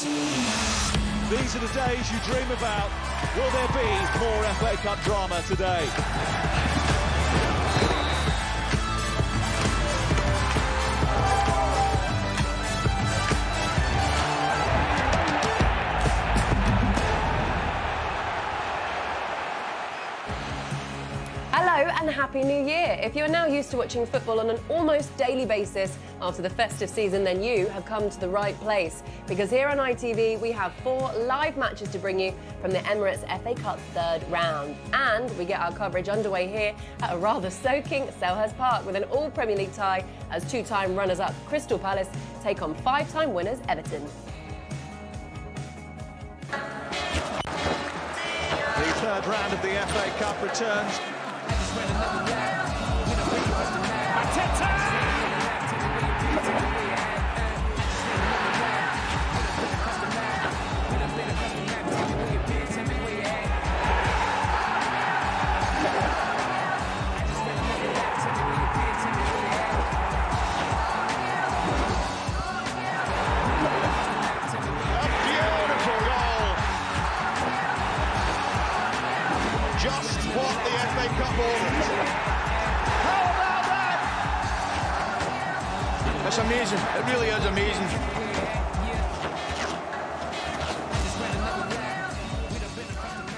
These are the days you dream about. Will there be more FA Cup drama today? Hello and Happy New Year! If you are now used to watching football on an almost daily basis after the festive season, then you have come to the right place. Because here on ITV we have 4 live matches to bring you from the Emirates FA Cup third round. And we get our coverage underway here at a rather soaking Selhurst Park with an all-Premier League tie as 2-time runners-up Crystal Palace take on 5-time winners Everton. The third round of the FA Cup returns. Just what the FA Cup ordered. How about that? That's amazing. It really is amazing.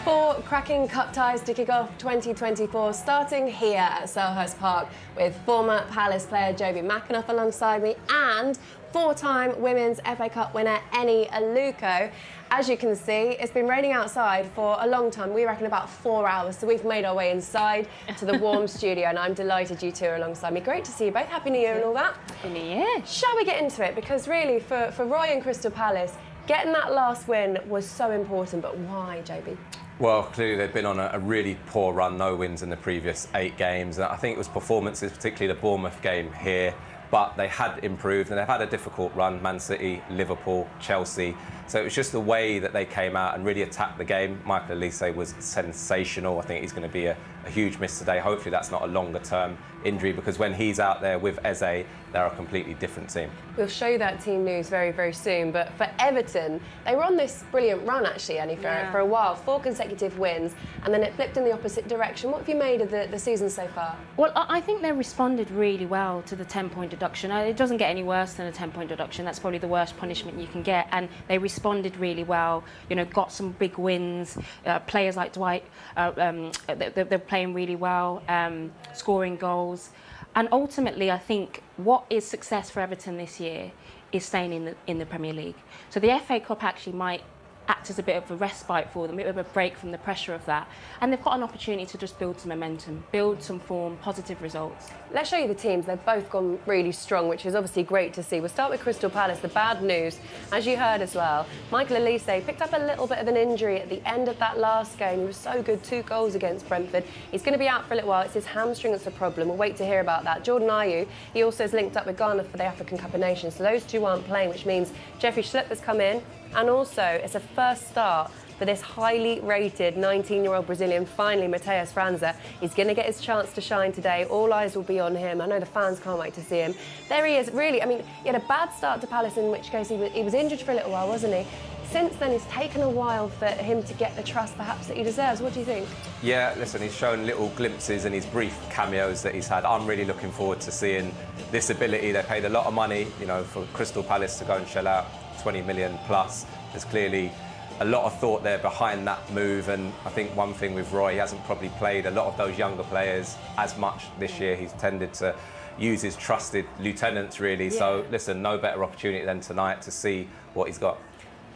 4 cracking cup ties to kick off 2024, starting here at Selhurst Park with former Palace player Joby McAnuff alongside me and 4-time Women's FA Cup winner Eni Aluko. As you can see, it's been raining outside for a long time. We reckon about 4 hours, so we've made our way inside to the warm studio, and I'm delighted you two are alongside me. Great to see you both. Happy New Year and all that. Happy New Year. Shall we get into it? Because really, for Roy and Crystal Palace, getting that last win was so important, but why, Joby? Well, clearly they've been on a really poor run, no wins in the previous 8 games. I think it was performances, particularly the Bournemouth game here, but they had improved and they've had a difficult run, Man City, Liverpool, Chelsea. So it was just the way that they came out and really attacked the game. Michael Elise was sensational. I think he's going to be a huge miss today. Hopefully that's not a longer term injury, because when he's out there with Eze, they're a completely different team. We'll show you that team news very, very soon. But for Everton, they were on this brilliant run, actually, Annie, for a while. 4 consecutive wins, and then it flipped in the opposite direction. What have you made of the season so far? Well, I think they responded really well to the 10-point deduction. It doesn't get any worse than a 10-point deduction. That's probably the worst punishment you can get. And they responded really well, you know, got some big wins. Players like Dwight, they're playing really well, scoring goals. And ultimately, I think what is success for Everton this year is staying in the Premier League. So the FA Cup actually might act as a bit of a respite for them, a bit of a break from the pressure of that. And they've got an opportunity to just build some momentum, build some form, positive results. Let's show you the teams. They've both gone really strong, which is obviously great to see. We'll start with Crystal Palace. The bad news, as you heard as well, Michael Elise picked up a little bit of an injury at the end of that last game. He was so good, 2 goals against Brentford. He's going to be out for a little while. It's his hamstring that's a problem. We'll wait to hear about that. Jordan Ayew, he also is linked up with Ghana for the African Cup of Nations. So those 2 aren't playing, which means Jeffrey Schlupp has come in. And also, it's a first start for this highly rated 19-year-old Brazilian, finally, Matheus França. He's going to get his chance to shine today. All eyes will be on him. I know the fans can't wait to see him. There he is, really. I mean, he had a bad start to Palace, in which case he was injured for a little while, wasn't he? Since then, it's taken a while for him to get the trust, perhaps, that he deserves. What do you think? Yeah, listen, he's shown little glimpses in his brief cameos that he's had. I'm really looking forward to seeing this ability. They paid a lot of money, you know, for Crystal Palace to go and shell out 20 million plus. There's clearly a lot of thought there behind that move, and I think one thing with Roy, he hasn't probably played a lot of those younger players as much this year. He's tended to use his trusted lieutenants, really. Yeah. So, listen, no better opportunity than tonight to see what he's got.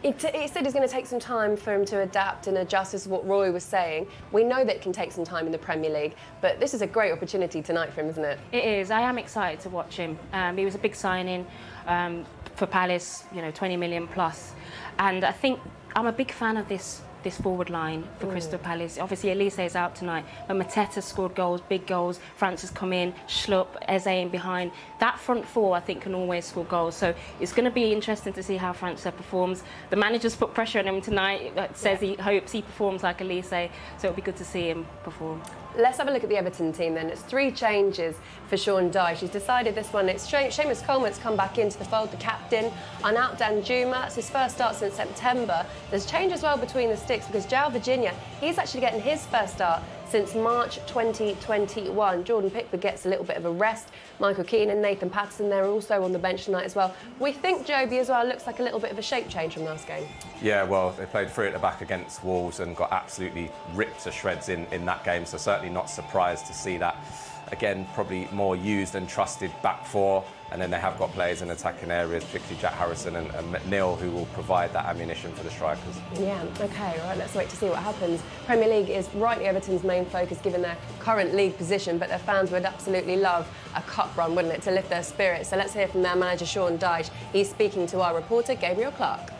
He said it's going to take some time for him to adapt and adjust, as what Roy was saying. We know that it can take some time in the Premier League, but this is a great opportunity tonight for him, isn't it? It is. I am excited to watch him. He was a big signing for Palace, you know, 20 million plus. And I think I'm a big fan of this forward line for Crystal Palace. Obviously, Elise is out tonight, but Mateta scored goals, big goals. Francis come in, Schlupp, Eze in behind. That front 4, I think, can always score goals. So it's going to be interesting to see how Francis performs. The manager's put pressure on him tonight. Says he hopes he performs like Elise, so it'll be good to see him perform. Let's have a look at the Everton team then. It's 3 changes for Sean Dyche. He's decided this one. It's Seamus Coleman's come back into the fold, the captain. Arnaut Danjuma, it's his first start since September. There's change as well between the sticks because João Virginia, he's actually getting his first start since March 2021. Jordan Pickford gets a little bit of a rest. Michael Keane and Nathan Patterson, they're also on the bench tonight as well. We think Joby as well looks like a little bit of a shape change from last game. Yeah, well, they played 3 at the back against Wolves and got absolutely ripped to shreds in that game, so certainly not surprised to see that. Again, probably more used and trusted back 4, and then they have got players in attacking areas, particularly Jack Harrison and McNeil, who will provide that ammunition for the strikers. Yeah, OK, right, let's wait to see what happens. Premier League is rightly Everton's main focus given their current league position, but their fans would absolutely love a cup run, wouldn't it, to lift their spirits. So let's hear from their manager, Sean Dyche. He's speaking to our reporter, Gabriel Clark.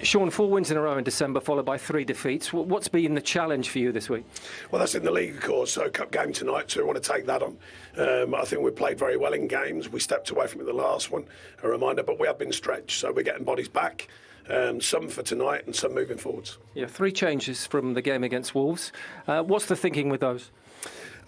Sean, 4 wins in a row in December, followed by 3 defeats. What's been the challenge for you this week? Well, that's in the league, of course, so cup game tonight, so we want to take that on. I think we played very well in games. We stepped away from it the last one, a reminder, but we have been stretched, so we're getting bodies back, some for tonight and some moving forwards. Yeah, 3 changes from the game against Wolves. What's the thinking with those?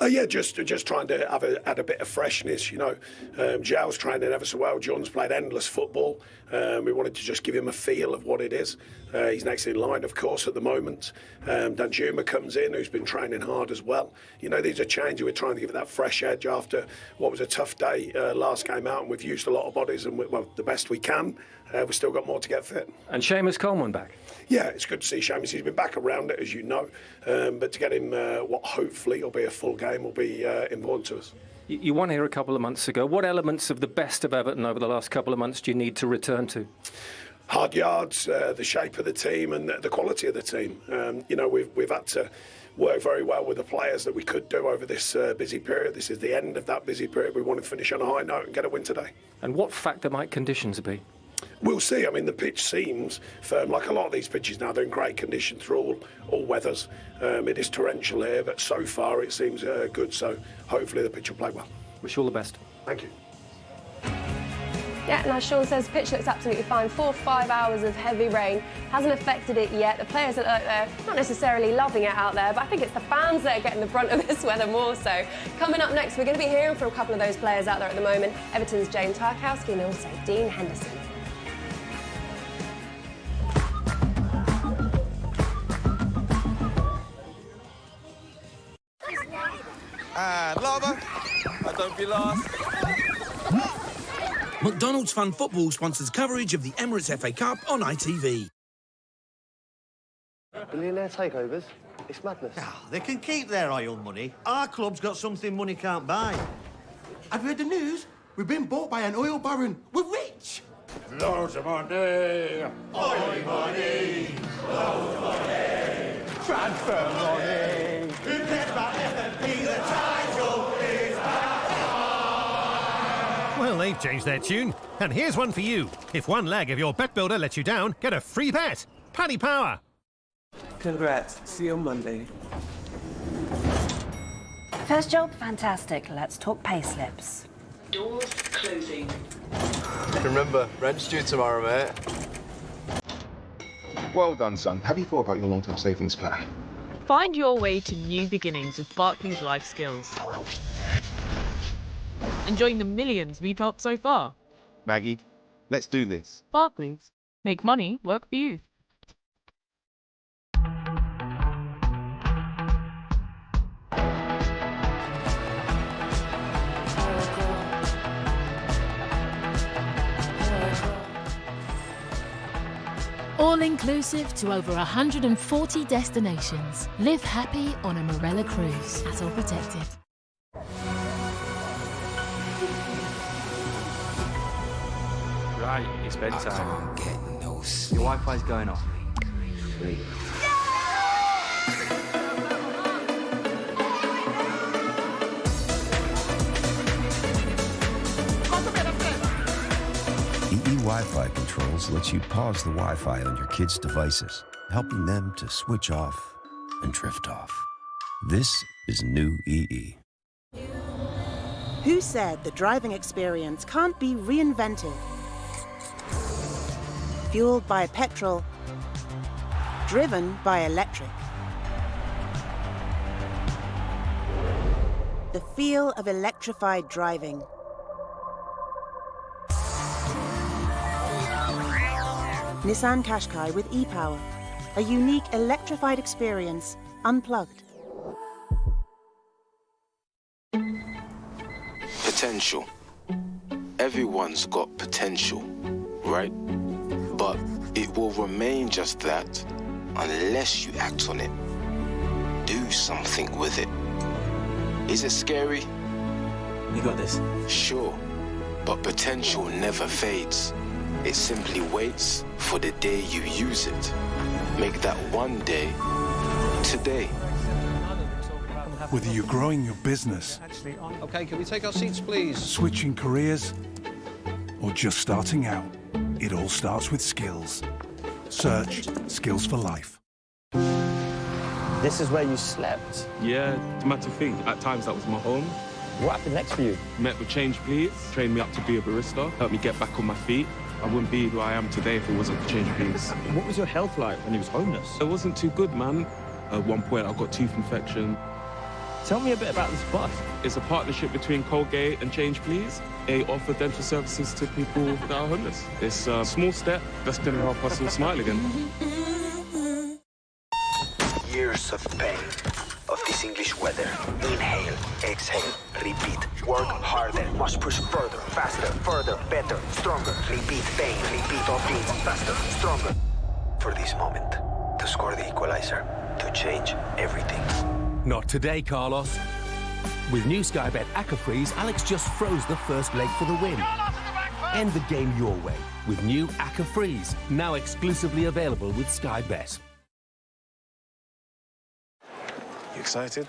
Yeah, just trying to add a bit of freshness, you know. João's training ever so well. John's played endless football. We wanted to just give him a feel of what it is. He's next in line, of course, at the moment. Danjuma comes in, who's been training hard as well. You know, these are changes. We're trying to give it that fresh edge after what was a tough day last game out, and we've used a lot of bodies, and well, the best we can. We've still got more to get fit. And Seamus Coleman back? Yeah, it's good to see Seamus. He's been back around it, as you know. But to get him what hopefully will be a full game will be important to us. You won here a couple of months ago. What elements of the best of Everton over the last couple of months do you need to return to? Hard yards, the shape of the team and the quality of the team. You know, we've had to work very well with the players that we could do over this busy period. This is the end of that busy period. We want to finish on a high note and get a win today. And what factor might conditions be? We'll see. I mean, the pitch seems firm. Like a lot of these pitches now, they're in great condition through all weathers. It is torrential here, but so far it seems good. So hopefully the pitch will play well. Wish you all the best. Thank you. Yeah, and as Sean says, pitch looks absolutely fine. 4 or 5 hours of heavy rain hasn't affected it yet. The players are not necessarily loving it out there, but I think it's the fans that are getting the brunt of this weather more so. Coming up next, we're going to be hearing from a couple of those players out there at the moment. Everton's James Tarkowski and also Dean Henderson. And lava. I don't be last. McDonald's Fun Football sponsors coverage of the Emirates FA Cup on ITV. Billionaire takeovers? It's madness. They can keep their oil money. Our club's got something money can't buy. Have you heard the news? We've been bought by an oil baron. We're rich! Loads of money. Oil money! Loads of money. Transfer money. Who cares about FFP? The title is back! Well, they've changed their tune. And here's one for you. If one leg of your bet builder lets you down, get a free bet. Paddy Power. Congrats. See you on Monday. First job, fantastic. Let's talk payslips. Doors closing. Remember, rent's due tomorrow, mate. Well done, son. Have you thought about your long-term savings plan? Find your way to new beginnings with Barclays Life Skills. Enjoying the millions we've helped so far. Maggie, let's do this. Barclays. Make money work for you. All-inclusive to over 140 destinations. Live happy on a Marella cruise. At All Protected. Right, it's bedtime. I can't get no sleep. Your Wi-Fi's going off. EE Wi-Fi Controls lets you pause the Wi-Fi on your kids' devices, helping them to switch off and drift off. This is new EE. Who said the driving experience can't be reinvented? Fueled by petrol, driven by electric. The feel of electrified driving. Nissan Qashqai with e-Power. A unique electrified experience, unplugged. Potential. Everyone's got potential, right? But it will remain just that unless you act on it. Do something with it. Is it scary? You got this. Sure, but potential never fades. It simply waits for the day you use it. Make that one day today. Whether you're growing your business, Okay, can we take our seats, please? switching careers, or just starting out, it all starts with skills. Search Skills for Life. This is where you slept? Yeah, it's a matter of thing. At times that was my home. What happened next for you? Met with Change Please, trained me up to be a barista, helped me get back on my feet. I wouldn't be who I am today if it wasn't for Change Please. What was your health like when you was homeless? It wasn't too good, man. At one point I got tooth infection. Tell me a bit about this bus. It's a partnership between Colgate and Change Please. They offer dental services to people that are homeless. It's a small step that's going to help us all smile again. Years of pain of this English weather. Inhale, exhale, repeat. Work harder, must push further, faster, further, better, stronger. Repeat pain, repeat all things, faster, stronger. For this moment, to score the equalizer, to change everything. Not today, Carlos. With new Sky Bet Acca Freeze, Alex just froze the first leg for the win. End the game your way with new Acca Freeze, now exclusively available with Sky Bet. You excited?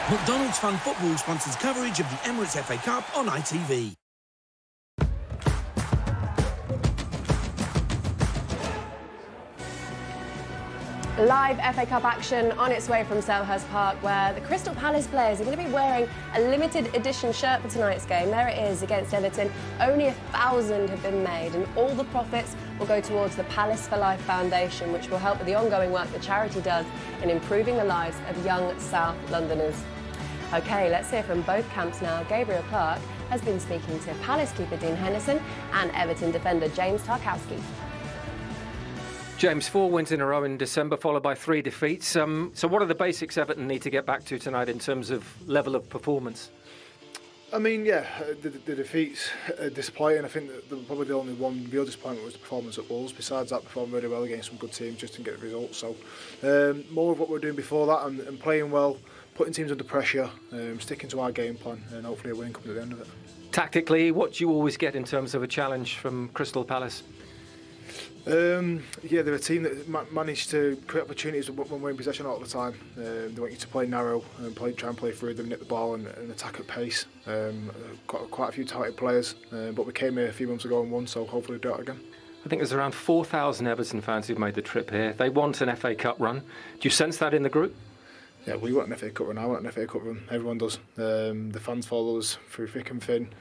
McDonald's Fun Football sponsors coverage of the Emirates FA Cup on ITV. Live FA Cup action on its way from Selhurst Park, where the Crystal Palace players are going to be wearing a limited edition shirt for tonight's game. There it is against Everton. Only 1,000 have been made, and all the profits will go towards the Palace for Life Foundation, which will help with the ongoing work the charity does in improving the lives of young South Londoners. OK, let's hear from both camps now. Gabriel Clark has been speaking to Palace keeper Dean Henderson and Everton defender James Tarkowski. James, 4 wins in a row in December, followed by 3 defeats. So what are the basics Everton need to get back to tonight in terms of level of performance? I mean, yeah, the defeats are disappointing. I think that probably the only one real disappointment was the performance at Wolves. Besides that, performed really well against some good teams, just didn't get the results. So more of what we were doing before that and playing well, putting teams under pressure, sticking to our game plan, and hopefully a winning comes at the end of it. Tactically, what do you always get in terms of a challenge from Crystal Palace? Yeah, they're a team that manage to create opportunities when we're in possession all the time. They want you to play narrow and try and play through them, nick the ball and attack at pace. Got quite a few talented players, but we came here a few months ago and won, so hopefully do it again. I think there's around 4,000 Everton fans who've made the trip here. They want an FA Cup run. Do you sense that in the group? Yeah, we want an FA Cup run. I want an FA Cup run. Everyone does. The fans follow us through thick and thin,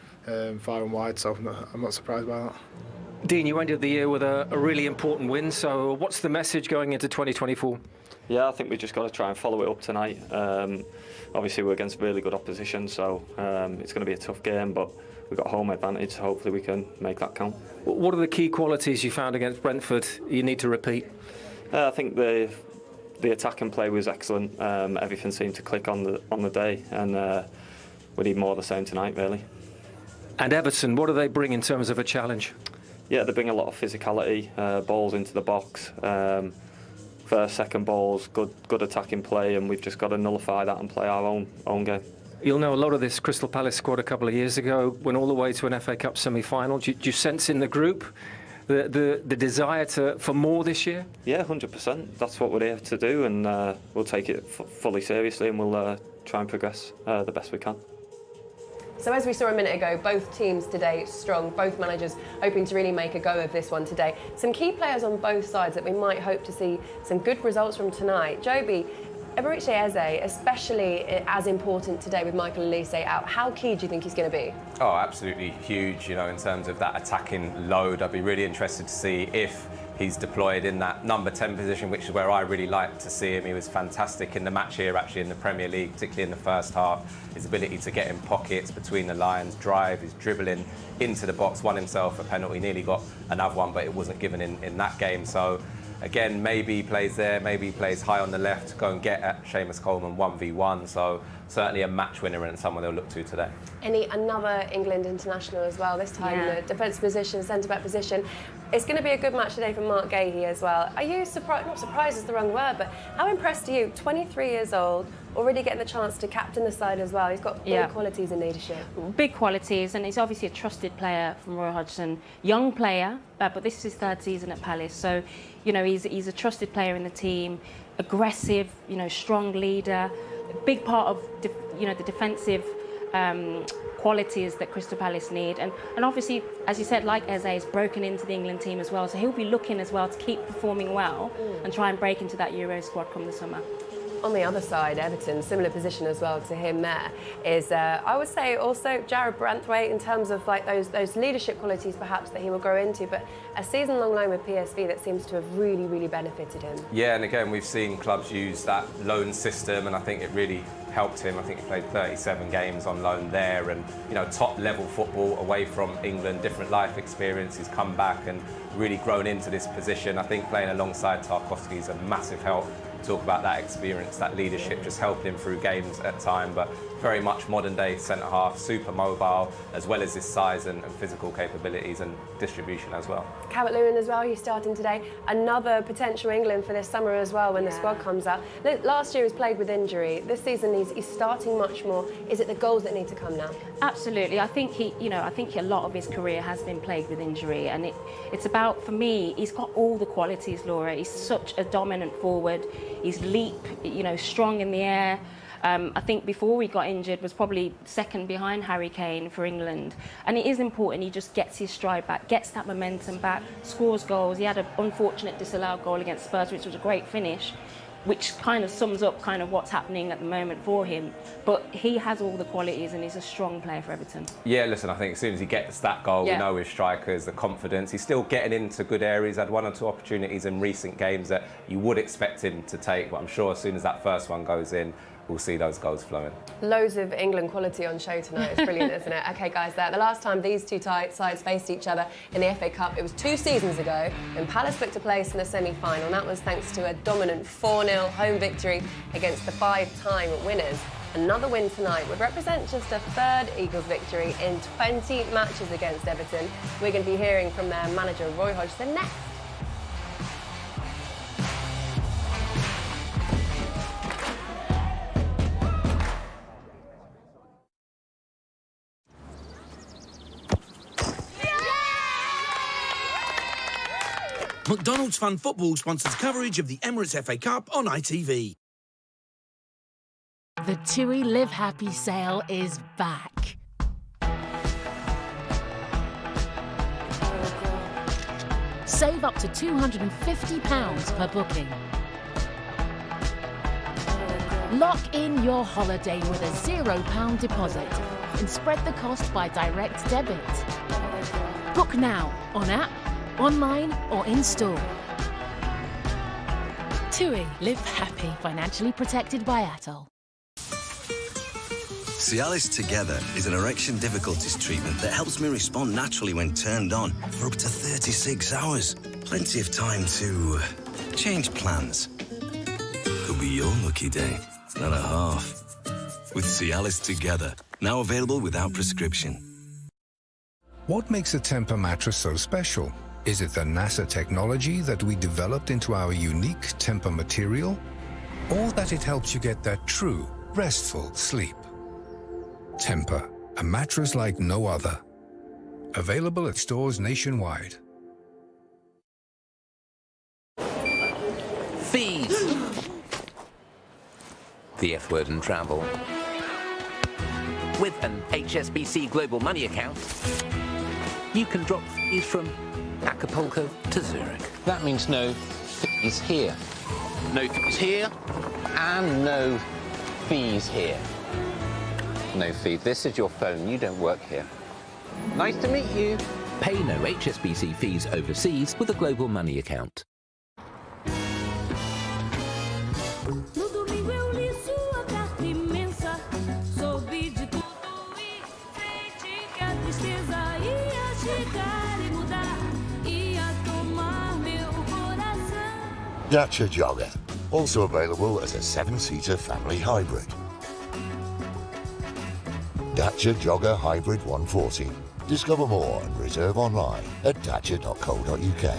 far and wide, so I'm not surprised by that. Dean, you ended the year with a really important win, so what's the message going into 2024? Yeah, I think we've just got to try and follow it up tonight. Obviously, we're against really good opposition, so it's going to be a tough game, but we've got home advantage, so hopefully we can make that count. What are the key qualities you found against Brentford you need to repeat? I think the attacking play was excellent. Everything seemed to click on the day, and we need more of the same tonight, really. And Everton, what do they bring in terms of a challenge? Yeah, they bring a lot of physicality, balls into the box, first, second balls, good attacking play, and we've just got to nullify that and play our own game. You'll know a lot of this Crystal Palace squad a couple of years ago, went all the way to an FA Cup semi-final. Do you sense in the group the desire for more this year? Yeah, 100%. That's what we're here to do, and we'll take it fully seriously, and we'll try and progress the best we can. So as we saw a minute ago, both teams today strong, both managers hoping to really make a go of this one today. Some key players on both sides that we might hope to see some good results from tonight. Joby, Eberechi Eze, especially as important today with Michael Elise out, how key do you think he's going to be? Oh, absolutely huge, you know, in terms of that attacking load. I'd be really interested to see if he's deployed in that number 10 position, which is where I really like to see him. He was fantastic in the match here, actually, in the Premier League, particularly in the first half. His ability to get in pockets between the lines, drive, his dribbling into the box, won himself a penalty, nearly got another one, but it wasn't given in that game. So, again, maybe he plays there, maybe he plays high on the left to go and get at Seamus Coleman 1v1. So, certainly a match winner and someone they'll look to today. Another England international as well, this time in the defence position, centre-back position. It's going to be a good match today for Mark Gahey as well. Are you surprised, not surprised is the wrong word, but how impressed are you? 23 years old, already getting the chance to captain the side as well. He's got big qualities in leadership. Big qualities, and he's obviously a trusted player from Roy Hodgson. Young player, but this is his third season at Palace, so, you know, he's a trusted player in the team, aggressive, you know, strong leader, a big part of, you know, the defensive qualities that Crystal Palace need, and obviously, as you said, like Eze, is broken into the England team as well, so he'll be looking as well to keep performing well and try and break into that Euro squad come the summer. On the other side, Everton, similar position as well to him there, is I would say also Jared Branthwaite in terms of like those leadership qualities perhaps that he will grow into, but a season-long loan with PSV that seems to have really benefited him. Yeah, and again, we've seen clubs use that loan system, and I think it really helped him. I think he played 37 games on loan there, and, you know, top-level football away from England, different life experience. He's come back and really grown into this position. I think playing alongside Tarkowski is a massive help. Talk about that experience, that leadership, just helping him through games at time, but very much modern-day centre-half, super mobile, as well as his size and physical capabilities and distribution as well. Calvert-Lewin as well, he's starting today. Another potential England for this summer as well when the squad comes out. Last year he was plagued with injury. This season he's starting much more. Is it the goals that need to come now? Absolutely. I think I think a lot of his career has been plagued with injury, and it's about, for me, he's got all the qualities, Laura. He's such a dominant forward. He's leap, you know, strong in the air. I think before he got injured was probably second behind Harry Kane for England. And it is important he just gets his stride back, gets that momentum back, scores goals. He had an unfortunate disallowed goal against Spurs, which was a great finish, which kind of sums up kind of what's happening at the moment for him. But he has all the qualities and he's a strong player for Everton. Yeah, listen, I think as soon as he gets that goal, we know his strikers, the confidence. He's still getting into good areas. Had one or two opportunities in recent games that you would expect him to take, but I'm sure as soon as that first one goes in, we'll see those goals flowing. Loads of England quality on show tonight. It's brilliant, isn't it? OK, guys, the last time these two sides faced each other in the FA Cup, it was 2 seasons ago when Palace booked a place in the semi-final, and that was thanks to a dominant 4-0 home victory against the 5-time winners. Another win tonight would represent just a third Eagles victory in 20 matches against Everton. We're going to be hearing from their manager, Roy Hodgson, next. McDonald's Fun Football sponsors coverage of the Emirates FA Cup on ITV. The TUI Live Happy sale is back. Save up to £250 per booking. Lock in your holiday with a £0 deposit and spread the cost by direct debit. Book now on app, online or in store. TUI Live Happy, financially protected by Atoll. Cialis Together is an erection difficulties treatment that helps me respond naturally when turned on for up to 36 hours. Plenty of time to change plans. Could be your lucky day, and a half. With Cialis Together, now available without prescription. What makes a Tempur mattress so special? Is it the NASA technology that we developed into our unique Tempur material? Or that it helps you get that true, restful sleep? Tempur, a mattress like no other. Available at stores nationwide. Fees. The F word in travel. With an HSBC Global Money account, you can drop fees from Acapulco to Zurich. That means no fees here. No fees here, And no fees here. No fees. This is your phone. You don't work here. Nice to meet you. Pay no HSBC fees overseas with a global money account. Dacia Jogger, also available as a 7-seater family hybrid. Dacia Jogger Hybrid 140. Discover more and reserve online at dacia.co.uk.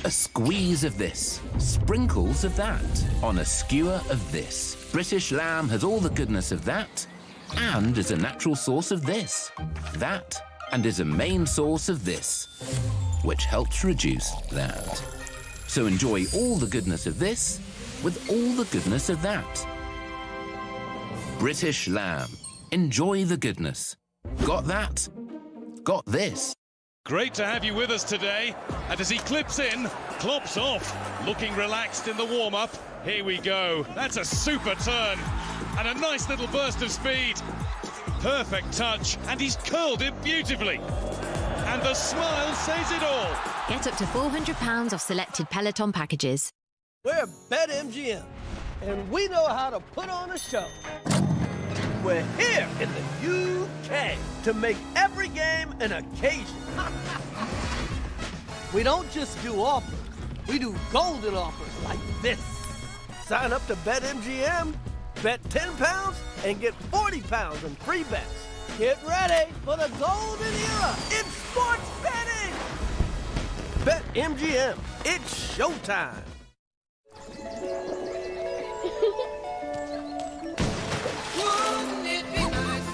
A squeeze of this, sprinkles of that, on a skewer of this. British lamb has all the goodness of that, and is a natural source of this. That, and is a main source of this, which helps reduce that. So enjoy all the goodness of this, with all the goodness of that. British lamb. Enjoy the goodness. Got that? Got this. Great to have you with us today. And as he clips in, clops off, looking relaxed in the warm-up. Here we go. That's a super turn. And a nice little burst of speed. Perfect touch. And he's curled it beautifully. And the smile says it all. Get up to £400 off selected Peloton packages. We're BetMGM, and we know how to put on a show. We're here in the UK to make every game an occasion. We don't just do offers, we do golden offers like this. Sign up to BetMGM, bet £10 and get £40 in free bets. Get ready for the golden era. It's sports betting. BetMGM, it's showtime.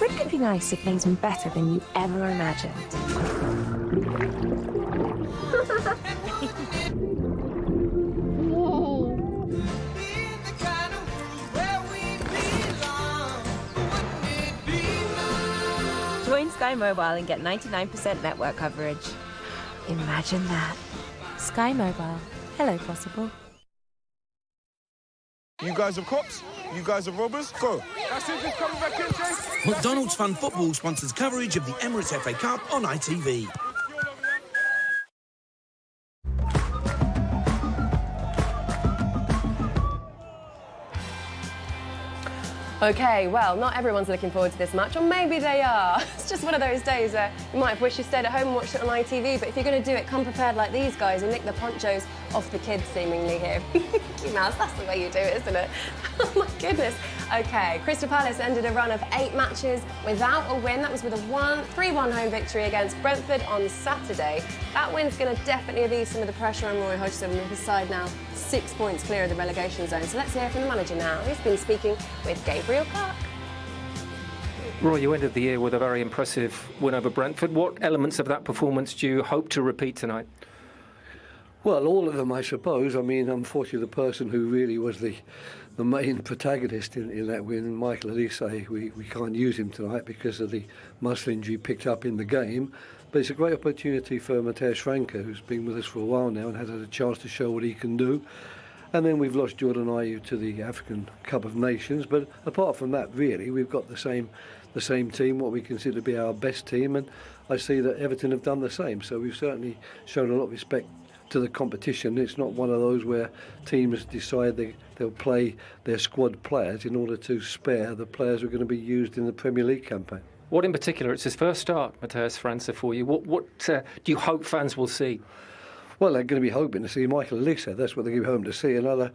Wouldn't it be nice if things were better than you ever imagined? Join Sky Mobile and get 99% network coverage. Imagine that. Sky Mobile. Hello, possible. You guys are cops, you guys are robbers, go. That's it, just coming back in, Jay. McDonald's Fun Football sponsors coverage of the Emirates FA Cup on ITV. OK, well, not everyone's looking forward to this match, or maybe they are. It's just one of those days where you might have wished you stayed at home and watched it on ITV, but if you're going to do it, come prepared like these guys who nick the ponchos off the kids, seemingly, here. Mickey Mouse, that's the way you do it, isn't it? Oh, my goodness. OK, Crystal Palace ended a run of 8 matches without a win. That was with a 3-1 home victory against Brentford on Saturday. That win's going to definitely ease some of the pressure on Roy Hodgson with his side now 6 points clear of the relegation zone. So let's hear from the manager now. He's been speaking with Gabriel Clark. Roy, you ended the year with a very impressive win over Brentford. What elements of that performance do you hope to repeat tonight? Well, all of them, I suppose. I mean, unfortunately, the person who really was the main protagonist in that win, Michael Elise, we can't use him tonight because of the muscle injury picked up in the game. But it's a great opportunity for Mateusz Franca, who's been with us for a while now and has had a chance to show what he can do. And then we've lost Jordan Ayew to the African Cup of Nations. But apart from that, really, we've got the same team, what we consider to be our best team. And I see that Everton have done the same. So we've certainly shown a lot of respect to the competition. It's not one of those where teams decide they'll play their squad players in order to spare the players who are going to be used in the Premier League campaign. What in particular? It's his first start, Mateusz Franca, for you. What do you hope fans will see? Well, they're going to be hoping to see Michael Elise. That's what they give home to see. Another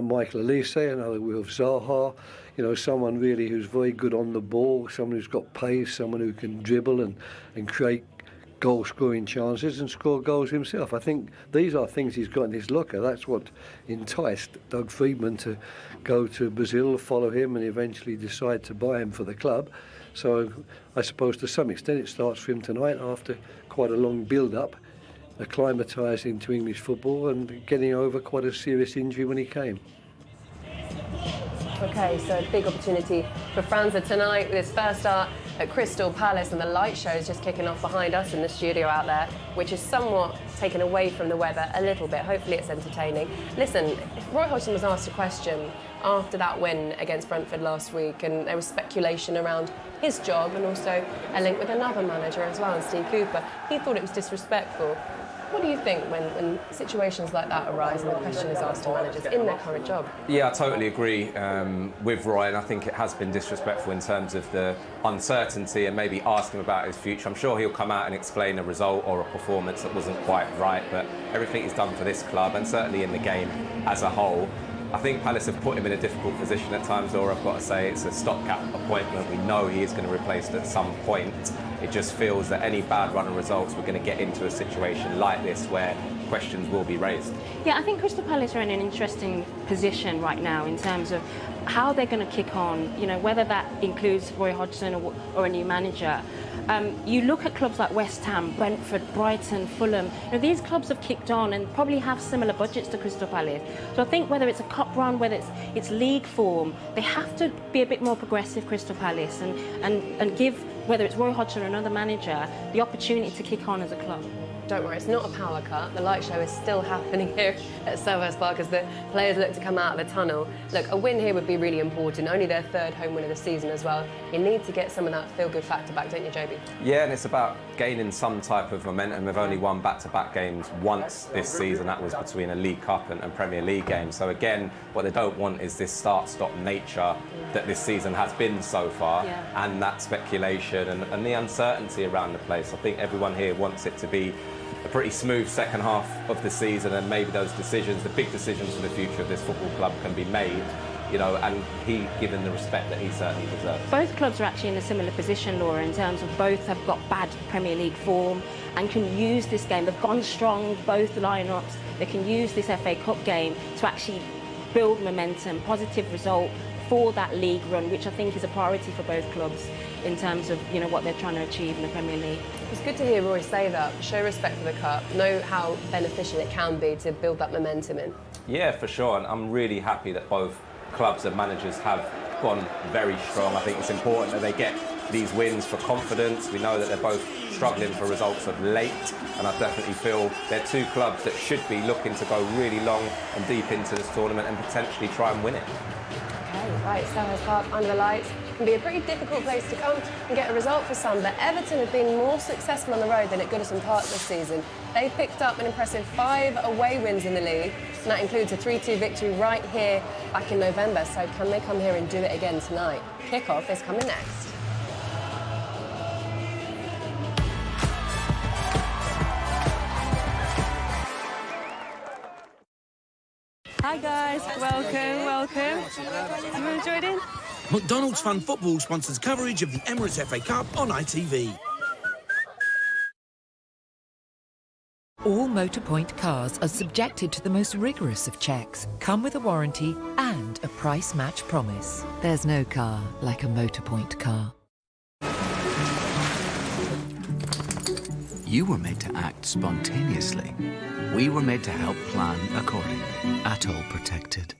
Michael Elise, another Wilf Zaha. You know, someone really who's very good on the ball, someone who's got pace, someone who can dribble and create goal-scoring chances and score goals himself. I think these are things he's got in his locker. That's what enticed Doug Friedman to go to Brazil, follow him, and eventually decide to buy him for the club. So I suppose to some extent it starts for him tonight after quite a long build-up, acclimatising to English football and getting over quite a serious injury when he came. OK, so a big opportunity for Franca tonight with his first start at Crystal Palace, and the light show is just kicking off behind us in the studio out there, which is somewhat taken away from the weather a little bit. Hopefully it's entertaining. Listen, if Roy Hodgson was asked a question after that win against Brentford last week, and there was speculation around his job and also a link with another manager as well, Steve Cooper, he thought it was disrespectful. What do you think when situations like that arise and the question is asked to managers in their current job? Yeah, I totally agree with Roy, and I think it has been disrespectful in terms of the uncertainty and maybe ask him about his future. I'm sure he'll come out and explain a result or a performance that wasn't quite right, but everything he's done for this club and certainly in the game as a whole, I think Palace have put him in a difficult position at times, or I've got to say it's a stopgap appointment. We know he is going to replace it at some point. It just feels that any bad run of results, we're going to get into a situation like this where questions will be raised. Yeah, I think Crystal Palace are in an interesting position right now in terms of how they're going to kick on, you know, whether that includes Roy Hodgson or a new manager. You look at clubs like West Ham, Brentford, Brighton, Fulham. You know, these clubs have kicked on and probably have similar budgets to Crystal Palace. So I think whether it's a cup run, whether it's league form, they have to be a bit more progressive, Crystal Palace, and give, whether it's Roy Hodgson or another manager, the opportunity to kick on as a club. Don't worry, it's not a power cut. The light show is still happening here at Selhurst Park as the players look to come out of the tunnel. Look, a win here would be really important. Only their third home win of the season as well. You need to get some of that feel-good factor back, don't you, Joby? Yeah, and it's about gaining some type of momentum. We've only won back-to-back games once this season. That was between a League Cup and Premier League game. So again, what they don't want is this start-stop nature that this season has been so far, and that speculation and the uncertainty around the place. I think everyone here wants it to be a pretty smooth second half of the season, and maybe those decisions, the big decisions for the future of this football club, can be made, you know, and he given the respect that he certainly deserves. Both clubs are actually in a similar position, Laura, in terms of both have got bad Premier League form and can use this game. They've gone strong, both lineups. They can use this FA Cup game to actually build momentum, positive result for that league run, which I think is a priority for both clubs in terms of, you know, what they're trying to achieve in the Premier League. It's good to hear Roy say that. Show respect for the cup. Know how beneficial it can be to build that momentum in. Yeah, for sure. And I'm really happy that both clubs and managers have gone very strong. I think it's important that they get these wins for confidence. We know that they're both struggling for results of late, and I definitely feel they're two clubs that should be looking to go really long and deep into this tournament and potentially try and win it. Okay, right, Selhurst Park under the lights can be a pretty difficult place to come and get a result for some, but Everton have been more successful on the road than at Goodison Park this season. They picked up an impressive 5 away wins in the league, and that includes a 3-2 victory right here back in November. So can they come here and do it again tonight? Kick-off is coming next. Hi guys, welcome. Have you enjoyed it? McDonald's Fun Football sponsors coverage of the Emirates FA Cup on ITV. All Motorpoint cars are subjected to the most rigorous of checks, come with a warranty and a price match promise. There's no car like a Motorpoint car. You were made to act spontaneously. We were made to help plan accordingly. Atoll protected.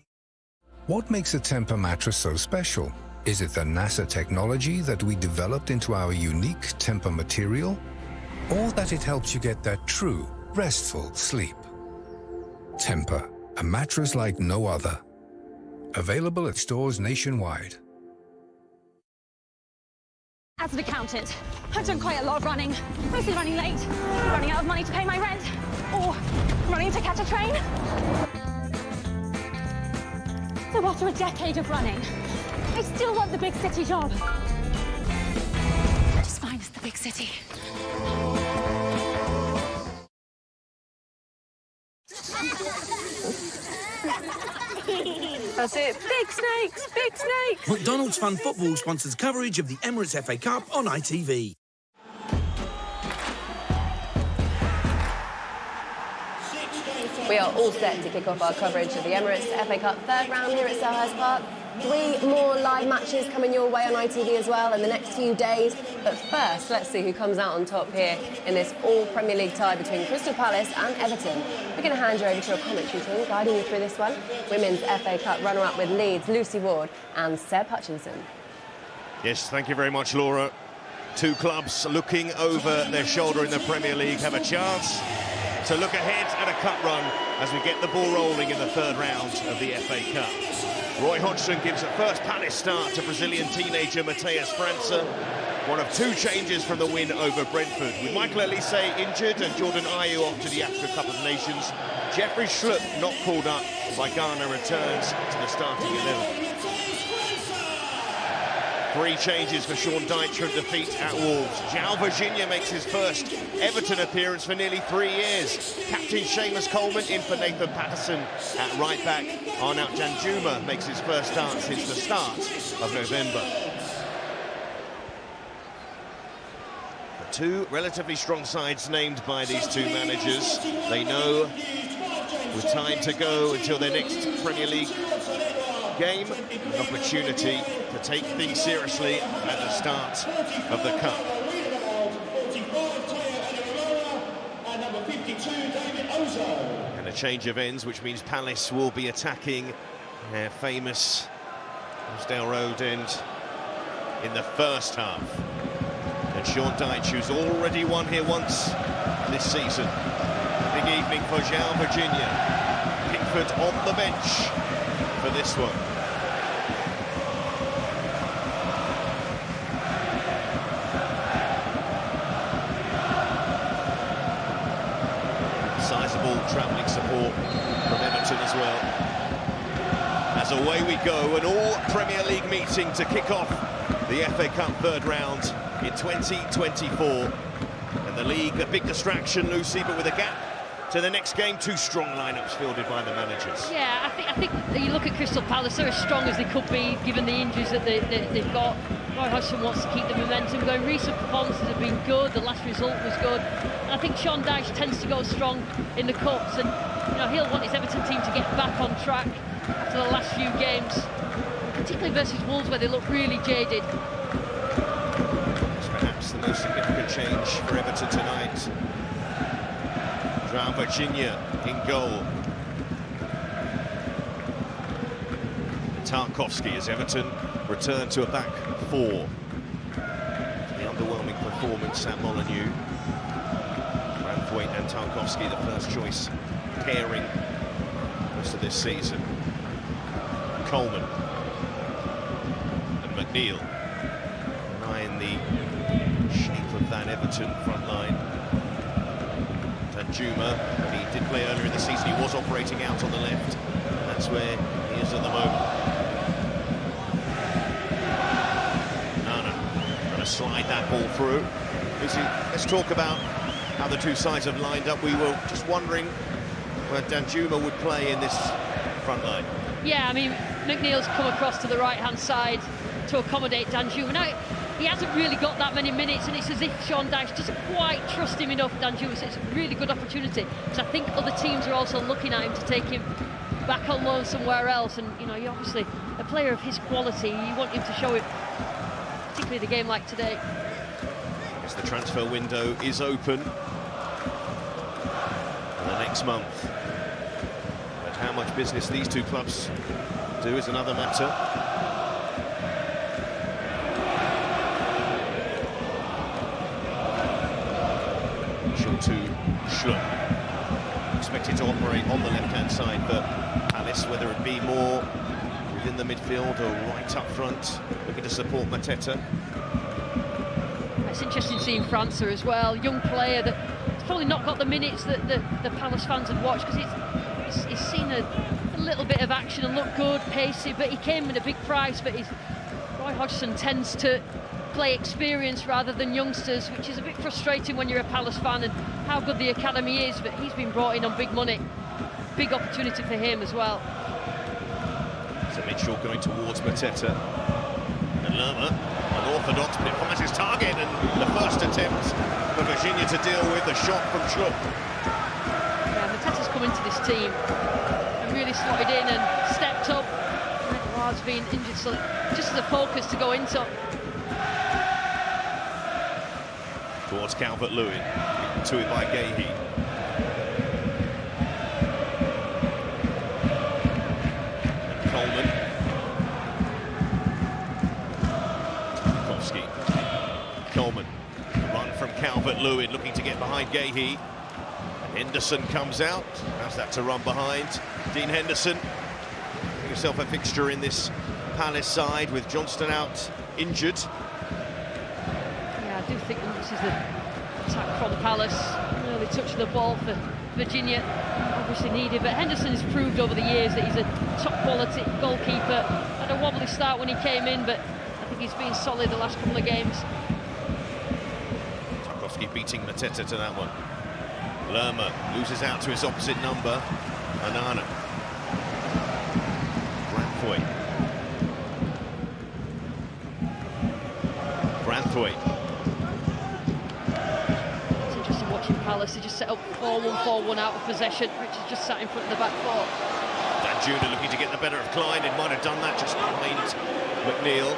What makes a Tempur mattress so special? Is it the NASA technology that we developed into our unique Tempur material? Or that it helps you get that true, restful sleep? Tempur, a mattress like no other. Available at stores nationwide. As an accountant, I've done quite a lot of running. Mostly running late, running out of money to pay my rent, or running to catch a train. So after a decade of running, I still want the big city job. That is fine as the big city. That's it. Big snakes, big snakes. McDonald's Fun Football sponsors coverage of the Emirates FA Cup on ITV. We are all set to kick off our coverage of the Emirates FA Cup third round here at Selhurst Park. 3 more live matches coming your way on ITV as well in the next few days. But first, let's see who comes out on top here in this all-Premier League tie between Crystal Palace and Everton. We're going to hand you over to your commentary team, guiding you through this one. Women's FA Cup runner-up with Leeds, Lucy Ward and Seb Hutchinson. Yes, thank you very much, Laura. Two clubs looking over their shoulder in the Premier League have a chance to look ahead at a cup run as we get the ball rolling in the third round of the FA Cup. Roy Hodgson gives a first Palace start to Brazilian teenager Matheus França. One of two changes from the win over Brentford. With Michael Elise injured and Jordan Ayew off to the Africa Cup of Nations, Jeffrey Schlupp not called up by Ghana returns to the starting 11. Three changes for Sean Dyche from defeat at Wolves. João Virginia makes his first Everton appearance for nearly 3 years. Captain Seamus Coleman in for Nathan Patterson at right back. Arnaut Danjuma makes his first start since the start of November. The two relatively strong sides named by these two managers. They know with time to go until their next Premier League game, an opportunity to take things seriously at the start of the Cup. And a change of ends, which means Palace will be attacking their famous Rosedale Road end in the first half. And Sean Dyche, who's already won here once this season. Big evening for João Virginia. Pickford on the bench for this one. Sizable travelling support from Everton as well. As away we go, an all-Premier League meeting to kick off the FA Cup third round in 2024. And the league, a big distraction, Lucy, but with a gap to the next game, two strong lineups fielded by the managers. Yeah, I think you look at Crystal Palace, they're as strong as they could be given the injuries that they've got. Roy Hodgson wants to keep the momentum going. Recent performances have been good, the last result was good. And I think Sean Dyche tends to go strong in the cups, and he'll want his Everton team to get back on track after the last few games, particularly versus Wolves where they look really jaded. It's perhaps the most significant change for Everton tonight. João Virginia in goal. Tarkowski as Everton return to a back four. The underwhelming performance at Molineux. Branthwaite and Tarkowski, the first choice pairing most of this season. Coleman and McNeil in the shape of that Everton front line. Danjuma, when he did play earlier in the season, he was operating out on the left. And that's where he is at the moment. Nana trying to slide that ball through. Let's talk about how the two sides have lined up. We were just wondering where Danjuma would play in this front line. Yeah, I mean, McNeil's come across to the right-hand side to accommodate Danjuma. Now, he hasn't really got that many minutes, and it's as if Sean Dyche doesn't quite trust him enough, Danjuma, so it's a really good opportunity, because I think other teams are also looking at him to take him back on loan somewhere else, and, you're obviously a player of his quality, you want him to show it, particularly the game like today. Yes, the transfer window is open for the next month. But how much business these two clubs do is another matter. To Schlupp, expected to operate on the left-hand side for Palace, whether it be more within the midfield or right up front, looking to support Mateta. It's interesting seeing França as well, young player that's probably not got the minutes that the Palace fans had watched, because he's seen a little bit of action and looked good, pacey, but he came at a big price. But Roy Hodgson tends to play experience rather than youngsters, which is a bit frustrating when you're a Palace fan and how good the academy is, but he's been brought in on big money. Big opportunity for him as well. So Mitchell going towards Mateta. And Lerma, unorthodox, but it finds his target, and the first attempt for Virginia to deal with the shot from Schlupp. Yeah, Mateta's come into this team and really slotted in and stepped up. Edouard's been injured, so just as a focus to go into. Towards Calvert-Lewin, to it by Gahey. Coleman. Tarkowski. Coleman. Calvert-Lewin looking to get behind Gahey. Henderson comes out, has that to run behind. Dean Henderson, getting himself a fixture in this Palace side with Johnston out injured. Yeah, I do think that this is the attack from Palace. Really touch the ball for Virginia, obviously needed, but Henderson has proved over the years that he's a top quality goalkeeper. Had a wobbly start when he came in, but I think he's been solid the last couple of games. Tarkowski beating Mateta to that one. Lerma loses out to his opposite number, Anana. Branthwaite. It's interesting watching Palace. They just set up 4-1-4-1 out of possession, which is just sat in front of the back four. Danjuma looking to get the better of Klein. It might have done that just behind McNeil.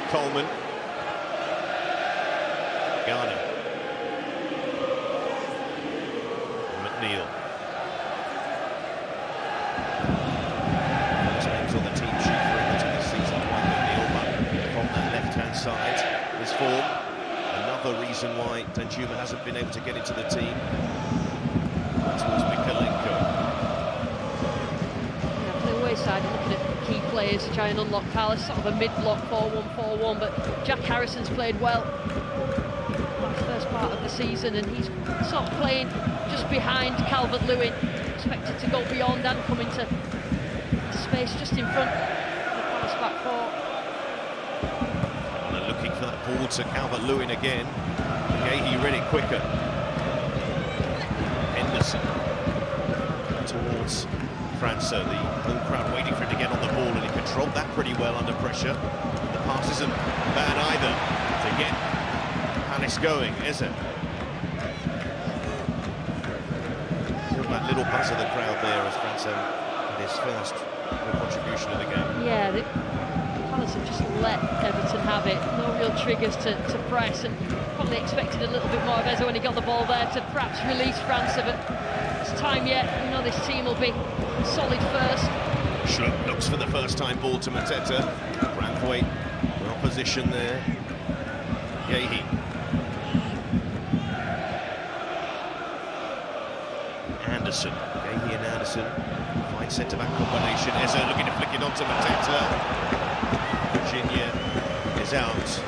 Coleman. Garner. McNeil. First names on the team sheet for Everton this season. McNeil, but from that left-hand side, his form. Another reason why Danjuma hasn't been able to get into the team. Towards Mikalenko. Yeah, for the away side, looking at key players to try and unlock Palace, sort of a mid-block 4-1-4-1, but Jack Harrison's played well the first part of the season, and he's sort of playing just behind Calvert-Lewin, expected to go beyond and come into space just in front of the Palace back four. And looking for that ball to Calvert-Lewin again. Gahey read it quicker. Henderson towards França, the home crowd waiting for him to get on the ball, and he controlled that pretty well under pressure. The pass isn't bad either to get Palace going, is it? Still that little buzz of the crowd there as França had his first contribution of the game. Yeah, Palace have just let Everton have it. No real triggers to press, and probably expected a little bit more of Eze when he got the ball there to perhaps release França, but it's time yet. You know this team will be solid first. Schlupp looks for the first time ball to Mateta. Branthwaite, well position there. Gahey. Anderson. Gahey and Anderson. Fine centre-back combination. Eze looking to flick it onto Mateta. Virginia is out.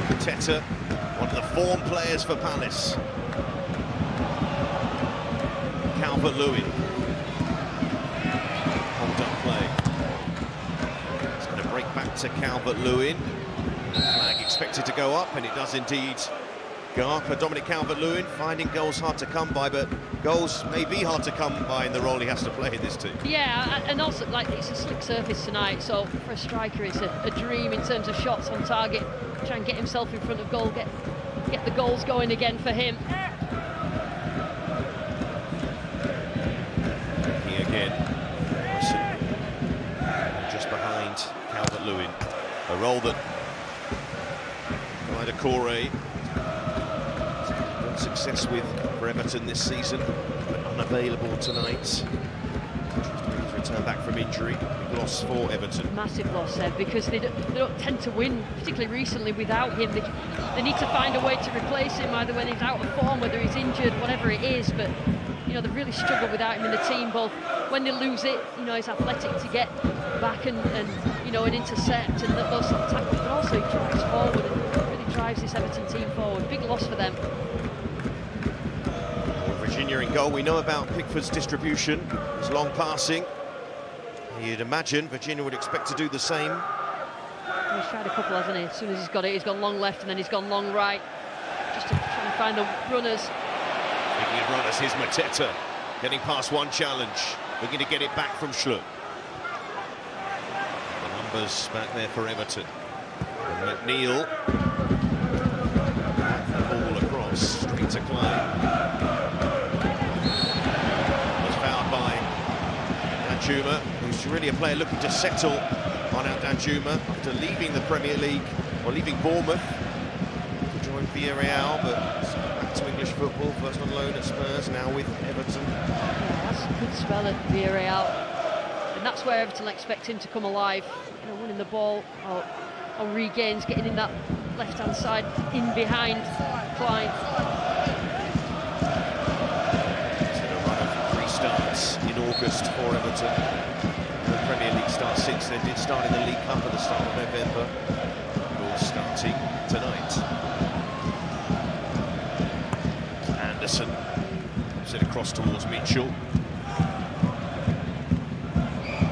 Mateta, one of the form players for Palace. Calvert-Lewin. Hold up play. It's going to break back to Calvert-Lewin. Flag expected to go up, and it does indeed go up. Dominic Calvert-Lewin finding goals hard to come by, but goals may be hard to come by in the role he has to play in this team. Yeah, and also like it's a slick surface tonight, so for a striker it's a dream in terms of shots on target. Try and get himself in front of goal, get the goals going again for him. Looking again, just behind Calvert-Lewin. A role that Corey success with for Everton this season, but unavailable tonight. Return back from injury. Big loss for Everton. Massive loss there, because they don't tend to win, particularly recently, without him. They need to find a way to replace him, either when he's out of form, whether he's injured, whatever it is. But you know, they've really struggled without him in the team. Both when they lose it, you know, he's athletic to get back and you know, an intercept and those sort of tackles, but also he drives forward and really drives this Everton team forward. Big loss for them. Virginia in goal. We know about Pickford's distribution, his long passing. You'd imagine Virginia would expect to do the same. He's tried a couple, hasn't he? As soon as he's got it, he's gone long left and then he's gone long right, just to try and find the runners. Speaking of runners, here's Mateta getting past one challenge, looking to get it back from Schlupp. The numbers back there for Everton. And McNeil, the ball across, straight to Klein. Was fouled by Danjuma, who's really a player looking to settle on Danjuma after leaving the Premier League, or leaving Bournemouth to join Villarreal, but back to English football, first on loan at Spurs, now with Everton. Yeah, that's a good spell at Villarreal, and that's where Everton expect him to come alive, you know, winning the ball on regains, getting in that left-hand side, in behind Klein. August for Everton. The Premier League start since then did start in the League Cup at the start of November. All starting tonight. Anderson puts it across towards Mitchell.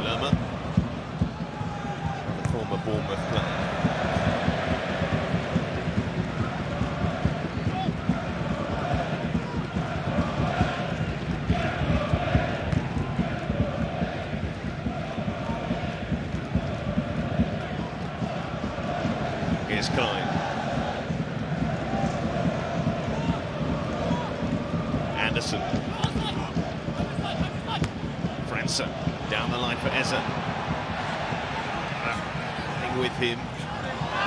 Lerma, the former Bournemouth player. Here's Klein. Anderson. França down the line for Eze. Nothing with him.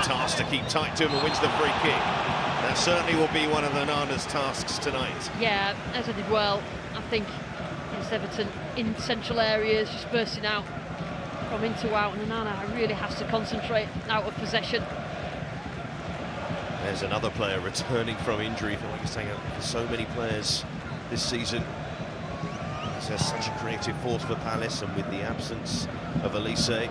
Task to keep tight to him and wins the free kick. That certainly will be one of Onana's tasks tonight. Yeah, Eze did well, I think, against Everton in central areas, just bursting out from in to out, and Onana really has to concentrate out of possession. There's another player returning from injury. I feel like you're saying for so many players this season. He's such a creative force for Palace, and with the absence of Elise, more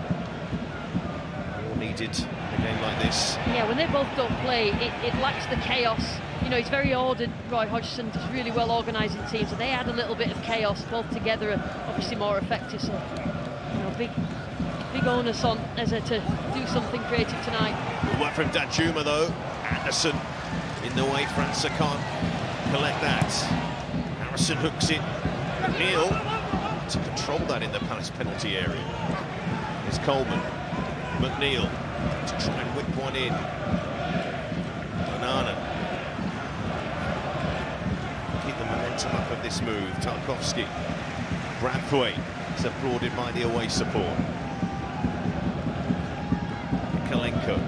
needed in a game like this. Yeah, when they both don't play, it lacks the chaos. You know, he's very ordered. Roy Hodgson does really well organising teams, and they add a little bit of chaos both together, and obviously more effective. So, you know, big onus on Eze to do something creative tonight. Good work from Danjuma though. Anderson in the way. França can't collect that. Harrison hooks it. McNeil to control that in the Palace penalty area. Here's Coleman. McNeil to try and whip one in. Onana. Keep the momentum up of this move. Tarkowski. Branthwaite is applauded by the away support. Kalenko.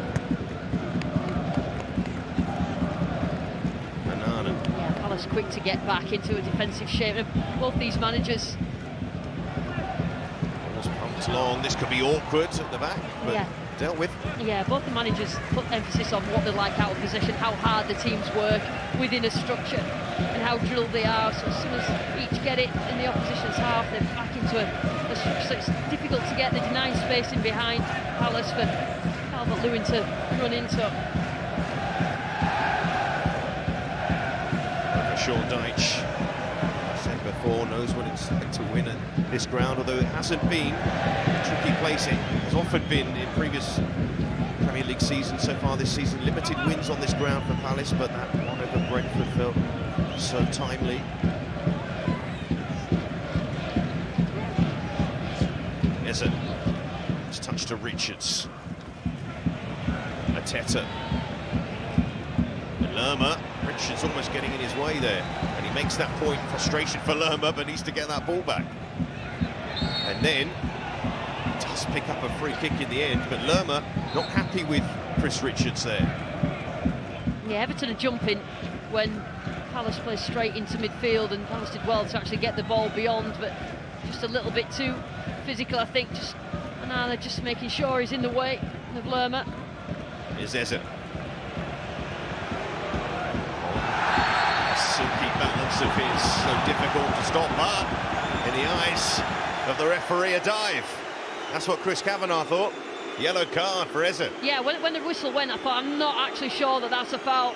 Yeah, Palace quick to get back into a defensive shape. And both these managers. Almost pumped long. This could be awkward at the back, but yeah, dealt with. Yeah, both the managers put emphasis on what they like out of possession, how hard the teams work within a structure, and how drilled they are. So as soon as each get it in the opposition's half, they're back into a structure. So it's difficult to get the denying space in behind Palace for Calvert-Lewin to run into. Sean Dyche, said before, knows what it's like to win at this ground, although it hasn't been a tricky place. It has often been in previous Premier League seasons so far this season. Limited wins on this ground for Palace, but that one over Brentford felt so timely. Eze, it's touched to Richards. Ateta. And Lerma. Richards almost getting in his way there, and he makes that point. Frustration for Lerma, but needs to get that ball back. And then does pick up a free kick in the end, but Lerma not happy with Chris Richards there. Yeah, Everton are jumping when Palace plays straight into midfield, and Palace did well to actually get the ball beyond, but just a little bit too physical, I think. Just Onana just making sure he's in the way of Lerma. Here's Eze. Silky balance of his, so difficult to stop, but in the eyes of the referee, a dive. That's what Chris Kavanagh thought. Yellow card for Eze. Yeah, when the whistle went, I thought, I'm not actually sure that that's a foul.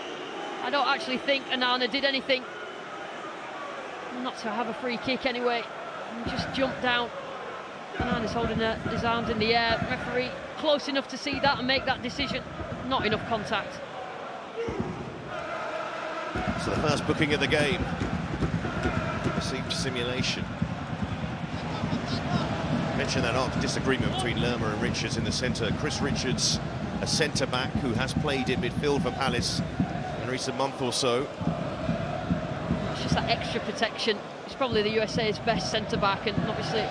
I don't actually think Onana did anything. Not to have a free kick anyway. And just jumped down. Onana's holding his arms in the air. Referee close enough to see that and make that decision. Not enough contact. So the first booking of the game received simulation. I mentioned that arch disagreement between Lerma and Richards in the centre. Chris Richards, a centre-back who has played in midfield for Palace in recent month or so. It's just that extra protection. He's probably the USA's best centre-back, and obviously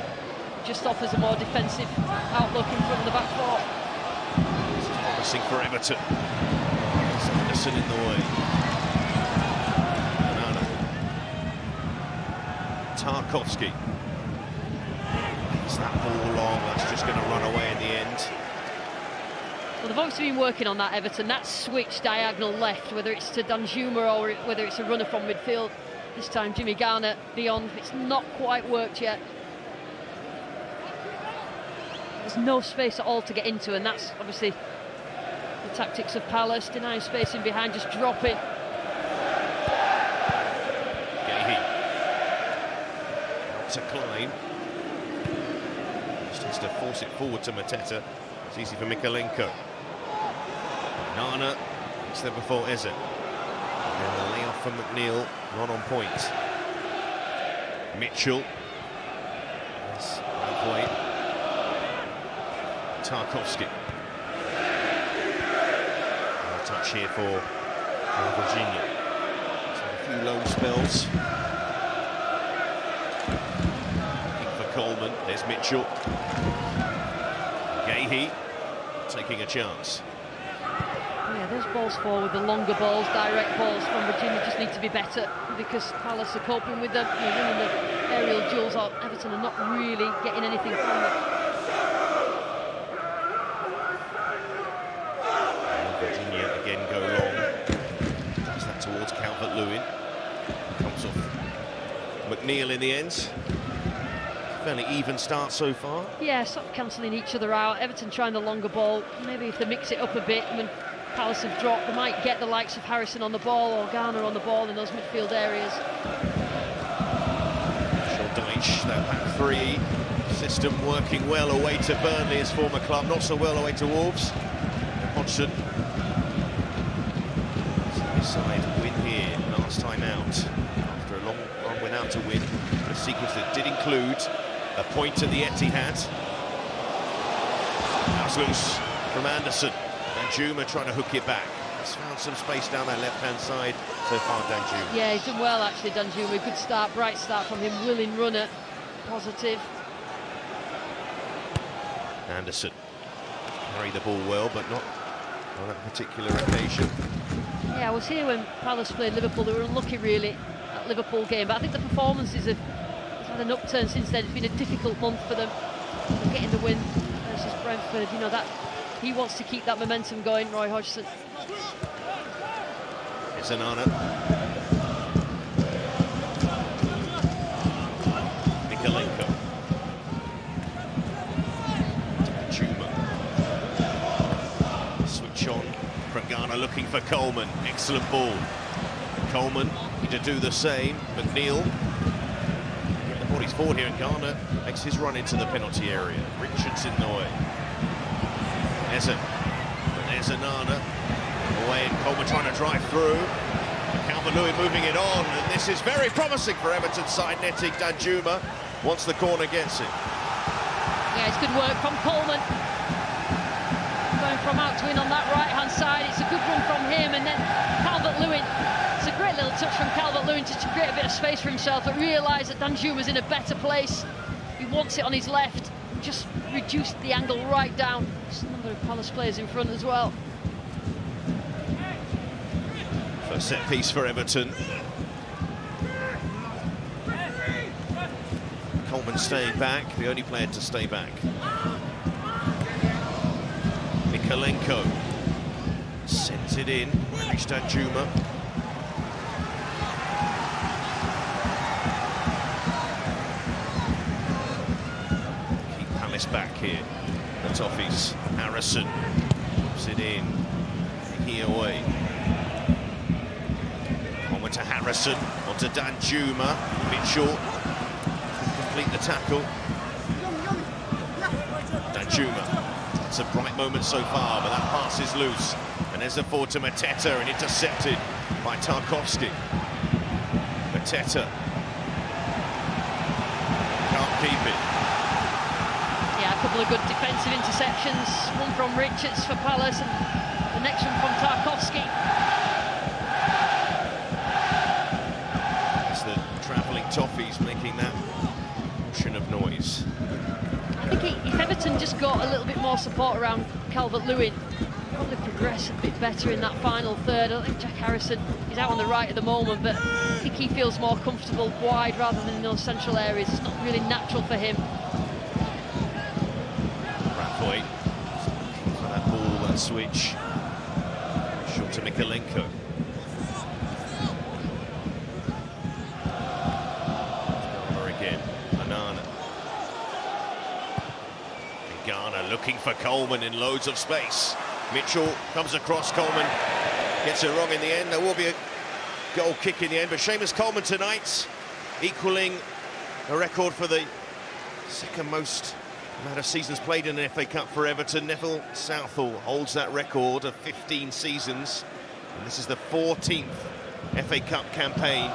just offers a more defensive outlook in front of the back four. This is promising for Everton. Anderson in the way. Tarkowski. It's that ball long, that's just going to run away in the end. Well, they've obviously been working on that, Everton. That switch diagonal left, whether it's to Danjuma or whether it's a runner from midfield. This time Jimmy Garner beyond. It's not quite worked yet. there's no space at all to get into, and that's obviously the tactics of Palace, denying space in behind, just dropping. To Klein. Just needs to force it forward to Mateta. It's easy for Mikalenko. Nana, it's there before Eze. And the layoff from McNeil, not on point. Mitchell. Yes, halfway. Tarkowski. A touch here for Virginia. So a few low spells. Coleman, there's Mitchell. Gahey taking a chance. Yeah, those balls forward, the longer balls, direct balls from Virginia just need to be better because Palace are coping with them. They're winning the aerial duels out. Everton are not really getting anything from them. And Virginia again go long. Does that towards Calvert-Lewin. Comes off McNeil in the end. Fairly even start so far. Yeah, sort of cancelling each other out. Everton trying the longer ball. Maybe if they mix it up a bit, when Palace have dropped, they might get the likes of Harrison on the ball or Garner on the ball in those midfield areas. Deitch, that back three system working well away to Burnley, his former club, not so well away to Wolves. Hodgson. His side win here, last time out. After a long run without a win. A sequence that did include a point at the Etihad. That's loose from Anderson. Danjuma trying to hook it back. He's found some space down that left-hand side so far, Danjuma. Yeah, he's done well actually, Danjuma. Good start, bright start from him. Willing runner, positive. Anderson carried the ball well, but not on that particular occasion. Yeah, I was here when Palace played Liverpool. They were unlucky really, that Liverpool game. But I think the performances have had an upturn since then. It's been a difficult month for them. They're getting the win versus Brentford. You know that he wants to keep that momentum going, Roy Hodgson. It's Anana. Mikalenko. Juma. Switch on. Pragana looking for Coleman. Excellent ball. Coleman need to do the same. McNeil. The body's forward here, and Garner makes his run into the penalty area. Richards in the way. Eze. But there's Anana. Away, and Coleman trying to drive through. Calvert-Lewin moving it on, and this is very promising for Everton's side. Netting Danjuma once the corner gets it. Yeah, it's good work from Coleman. Going from out to in on that right-hand side. It's a good run from him, and then Calvert-Lewin. It's a great little touch from Calvert-Lewin to create a bit of space for himself, but realise that Danjuma's in a better place. He wants it on his left. Just reduced the angle right down. There's a number of Palace players in front as well. First set piece for Everton. Coleman staying back, the only player to stay back. Mikalenko sends it in, reached Danjuma. Keep Palace back here. The Toffees. Harrison puts it in. Here away. Onward to Harrison, onto Danjuma. Mitchell complete the tackle. Danjuma. It's a bright moment so far, but that pass is loose. And there's a forward to Mateta, and intercepted by Tarkowski. Mateta can't keep it. Yeah, a couple of good defensive interceptions. One from Richards for Palace, and the next one from Tarkowski. It's the travelling Toffees making that ocean of noise. I think if Everton just got a little bit more support around Calvert-Lewin, probably progress a bit better in that final third. I don't think Jack Harrison is out on the right at the moment, but I think he feels more comfortable wide rather than in those central areas. It's not really natural for him. Brathwaite for that ball, that switch. Short to Mikalenko. Garner again. Anana. Garner Looking for Coleman in loads of space. Mitchell comes across, Coleman gets it wrong in the end. There will be a goal kick in the end, but Seamus Coleman tonight equaling a record for the second most amount of seasons played in an FA Cup for Everton. Neville Southall holds that record of 15 seasons, and this is the 14th FA Cup campaign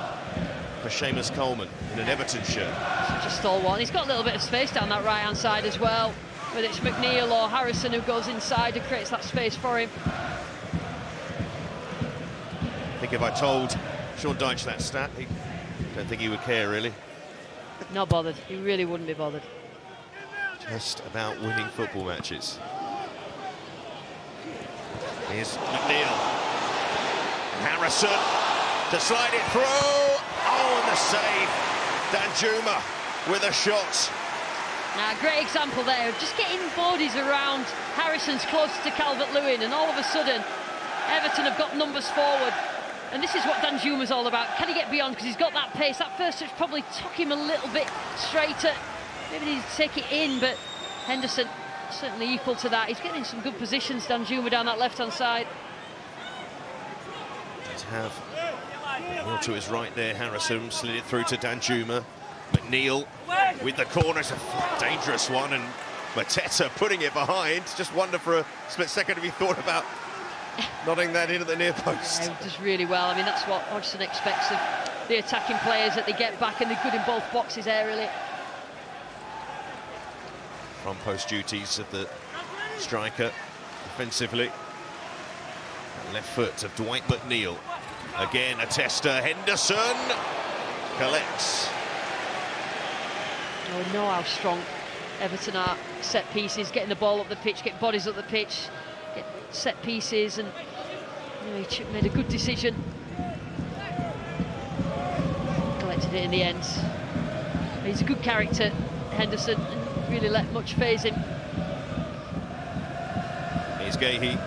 for Seamus Coleman in an Everton shirt. Such a stalwart. He's got a little bit of space down that right-hand side as well, whether it's McNeil or Harrison who goes inside and creates that space for him. I think if I told Sean Dyche that stat, I don't think he would care, really. Not bothered. He really wouldn't be bothered. Just about winning football matches. Here's McNeil. Harrison to slide it through. Oh, and the save. Danjuma with a shot. Now, great example there, just getting bodies around Harrison's close to Calvert-Lewin, and all of a sudden, Everton have got numbers forward. And this is what Danjuma's all about. Can he get beyond? Because he's got that pace. That first touch probably took him a little bit straighter. Maybe he needs to take it in, but Henderson certainly equal to that. He's getting in some good positions, Danjuma, down that left-hand side. To have more to his right there, Harrison slid it through to Danjuma. McNeil with the corner, it's a dangerous one, and Mateta putting it behind. Just wonder for a split second if he thought about nodding that in at the near post. Yeah, he does really well. I mean, that's what Hodgson expects of the attacking players, that they get back and they're good in both boxes aerially. Front post duties of the striker defensively. Left foot of Dwight McNeil. Again, a tester. Henderson collects. We know how strong Everton are. Set pieces, getting the ball up the pitch, get bodies up the pitch, get set pieces, and he made a good decision. Collected it in the end. He's a good character, Henderson, and really let much phase him. Here's Gahey.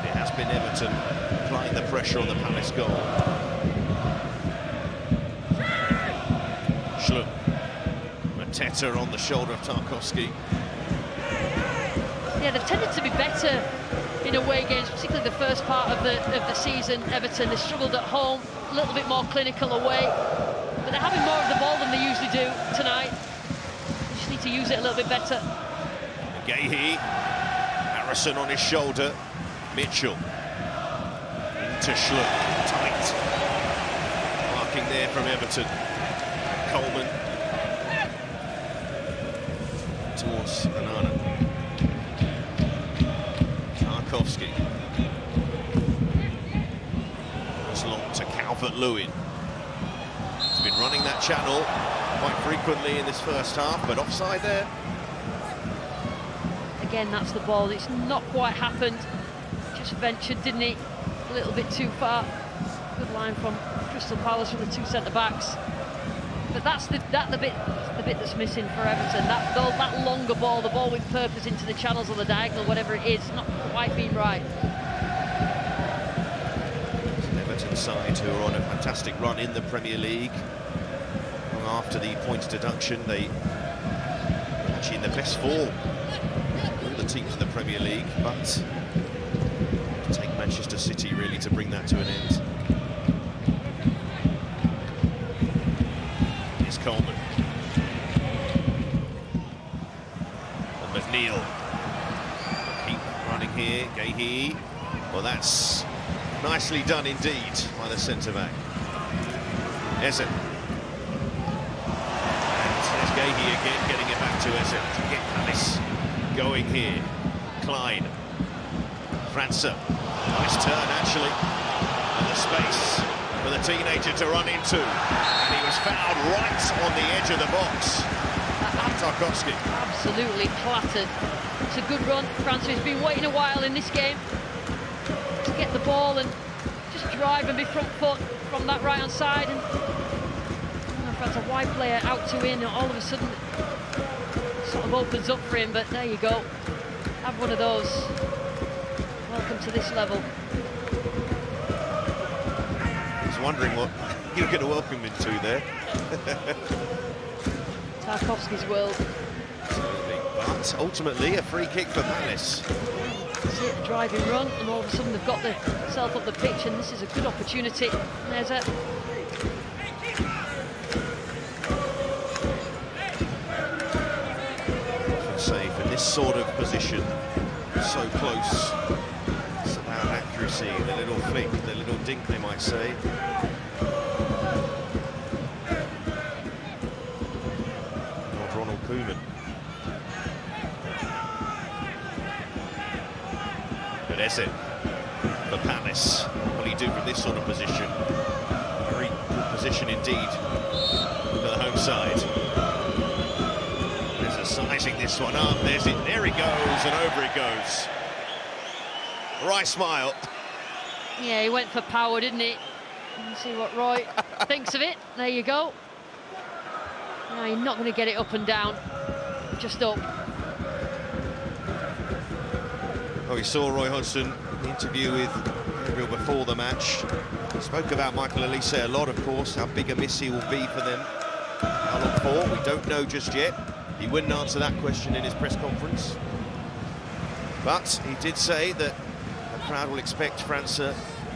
It has been Everton applying the pressure on the Palace goal. Schlum. Mateta on the shoulder of Tarkowski. Yeah, they've tended to be better in away games, particularly the first part of the season. Everton, they struggled at home, a little bit more clinical away, but they're having more of the ball than they usually do tonight. They just need to use it a little bit better. Gahey, Harrison on his shoulder, Mitchell into Schlum, tight. Marking there from Everton. Coleman towards Banana. Tarkowski. Goes long to Calvert-Lewin. He's been running that channel quite frequently in this first half, but offside there. Again, that's the ball. It's not quite happened. Just ventured, didn't he? A little bit too far. Good line from Crystal Palace from the two centre-backs. But that's the bit that's missing for Everton. That longer ball, the ball with purpose into the channels or the diagonal, whatever it is, not quite being right. It's an Everton side who are on a fantastic run in the Premier League. Long after the points deduction, they are actually in the best form of all the teams in the Premier League, but it'll take Manchester City really to bring that to an end. Coleman. And McNeil. Keep running here. Gahey. Well, that's nicely done indeed by the centre-back. Eze. And there's Gahey again, getting it back to Eze to get Palace going here. Klein. França. Nice turn, actually. And the space for the teenager to run into, and he was fouled right on the edge of the box. Tarkowski. Absolutely clattered. It's a good run. França has been waiting a while in this game to get the ball and just drive and be front foot from that right-hand side. And França, a wide player out to in, and all of a sudden it sort of opens up for him. But there you go. Have one of those. Welcome to this level. Wondering what you're going to welcome into there. Tarkowski's world. But ultimately, a free kick for Palace. That's it, driving run, and all of a sudden they've got themselves up the pitch, and this is a good opportunity. There's a... Safe in this sort of position, so close. It's about accuracy, the little flick, the little dink, they might say. Not Ronald Koeman. But Eze for Palace. What do you do from this sort of position? Very good position indeed for the home side. Sizing this one up, there's it, there he goes, and over it goes. Right smile. Yeah, he went for power, didn't he? Let's see what Roy thinks of it. There you go. No, you're not going to get it up and down, just up. Oh, we saw Roy Hodgson in the interview with Gabriel before the match. He spoke about Michael Elise a lot, of course, how big a miss he will be for them. How long for? We don't know just yet. He wouldn't answer that question in his press conference. But he did say that the crowd will expect França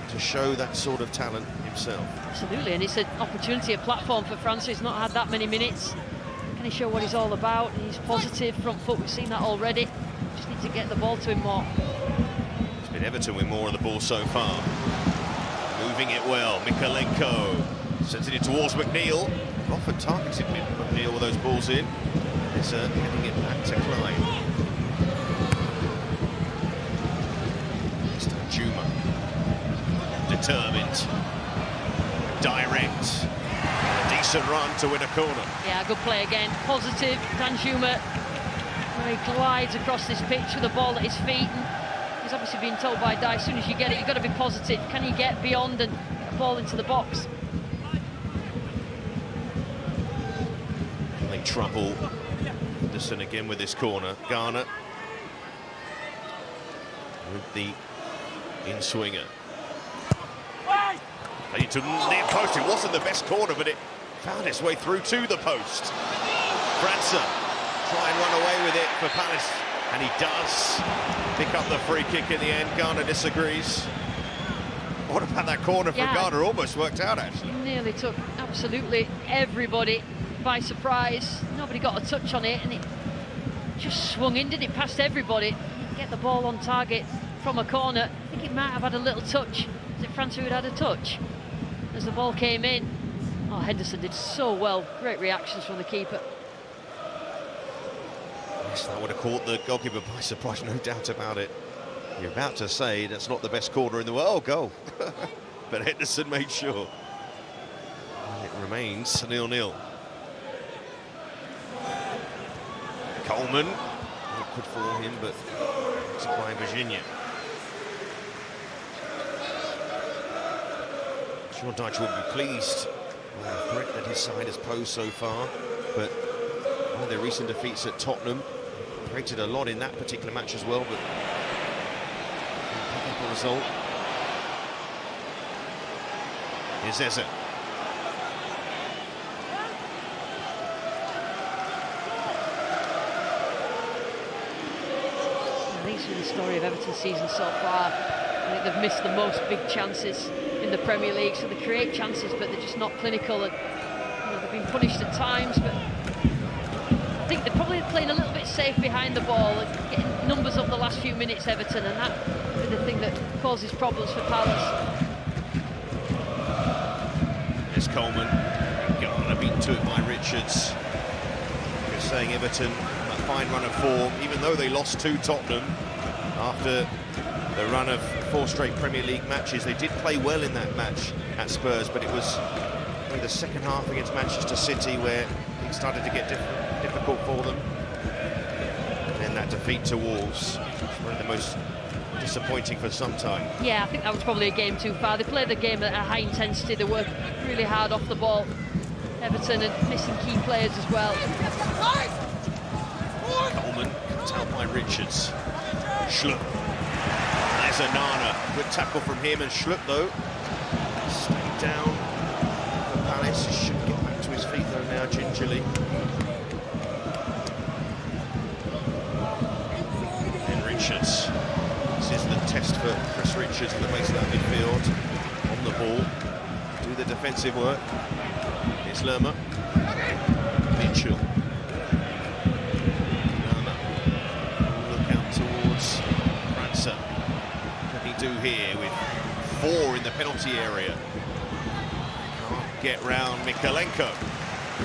to show that sort of talent himself. Absolutely, and it's an opportunity, a platform for França. He's not had that many minutes. Can he show what he's all about? He's positive, front foot, we've seen that already. Just need to get the ball to him more. It's been Everton with more of the ball so far. Moving it well, Mikalenko sends it towards McNeil. Often targeted McNeil with those balls in. It's heading it back to Klein. It's Juma. Determined. Direct. A decent run to win a corner. Yeah, good play again. Positive. Danjuma. He glides across this pitch with the ball at his feet. And he's obviously been told by Dye, as soon as you get it, you've got to be positive. Can you get beyond and get the ball into the box? Make trouble. Henderson again with this corner. Garner with the in-swinger. Played to near post. It wasn't the best corner, but it found its way through to the post. França try and run away with it for Palace, and he does pick up the free kick in the end. Garner disagrees. What about that corner for Garner? Almost worked out, actually. Nearly took absolutely everybody by surprise. Nobody got a touch on it, and it just swung in, didn't it, past everybody. Get the ball on target from a corner. I think it might have had a little touch. Is it França who had a touch as the ball came in? Oh, Henderson did so well. Great reactions from the keeper. Yes, that would have caught the goalkeeper by surprise, no doubt about it. You're about to say that's not the best corner in the world. Oh, goal. But Henderson made sure. And it remains 0-0. Coleman, awkward for him, but it's by Virginia. Sure, Dyche will be pleased with the threat that his side has posed so far, but one of their recent defeats at Tottenham created a lot in that particular match as well, but pick up a result. Here's Eze. I think it's the story of Everton's season so far. I think they've missed the most big chances in the Premier League, so they create chances, but they're just not clinical. And they've been punished at times, but I think they're probably playing a little bit safe behind the ball and getting numbers up the last few minutes, Everton, and that is the thing that causes problems for Palace. There's Coleman. Garner beaten to it by Richards. You're saying Everton, a fine run of form, even though they lost to Tottenham after the run of 4 straight Premier League matches. They did play well in that match at Spurs, but it was in the second half against Manchester City where things started to get difficult for them. And then that defeat to Wolves, one of the most disappointing for some time. Yeah, I think that was probably a game too far. They played the game at a high intensity. They worked really hard off the ball. Everton and missing key players as well. Coleman cut out by Richards. Schlupp. There's Nana. Good tackle from him, and Schlupp though stayed down for Palace. He should get back to his feet though now gingerly. Richards. This is the test for Chris Richards at the base of that midfield. On the ball, do the defensive work. It's Lerma. Mitchell. Lerma. Look out towards França. What can he do here with 4 in the penalty area? Can't get round Mikalenko.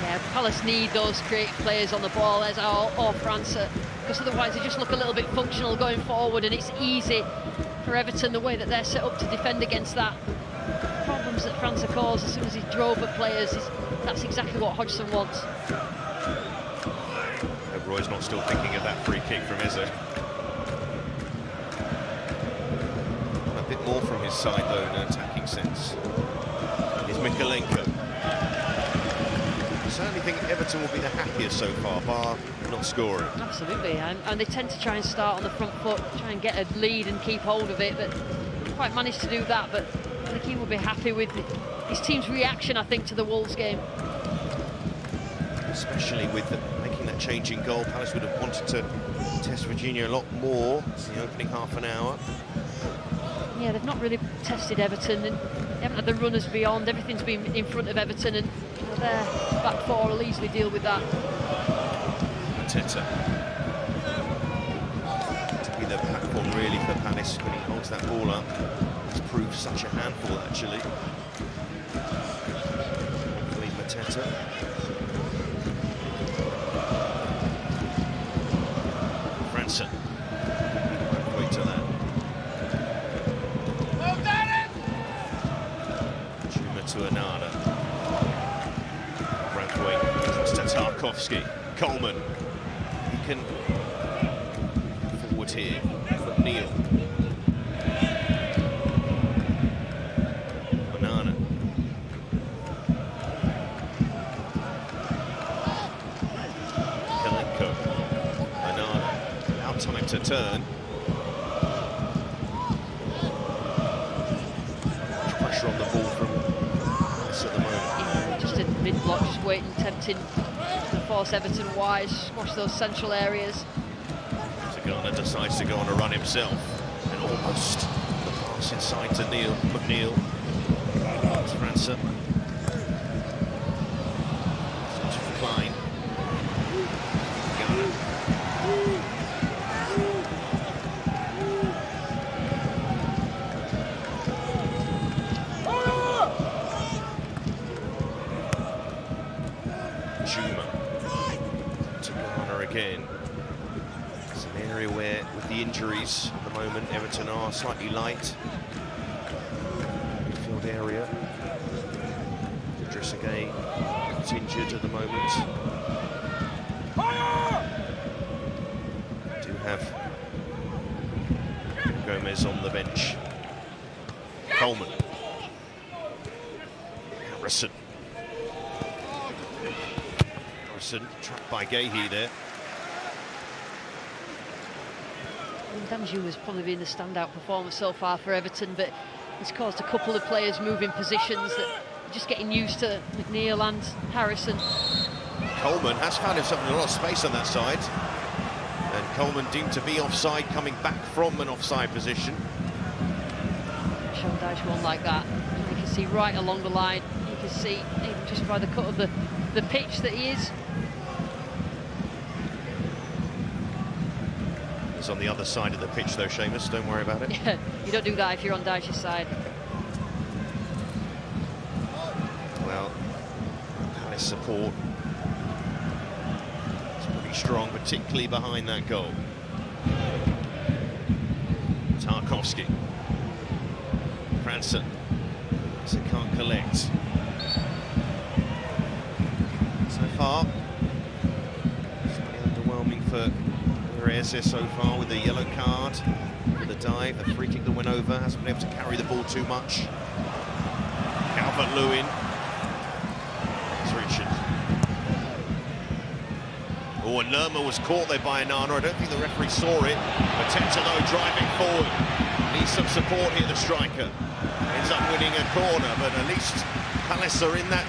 Yeah, Palace need those great players on the ball, as or França, because otherwise they just look a little bit functional going forward, and it's easy for Everton, the way that they're set up, to defend against that. Problems that França caused as soon as he drove at players, that's exactly what Hodgson wants. Roy's not still thinking of that free kick from Eze. A bit more from his side, though, in an attacking sense. Is Mikalenko. I certainly think Everton will be the happiest so far, bar not scoring. Absolutely, and they tend to try and start on the front foot, try and get a lead and keep hold of it, but not quite managed to do that. But I think he will be happy with his team's reaction, I think, to the Wolves game. Especially with making that change in goal, Palace would have wanted to test Virginia a lot more in the opening half an hour. Yeah, they've not really tested Everton, and they haven't had the runners beyond. Everything's been in front of Everton, and their back four will easily deal with that. Mateta. To be the platform really for Palace when he holds that ball up. He's proved such a handful, actually. Hopefully Mateta. França. Wait to that. Juma to Anana. Brathwaite to Tarkowski. Coleman. He can forward here. McNeil. Banana. Kalenko. Banana. Out time to turn. Much pressure on the ball from this at the moment. Yeah, just in mid-block, just waiting, tempting to force Everton wide, squash those central areas. Garner decides to go on a run himself, and almost the pass inside to McNeil. It's França. To Klein. Garner. Juma. To Garner again. It's an area where, with the injuries at the moment, Everton are slightly light. Midfield area. Trezeguet not injured at the moment. Do have Gomez on the bench. Coleman. Harrison. Trapped by Gahey there. Danjou has probably been the standout performer so far for Everton, but it's caused a couple of players moving positions that are just getting used to McNeil and Harrison. Coleman has found himself in a lot of space on that side, and Coleman deemed to be offside, coming back from an offside position. Sean Dyche won't like that. You can see right along the line, you can see even just by the cut of the pitch that he is. He's on the other side of the pitch though, Seamus, don't worry about it. Yeah, you don't do that if you're on Dyche's side. Well, Palace support is pretty strong, particularly behind that goal. Tarkowski. França. So can't collect. So far, it's pretty underwhelming for Eze so far, with the yellow card, the dive, the free kick that went over, hasn't been able to carry the ball too much. Calvert-Lewin. It's Richard. Oh, and Lerma was caught there by Anana. I don't think the referee saw it. Mateta, though, driving forward. Needs some support here, the striker. Ends up winning a corner, but at least Palace are in that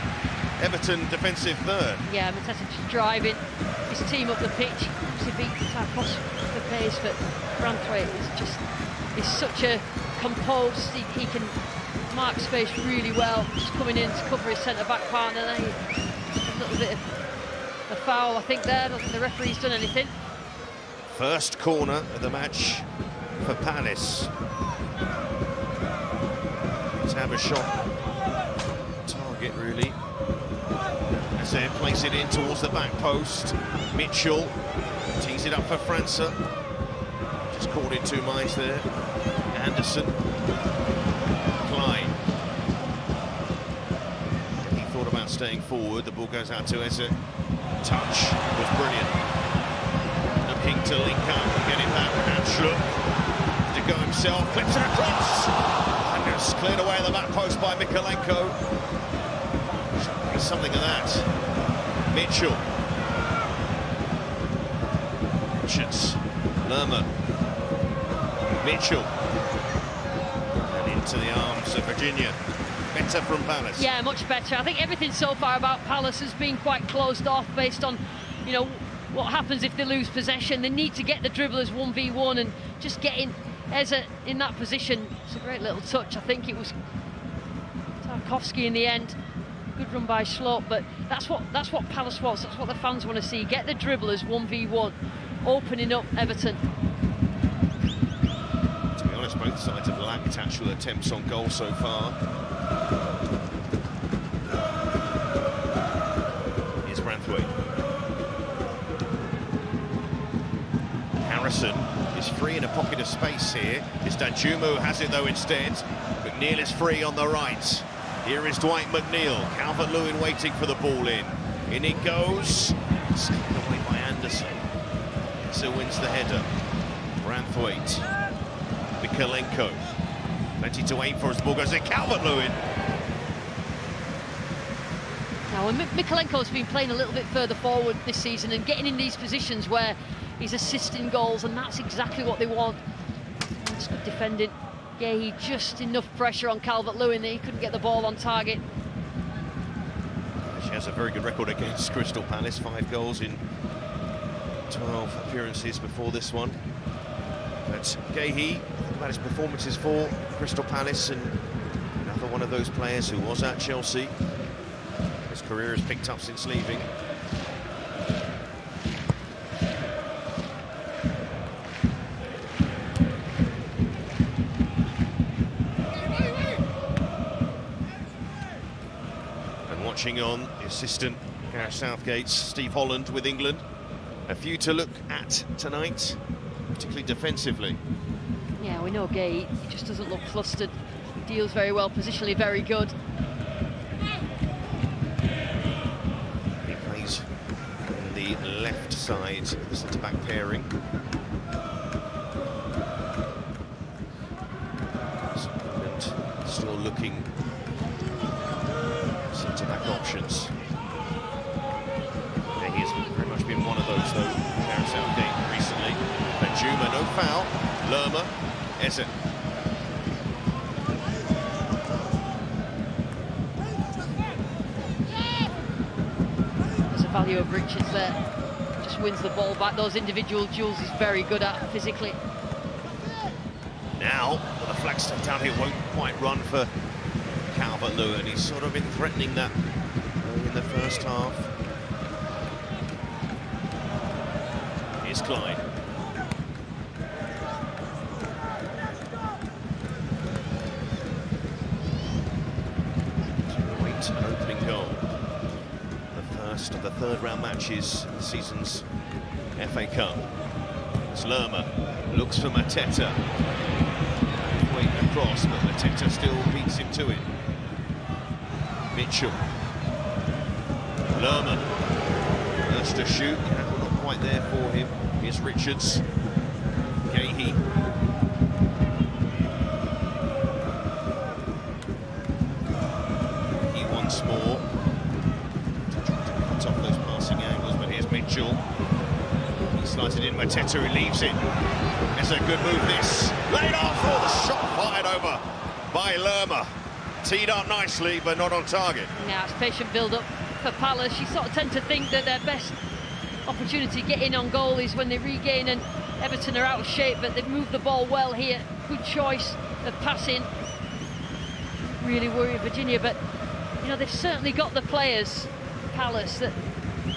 Everton defensive third. Yeah, Mateta just driving his team up the pitch. He beat Tarkowski pace, but Branthwaite is such a composed. He can mark space really well, just coming in to cover his centre-back partner. Then a little bit of a foul, I think, there. I don't think the referee's done anything. First corner of the match for Palace. Let's have a shot. Target, really. As they place it in towards the back post. Mitchell tees it up for França. Just caught in two minds there. Anderson. Klein. He thought about staying forward. The ball goes out to Eze. Touch was brilliant. Looking to link up and get it back. Hamschlup to go himself. Clips it across. And it's cleared away at the back post by Mikalenko. Something of that. Mitchell. Richards. Lerma. Mitchell. And into the arms of Virginia. Better from Palace. Yeah, much better. I think everything so far about Palace has been quite closed off based on, you know, what happens if they lose possession. They need to get the dribblers 1v1 and just getting Eze in that position. It's a great little touch. I think it was Tarkowski in the end. Good run by Schlopp, but that's what Palace wants. That's what the fans want to see. Get the dribblers 1v1, opening up Everton. To be honest, both sides have lacked actual attempts on goal so far. Here's Branthwaite. Harrison is free in a pocket of space here. It's Danjuma who has it though instead. McNeil is free on the right. Here is Dwight McNeil. Calvert-Lewin waiting for the ball in. In it goes. Skipped away by Anderson. So wins the header. Branthwaite. Mikalenko. Plenty to aim for as the ball goes in. Calvert-Lewin. Now, Mikalenko's been playing a little bit further forward this season and getting in these positions where he's assisting goals, and that's exactly what they want. That's good defending. Yeah, he just enough pressure on Calvert-Lewin that he couldn't get the ball on target. She has a very good record against Crystal Palace, 5 goals in 12 appearances before this one. But Gahey, think about his performances for Crystal Palace, and another one of those players who was at Chelsea. His career has picked up since leaving. Watching on the assistant Gareth Southgate's Steve Holland with England. A few to look at tonight, particularly defensively. Yeah, we know Gay, he just doesn't look flustered. He deals very well, positionally very good. He plays on the left side of the centre-back pairing. And still looking centre-back options. Yeah, he has very much been one of those, though, Gareth Southgate recently. Danjuma, no foul. Lerma, Eze. There's a value of Richards there. Just wins the ball back. Those individual duels he's very good at physically. Now, the Flagstaff down here won't quite run for Calvert-Lewin. He's sort of been threatening that in the first half. Here's Klein. Wait, an opening goal. The first of the third round matches in the season's FA Cup. It's Lerma, looks for Mateta. Wait across, but Mateta still beats him to it. Mitchell. Lerma. First to shoot, not quite there for him. Here's Richards. Gahey. He once more. Trying to cut off those passing angles, but here's Mitchell. He slides it in, Mateta, who leaves it. It's a good move, this. Laid off, the shot fired over by Lerma. Teed up nicely, but not on target. Yeah, it's patient build-up for Palace. You sort of tend to think that their best opportunity to get in on goal is when they regain and Everton are out of shape, but they've moved the ball well here. Good choice of passing. Really worried Virginia, but you know, they've certainly got the players, Palace, that,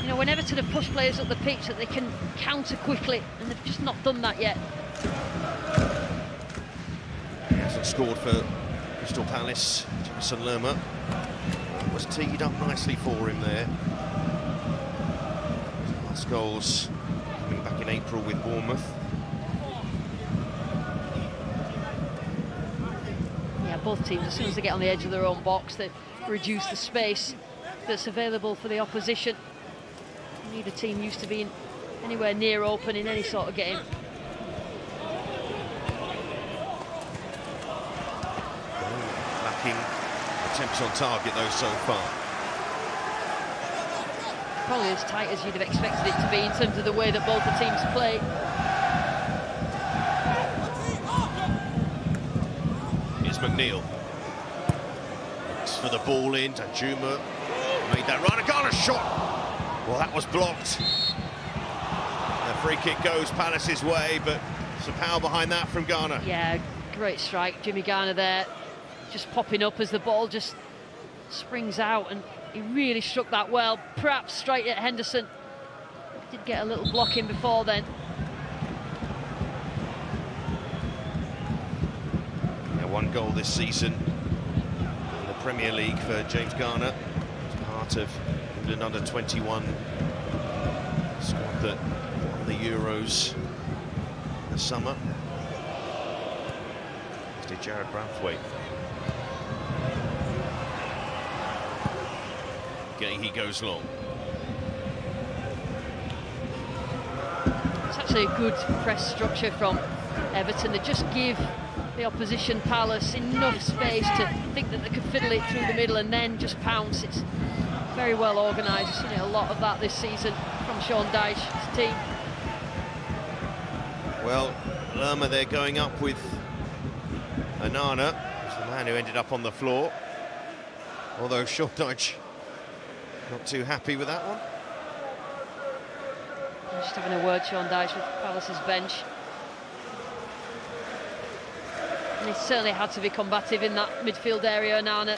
you know, when Everton have pushed players up the pitch, that they can counter quickly, and they've just not done that yet. He hasn't scored for Crystal Palace. Jason Lerma was teed up nicely for him there. Last goals coming back in April with Bournemouth. Yeah, both teams, as soon as they get on the edge of their own box, they reduce the space that's available for the opposition. Neither team used to being anywhere near open in any sort of game. Lacking attempts on target though so far. Probably as tight as you'd have expected it to be in terms of the way that both the teams play. Here's McNeil. Looks for the ball in. Danjuma made that run. Ghana's shot. Well, that was blocked. The free kick goes Palace's way, but some power behind that from Ghana. Yeah, great strike. Jimmy Garner there, just popping up as the ball just springs out, and he really struck that well, perhaps straight at Henderson. Did get a little block in before then. Yeah, one goal this season in the Premier League for James Garner. He's part of England under-21 squad that won the Euros in the summer. As did Jared Branthwaite. He goes long. It's actually a good press structure from Everton. They just give the opposition Palace enough space to think that they could fiddle it through the middle and then just pounce. It's very well organised. We've seen a lot of that this season from Sean Dyche's team. Well, Lerma there going up with Onana, who's the man who ended up on the floor. Although Sean Dyche not too happy with that one. Just having a word, Sean Dyche, with Palace's bench. And he certainly had to be combative in that midfield area, Onana.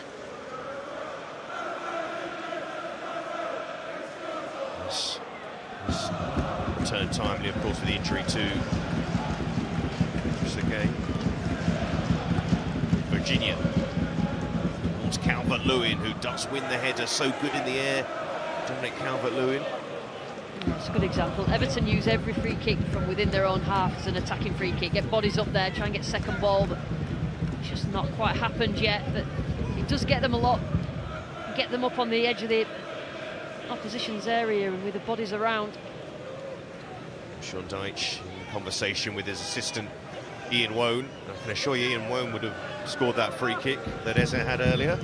Yes. Returned timely, of course, with the injury to Sergei. Virginia. Calvert-Lewin, who does win the header, so good in the air. Dominic Calvert-Lewin. That's a good example. Everton use every free kick from within their own half as an attacking free kick. Get bodies up there, try and get second ball, but it's just not quite happened yet. But it does get them a lot. Get them up on the edge of the opposition's area and with the bodies around. Sean Dyche in conversation with his assistant Ian Wone. I can assure you Ian Wone would have scored that free kick that Eze had earlier.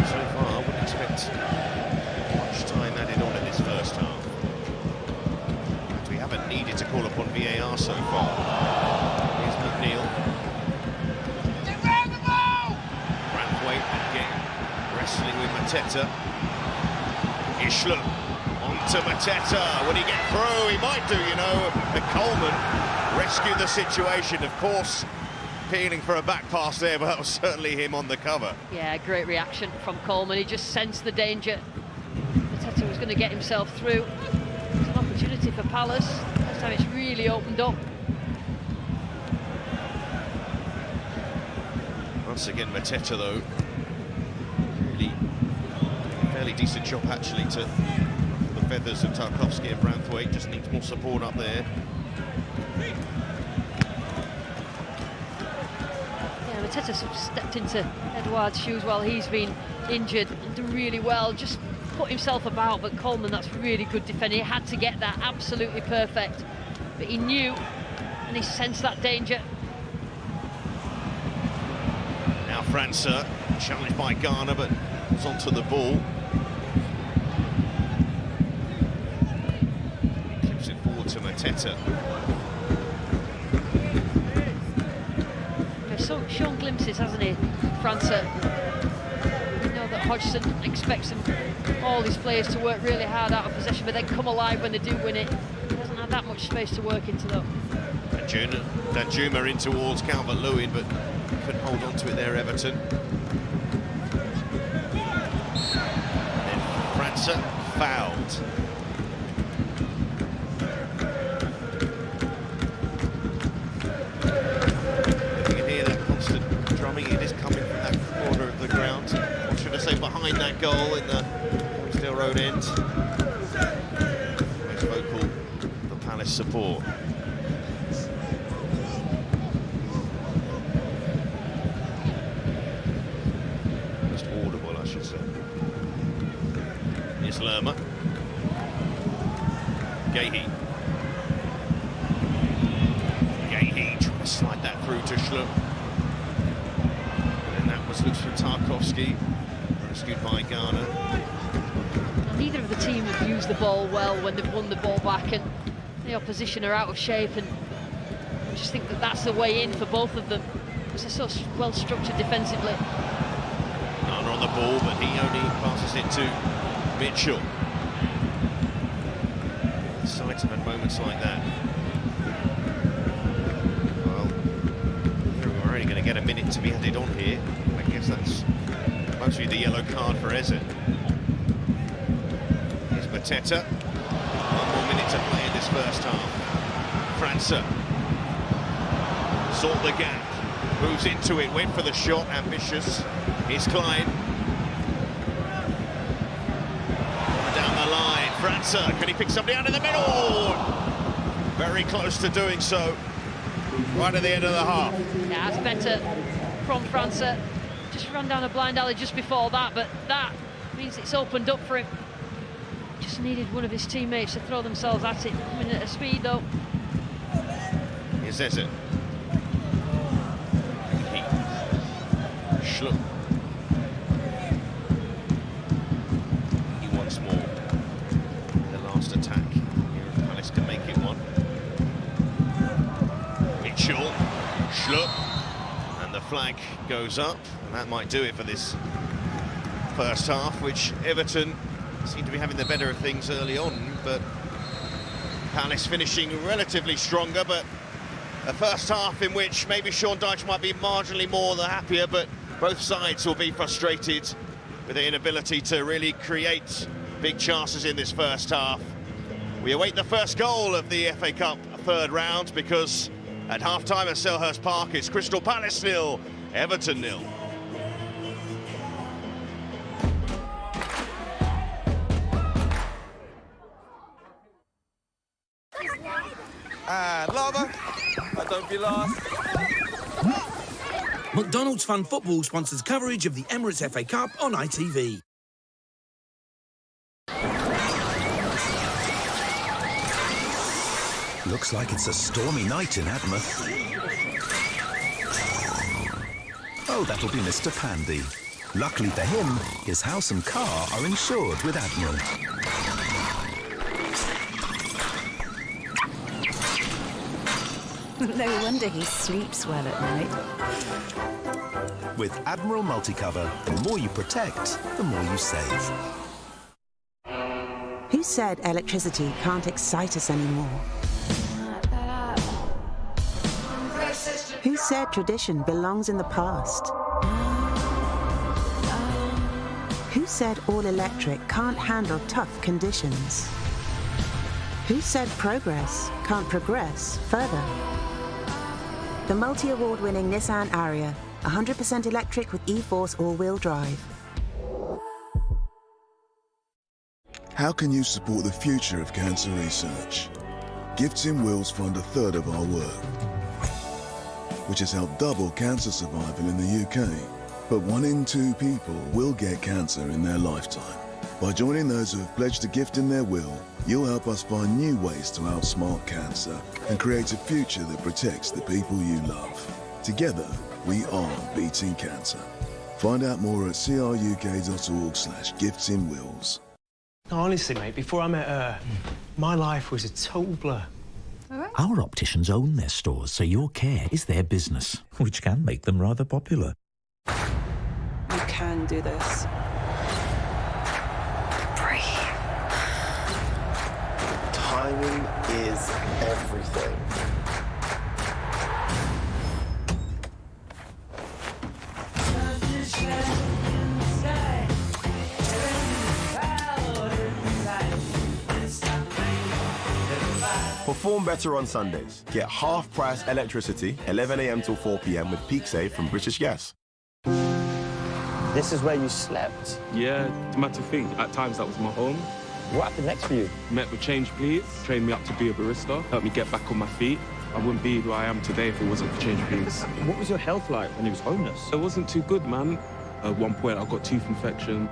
So far, I wouldn't expect much time added on in this first half. We haven't needed to call upon VAR so far. Here's McNeil. Branthwaite again, wrestling with Mateta. Ishlam onto Mateta. Will he get through? He might do, you know. And Coleman rescued the situation. Of course, appealing for a back pass there, but that was certainly him on the cover. Yeah, great reaction from Coleman. He just sensed the danger. Mateta was going to get himself through. It's an opportunity for Palace. This time it's really opened up. Once again, Mateta, though, really doing a fairly decent job, actually, to the feathers of Tarkowski and Branthwaite. Just needs more support up there. Yeah, Mateta sort of stepped into Edouard's shoes while he's been injured and done really well. Just put himself about, but Coleman, that's really good defending. He had to get that absolutely perfect, but he knew and he sensed that danger. Now França, challenged by Garner, but was onto the ball. He clips it forward to Mateta. So shown glimpses, hasn't he, França? You know that Hodgson expects all his players to work really hard out of possession, but then come alive when they do win it. He doesn't have that much space to work into, though. Danjuma in towards Calvert-Lewin, but couldn't hold on to it there, Everton. And then França fouled. You can hear that constant drumming. It is coming from that corner of the ground. Or should I say behind that goal in the Still Road end. Most vocal for Palace support. Most audible, I should say. Here's Lerma. Gahey. Gahey trying to slide that through to Schlupp. And that was looked for Tarkowski, rescued by Ghana. Neither of the team have used the ball well when they've won the ball back, and the opposition are out of shape, and I just think that that's the way in for both of them, because they're so well structured defensively. Ghana on the ball, but he only passes it to Mitchell. Sides have had moments like that. Well, we're only going to get a minute to be added on here. I guess that's mostly the yellow card for Eze. Here's Mateta. 1 more minute to play in this first half. França sought the gap, moves into it, went for the shot, ambitious. Here's Klein. Down the line, França, can he pick somebody out in the middle? Very close to doing so, right at the end of the half. Yeah, that's better from França. Just ran down a blind alley just before that, but that means it's opened up for him. Just needed one of his teammates to throw themselves at it. Coming at a speed, though. Here's Eze. Schlupp. He once more. The last attack. Here if Palace can make it one. Mitchell. Schlupp. And the flag goes up. And that might do it for this first half, which Everton seem to be having the better of things early on, but Palace finishing relatively stronger, but a first half in which maybe Sean Dyche might be marginally more the happier, but both sides will be frustrated with their inability to really create big chances in this first half. We await the first goal of the FA Cup third round, because at half-time at Selhurst Park it's Crystal Palace 0, Everton 0. And lava, I don't be last. McDonald's Fun Football sponsors coverage of the Emirates FA Cup on ITV. Looks like it's a stormy night in Admouth. Oh, that'll be Mr. Pandy. Luckily for him, his house and car are insured with Admiral. No wonder he sleeps well at night. With Admiral Multicover, the more you protect, the more you save. Who said electricity can't excite us anymore? Who said tradition belongs in the past? Who said all electric can't handle tough conditions? Who said progress can't progress further? The multi-award-winning Nissan Ariya, 100% electric with e-Force all-wheel drive. How can you support the future of cancer research? Gifts in Wills fund 1/3 of our work, which has helped double cancer survival in the UK. But 1 in 2 people will get cancer in their lifetime. By joining those who have pledged a gift in their will, you'll help us find new ways to outsmart cancer and create a future that protects the people you love. Together, we are beating cancer. Find out more at cruk.org/giftsinwills. Honestly, mate, before I met her, my life was a total blur. Our opticians own their stores, so your care is their business, which can make them rather popular. You can do this. Timing is everything. Perform better on Sundays. Get half-price electricity, 11 a.m. till 4 p.m. with Peak Save from British Gas. This is where you slept? Yeah, it's a matter of thing. At times that was my home. What happened next for you? Met with Change Please, trained me up to be a barista, helped me get back on my feet. I wouldn't be who I am today if it wasn't for Change Please. What was your health like when you was homeless? It wasn't too good, man. At one point I got tooth infection.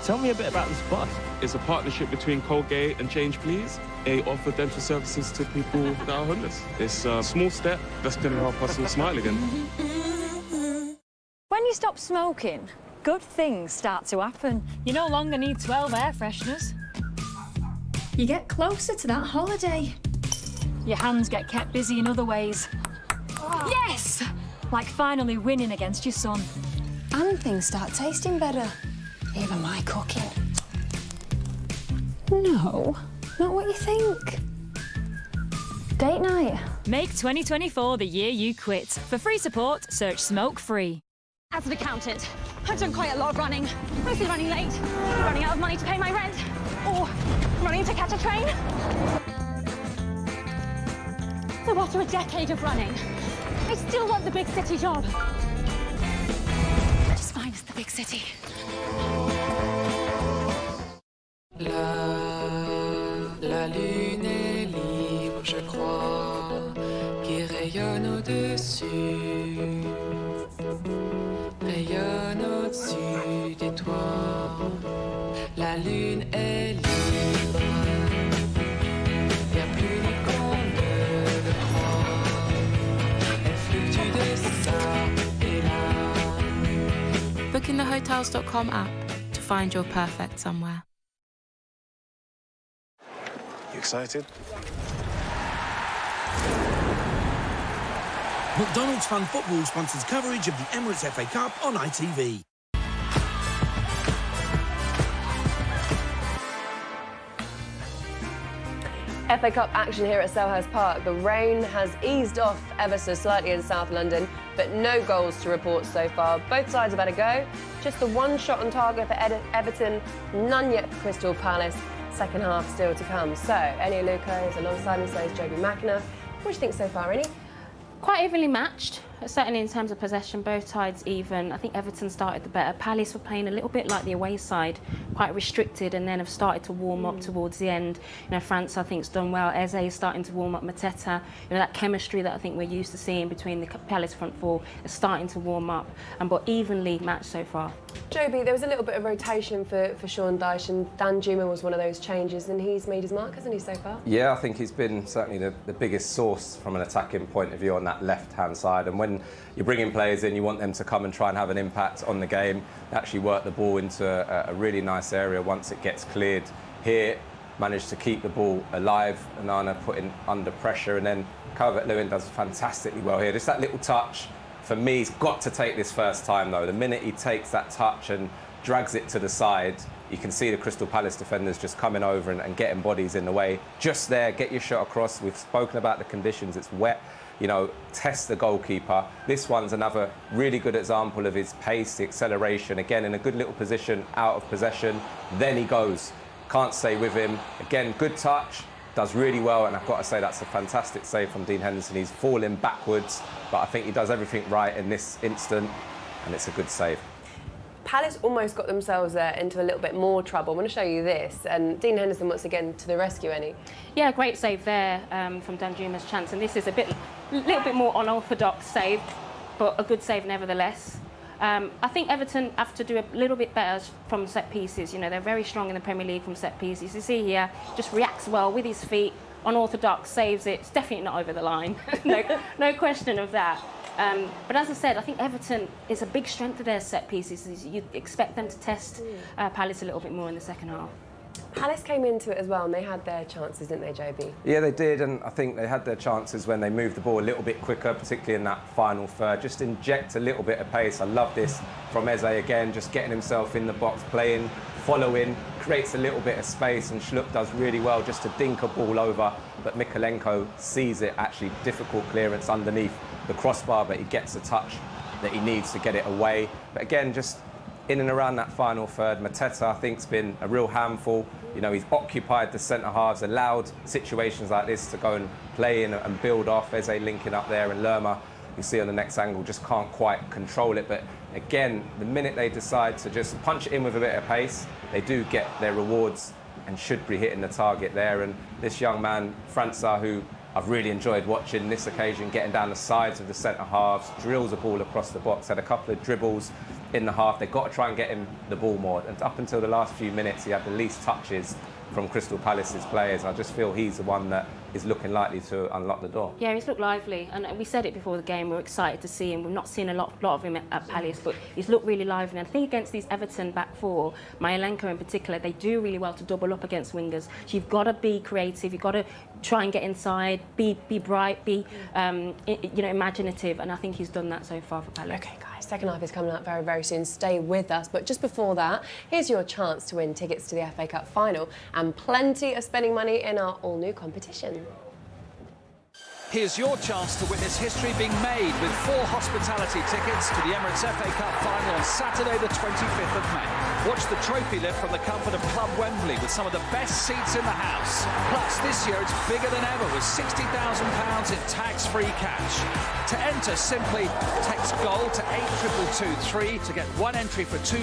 Tell me a bit about this bus. It's a partnership between Colgate and Change Please. They offer dental services to people that are homeless. It's a small step that's going to help us all smile again. When you stop smoking, good things start to happen. You no longer need 12 air fresheners. You get closer to that holiday. Your hands get kept busy in other ways. Yes! Like finally winning against your son. And things start tasting better. Even my cooking. No, not what you think. Date night. Make 2024 the year you quit. For free support, search Smoke Free. As an accountant, I've done quite a lot of running. Mostly running late, running out of money to pay my rent, or running to catch a train. So after a decade of running, I still want the big city job. Which is fine as the big city. La lune est libre, je crois, qui rayonne au-dessus, rayonne au-dessus des toits. La lune est libre, bien plus libre qu'on ne le croit. Elle fluctue de ça et là. Book in the Hotels.com app to find your perfect somewhere. You excited? McDonald's Fun Football sponsors coverage of the Emirates FA Cup on ITV. FA Cup action here at Selhurst Park. The rain has eased off ever so slightly in South London, but no goals to report so far. Both sides have had a go. Just the one shot on target for Everton, none yet for Crystal Palace. Second half still to come. So, Eni Aluko is alongside me, so is Joby McAnuff. What do you think so far, Eni? Quite evenly matched, certainly in terms of possession, both sides even. I think Everton started the better. Palace were playing a little bit like the away side, quite restricted, and then have started to warm up towards the end. You know, France, I think, has done well. Eze is starting to warm up. Mateta, you know, that chemistry that I think we're used to seeing between the Palace front four is starting to warm up, but evenly matched so far. Joby, there was a little bit of rotation for Sean Dyche, and Dan Juma was one of those changes, and he's made his mark, hasn't he, so far? Yeah, I think he's been certainly the biggest source from an attacking point of view on that left-hand side. And when you're bringing players in, you want them to come and try and have an impact on the game, actually work the ball into a really nice area once it gets cleared. Here, managed to keep the ball alive, Onana put in under pressure, and then Calvert-Lewin does fantastically well here. Just that little touch. For me, he's got to take this first time, though. The minute he takes that touch and drags it to the side, you can see the Crystal Palace defenders just coming over and getting bodies in the way. Just there, get your shot across. We've spoken about the conditions. It's wet. You know, test the goalkeeper. This one's another really good example of his pace, the acceleration. Again, in a good little position, out of possession. Then he goes. Can't stay with him. Again, good touch. Does really well, and I've got to say that's a fantastic save from Dean Henderson. He's falling backwards, but I think he does everything right in this instant, and it's a good save. Palace almost got themselves into a little bit more trouble. I want to show you this, and Dean Henderson once again to the rescue, Eni. Yeah, great save there from Danjuma's chance, and this is a little bit more unorthodox save, but a good save nevertheless. I think Everton have to do a little bit better from set pieces. You know, they're very strong in the Premier League from set pieces. You see here, just reacts well with his feet, unorthodox, saves it. It's definitely not over the line. no question of that. But as I said, I think Everton is a big strength of their set pieces. You expect them to test Palace a little bit more in the second half. Palace came into it as well, and they had their chances, didn't they, Joby? Yeah, they did, and I think they had their chances when they moved the ball a little bit quicker, particularly in that final third. Just inject a little bit of pace. I love this from Eze again, just getting himself in the box, playing, following, creates a little bit of space, and Schlupp does really well just to dink a ball over, but Mykolenko sees it, actually difficult clearance underneath the crossbar, but he gets a touch that he needs to get it away. But again, just in and around that final third, Mateta, I think, has been a real handful. You know, he's occupied the centre-halves, allowed situations like this to go and play in and build off. Eze linking up there, and Lerma, you see on the next angle, just can't quite control it. But again, the minute they decide to just punch it in with a bit of pace, they do get their rewards and should be hitting the target there. And this young man, França, who I've really enjoyed watching this occasion, getting down the sides of the centre-halves, drills a ball across the box, had a couple of dribbles in the half. They've got to try and get him the ball more. And up until the last few minutes, he had the least touches from Crystal Palace's players. I just feel he's the one that is looking likely to unlock the door. Yeah, he's looked lively, and we said it before the game, we're excited to see him. We've not seen a lot of him at Palace, but he's looked really lively. And I think against these Everton back four, Mykolenko in particular, they do really well to double up against wingers. So you've got to be creative, you've got to try and get inside, be bright, be imaginative, and I think he's done that so far for Palace. Okay, guys, second half is coming up very, very soon. Stay with us. But just before that, here's your chance to win tickets to the FA Cup final and plenty of spending money in our all-new competition. Here's your chance to witness history being made with 4 hospitality tickets to the Emirates FA Cup final on Saturday the 25th of May. Watch the trophy lift from the comfort of Club Wembley with some of the best seats in the house. Plus, this year it's bigger than ever with £60,000 in tax-free cash. To enter, simply text GOAL to 82223 to get 1 entry for £2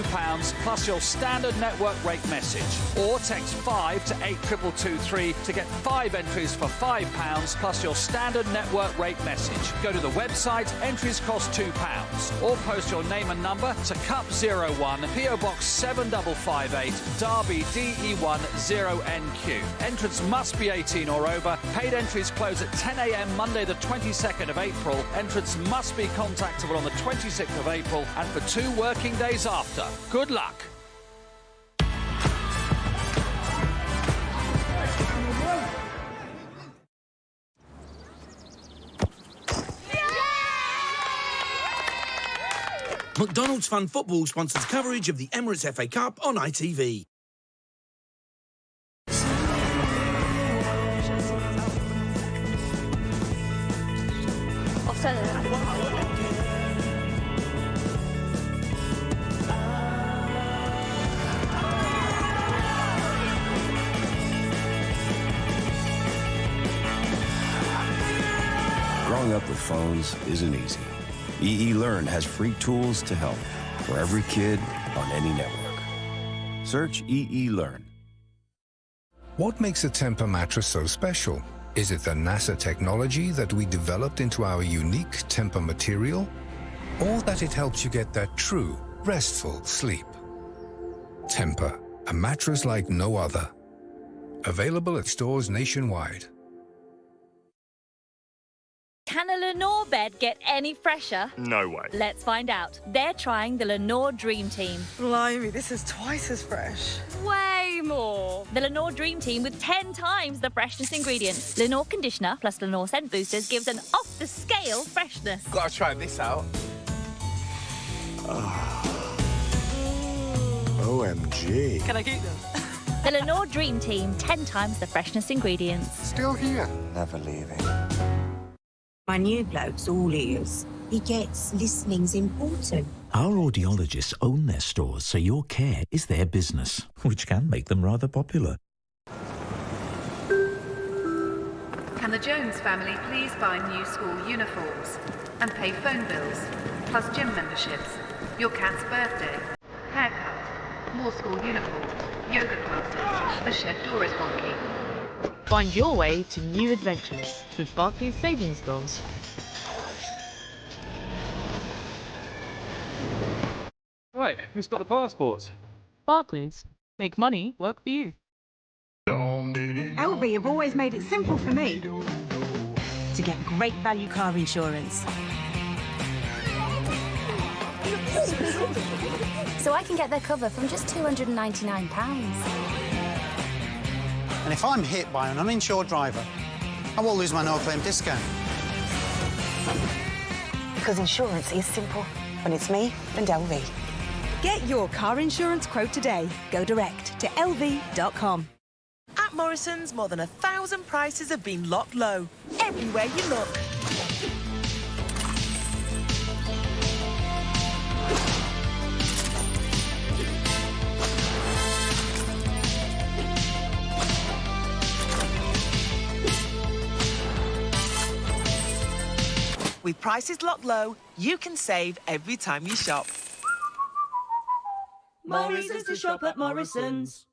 plus your standard network rate message. Or text 5 to 82223 to get 5 entries for £5 plus your standard network rate message. Go to the website, entries cost £2. Or post your name and number to Cup 01, PO Box 7558, Derby DE1 0NQ. Entrance must be 18 or over. Paid entries close at 10 AM Monday the 22nd of April. Entrance must be contactable on the 26th of April and for 2 working days after. Good luck. McDonald's Fun Football sponsors coverage of the Emirates FA Cup on ITV. Growing up with phones isn't easy. EE Learn has free tools to help for every kid on any network. Search EE Learn. What makes a Tempur mattress so special? Is it the NASA technology that we developed into our unique Tempur material? Or that it helps you get that true, restful sleep? Tempur, a mattress like no other. Available at stores nationwide. Can a Lenore bed get any fresher? No way. Let's find out. They're trying the Lenore Dream Team. Blimey, this is twice as fresh. Way more. The Lenore Dream Team with 10 times the freshness ingredients. Lenore conditioner plus Lenore scent boosters gives an off-the-scale freshness. Gotta try this out. OMG. Can I keep them? The Lenore Dream Team, 10 times the freshness ingredients. Still here. Never leaving. My new bloke's all ears. He gets listening's important. Our audiologists own their stores, so your care is their business, which can make them rather popular. Can the Jones family please buy new school uniforms and pay phone bills, plus gym memberships, your cat's birthday, haircut, more school uniforms, yoga classes, the shed door is wonky. Find your way to new adventures with Barclays Savings Bonds. Right, who's got the passport? Barclays. Make money work for you. LV have always made it simple for me to get great value car insurance. So I can get their cover from just £299. And if I'm hit by an uninsured driver, I won't lose my no-claim discount. Because insurance is simple when it's me and LV. Get your car insurance quote today. Go direct to lv.com. At Morrison's, more than 1,000 prices have been locked low. Everywhere you look. With prices locked low, you can save every time you shop. More reasons to shop at Morrison's.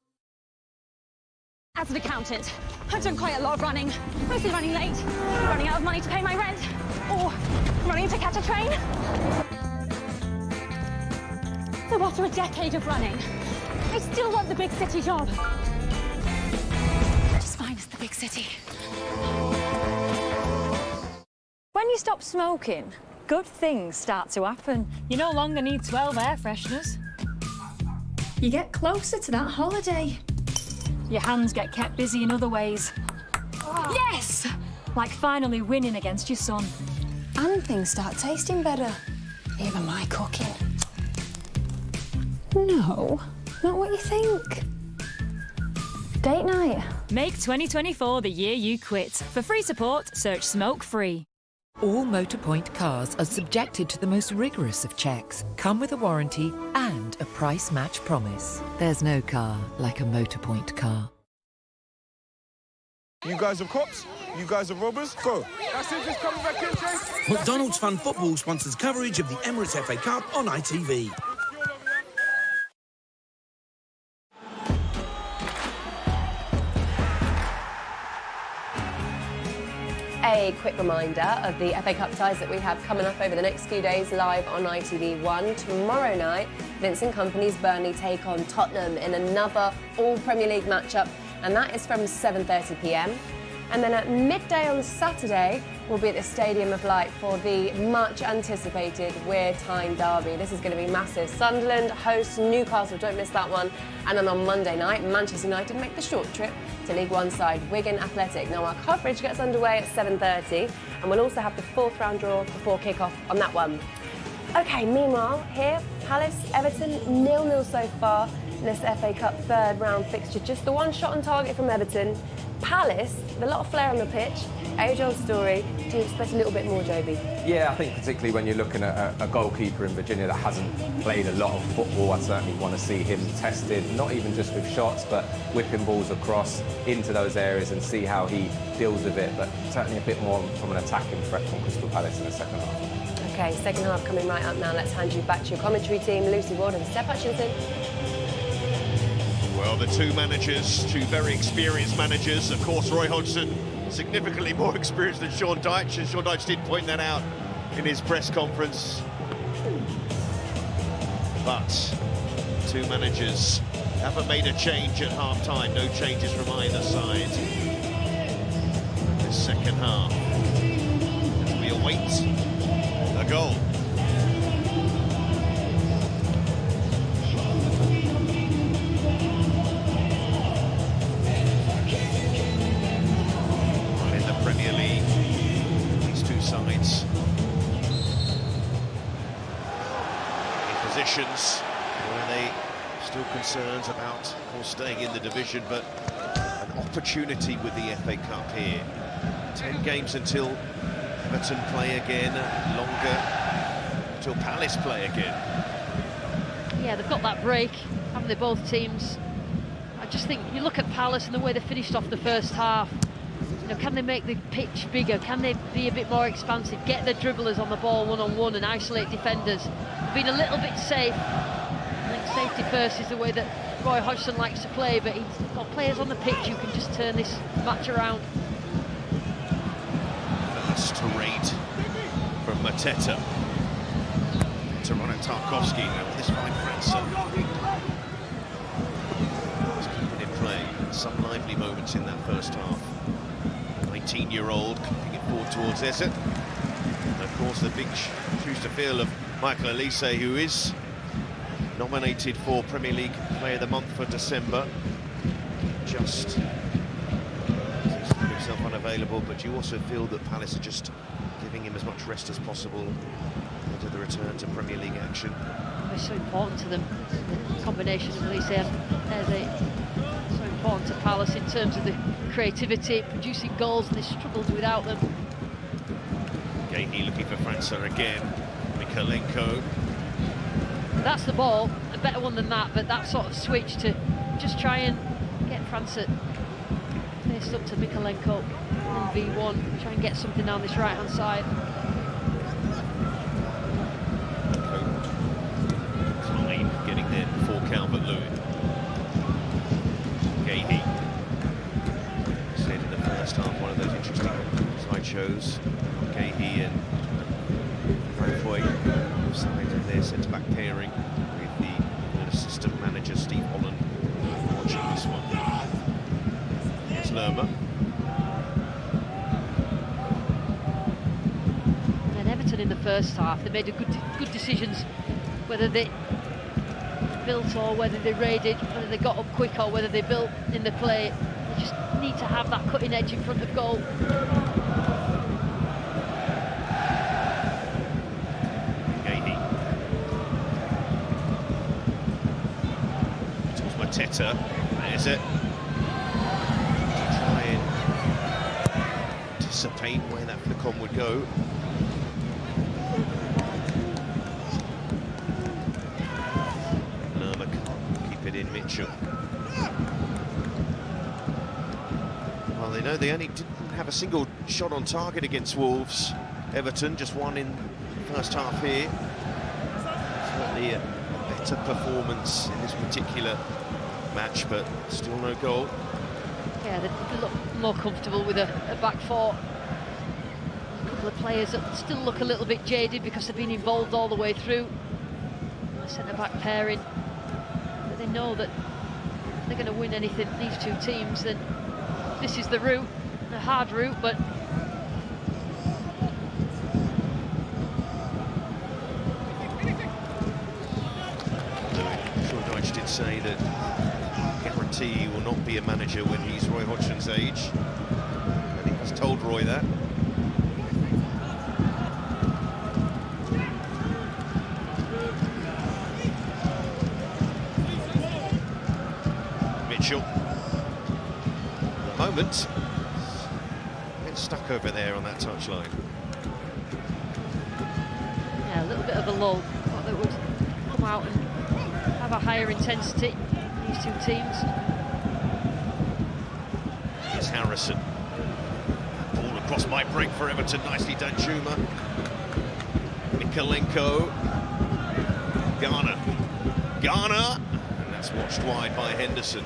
As an accountant, I've done quite a lot of running. Mostly running late, running out of money to pay my rent, or running to catch a train. So after a decade of running, I still want the big city job. Just fine as the big city. When you stop smoking, good things start to happen. You no longer need 12 air fresheners. You get closer to that holiday. Your hands get kept busy in other ways. Yes! Like finally winning against your son. And things start tasting better. Even my cooking. No, not what you think. Date night. Make 2024 the year you quit. For free support, search Smoke Free. All Motorpoint cars are subjected to the most rigorous of checks, come with a warranty and a price match promise. There's no car like a Motorpoint car. You guys are cops? You guys are robbers? Go. That's it, just coming back in, Chase. McDonald's Fun Football sponsors coverage of the Emirates FA Cup on ITV. A quick reminder of the FA Cup ties that we have coming up over the next few days live on ITV1. Tomorrow night, Vincent Kompany's Burnley take on Tottenham in another all-Premier League matchup, and that is from 7:30 p.m. And then at midday on Saturday, we'll be at the Stadium of Light for the much-anticipated Weird Time derby. This is going to be massive. Sunderland hosts Newcastle, don't miss that one. And then on Monday night, Manchester United make the short trip to League One side Wigan Athletic. Now, our coverage gets underway at 7:30, and we'll also have the fourth round draw before kick-off on that one. OK, meanwhile, here, Palace, Everton, 0-0 so far in this FA Cup third round fixture. Just the one shot on target from Everton. Palace, with a lot of flair on the pitch. Age-old story. Do you expect a little bit more, Joby? Yeah, I think particularly when you're looking at a goalkeeper in Virginia that hasn't played a lot of football, I certainly want to see him tested, not even just with shots, but whipping balls across into those areas and see how he deals with it, but certainly a bit more from an attacking threat from Crystal Palace in the second half. OK, second half coming right up now. Let's hand you back to your commentary team, Lucy Ward and Steph Hutchinson. Well, the two managers, two very experienced managers. Of course, Roy Hodgson, significantly more experienced than Sean Dyche, and Sean Dyche did point that out in his press conference. But two managers haven't made a change at half-time. No changes from either side. This second half, as we await a goal. Premier League, these two sides in positions where they still concerns about, of course, staying in the division, but an opportunity with the FA Cup here. 10 games until Everton play again, longer until Palace play again. Yeah, they've got that break, haven't they, both teams? I just think you look at Palace and the way they finished off the first half. You know, can they make the pitch bigger? Can they be a bit more expansive? Get the dribblers on the ball one-on-one and isolate defenders? Been a little bit safe. I think safety first is the way that Roy Hodgson likes to play, but he's got players on the pitch who can just turn this match around. First to raid from Mateta. To Ronald Tarkowski now with this fine Franson. He's keeping it play. Some lively moments in that first half. 19-year-old keeping it forward towards Eze. And of course the big shoes to fill of Michael Elise, who is nominated for Premier League Player of the Month for December. Just himself unavailable, but you also feel that Palace are just giving him as much rest as possible into the return to Premier League action. It's so important to them. The combination of Elise and Eze, so important to Palace in terms of the creativity, producing goals, and they struggled without them. Gahey looking for França again. Mikolenko. That's the ball, a better one than that, but that sort of switch to just try and get França faced up to Mikolenko, 1v1, try and get something down this right-hand side. Klein getting there before Calvert-Lewin. Gahey. Said in the first half, one of those interesting sideshows. Gahey and Braithwaite side of their centre-back pairing with the assistant manager Steve Holland watching this one. Here's Lerma. And Everton in the first half, they made good decisions, whether they built or whether they raided, whether they got up quick or whether they built in the play. They just need to have that cutting edge in front of goal. Teta, there's it. Try and anticipate where that flick on would go. Lerma can't keep it in. Mitchell. Well, they know they only didn't have a single shot on target against Wolves. Everton just one in the first half here. Certainly a better performance in this particular match, but still no goal. Yeah, they look more comfortable with a back four. A couple of players that still look a little bit jaded because they've been involved all the way through. A centre-back pairing, but they know that if they're going to win anything, these two teams, then this is the route, a hard route, but did say that guarantee he will not be a manager when he's Roy Hodgson's age, and he has told Roy that. Mitchell, at the moment, gets stuck over there on that touchline. Yeah, a little bit of a lull. Thought they would come out and have a higher intensity, these two teams. Here's Harrison. Ball across my break for Everton, nicely done, Juma. Mikolenko. Garner. And that's watched wide by Henderson.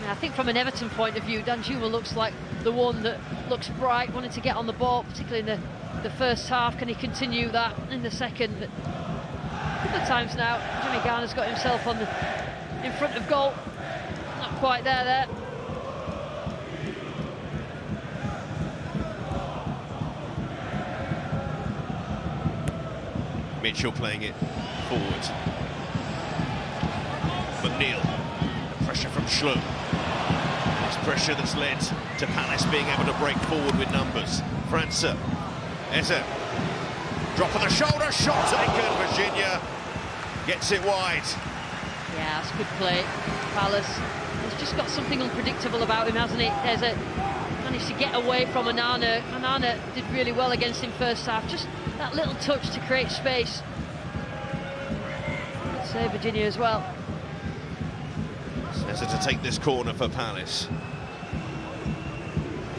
I think from an Everton point of view, Danjuma looks like the one that looks bright, wanting to get on the ball, particularly in the first half. Can he continue that in the second? A couple of times now, Jimmy Garner's got himself in front of goal. Not quite there. Mitchell playing it forward. McNeil, the pressure from Schlum. It's pressure that's led to Palace being able to break forward with numbers. França, Eze, drop of the shoulder, shot taken, Virginia gets it wide. Yeah, that's good play. Palace, he's just got something unpredictable about him, hasn't he? Eze managed to get away from Onana. Onana did really well against him first half, just that little touch to create space. Good save, Virginia, as well. Eze to take this corner for Palace.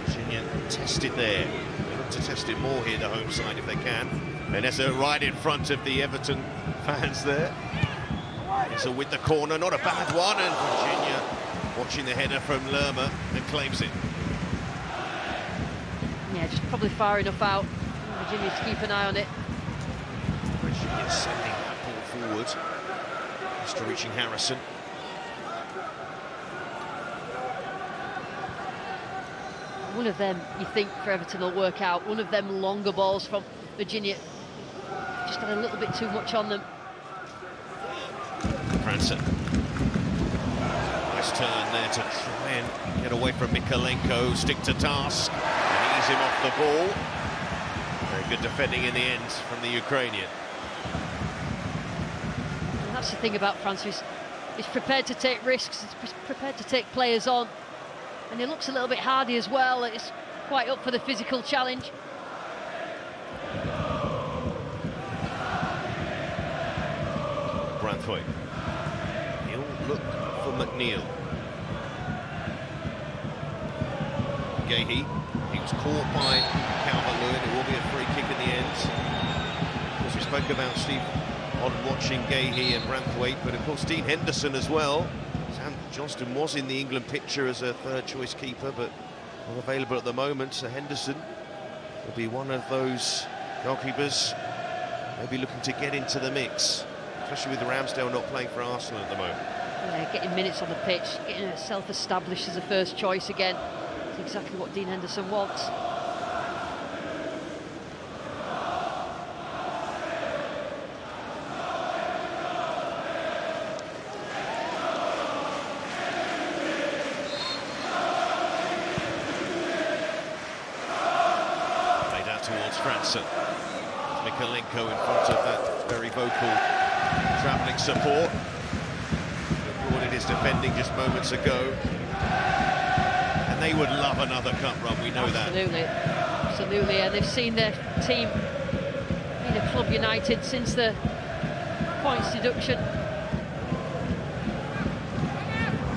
Virginia tested there. They look to test it more here, the home side, if they can. And Eze right in front of the Everton fans there. Eze with the corner, not a bad one, and Virginia watching the header from Lerma and claims it. Yeah, just probably far enough out. Virginia to keep an eye on it. Virginia sending that ball forward. Just reaching Harrison. One of them, you think, for Everton will work out. One of them longer balls from Virginia. Just had a little bit too much on them. França. Nice turn there to try and get away from Mikolenko, stick to task, and ease him off the ball. Good defending in the end from the Ukrainian. And that's the thing about France. He's prepared to take risks, he's prepared to take players on. And he looks a little bit hardy as well. It's quite up for the physical challenge. Branthwaite. He'll look for McNeil. Gahey. He was caught by Calvert-Lewin. It will be a free kick in the end. As we spoke about, Steve, on watching Gahey and Branthwaite, but of course Dean Henderson as well. Sam Johnston was in the England picture as a third-choice keeper, but not available at the moment. So Henderson will be one of those goalkeepers maybe looking to get into the mix, especially with Ramsdale not playing for Arsenal at the moment. Yeah, getting minutes on the pitch, getting herself established as a first choice again. That's exactly what Dean Henderson wants. Played out towards Franson. Mikalenko in front of that very vocal travelling support. Recorded his defending just moments ago. And they would love another cup run, we know Absolutely. that. Absolutely, and they've seen their team in a Club United since the points deduction.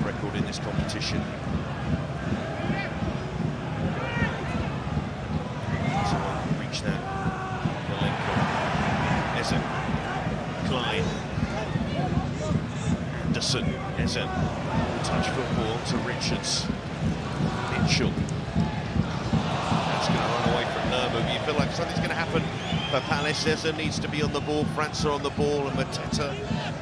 Record in this competition. So reach that. Eze, Klein, Anderson, Eze, touch football to Richards, Mitchell. That's going to run away from Lerma. You feel like something's going to happen for Palace. Eze needs to be on the ball, França on the ball, and Mateta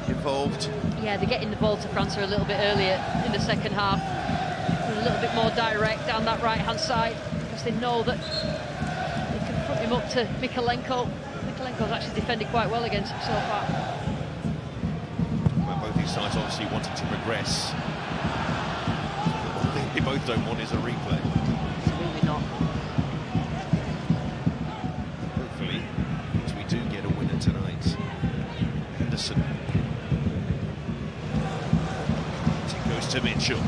involved. Yeah, they're getting the ball to França a little bit earlier in the second half. A little bit more direct down that right-hand side, because they know that they can put him up to Mikalenko. Mikalenko's actually defended quite well against him so far. Well, both these sides obviously wanting to progress. One thing they both don't want is a replay. Absolutely not. Hopefully, because we do get a winner tonight. Henderson. It goes to Mitchell.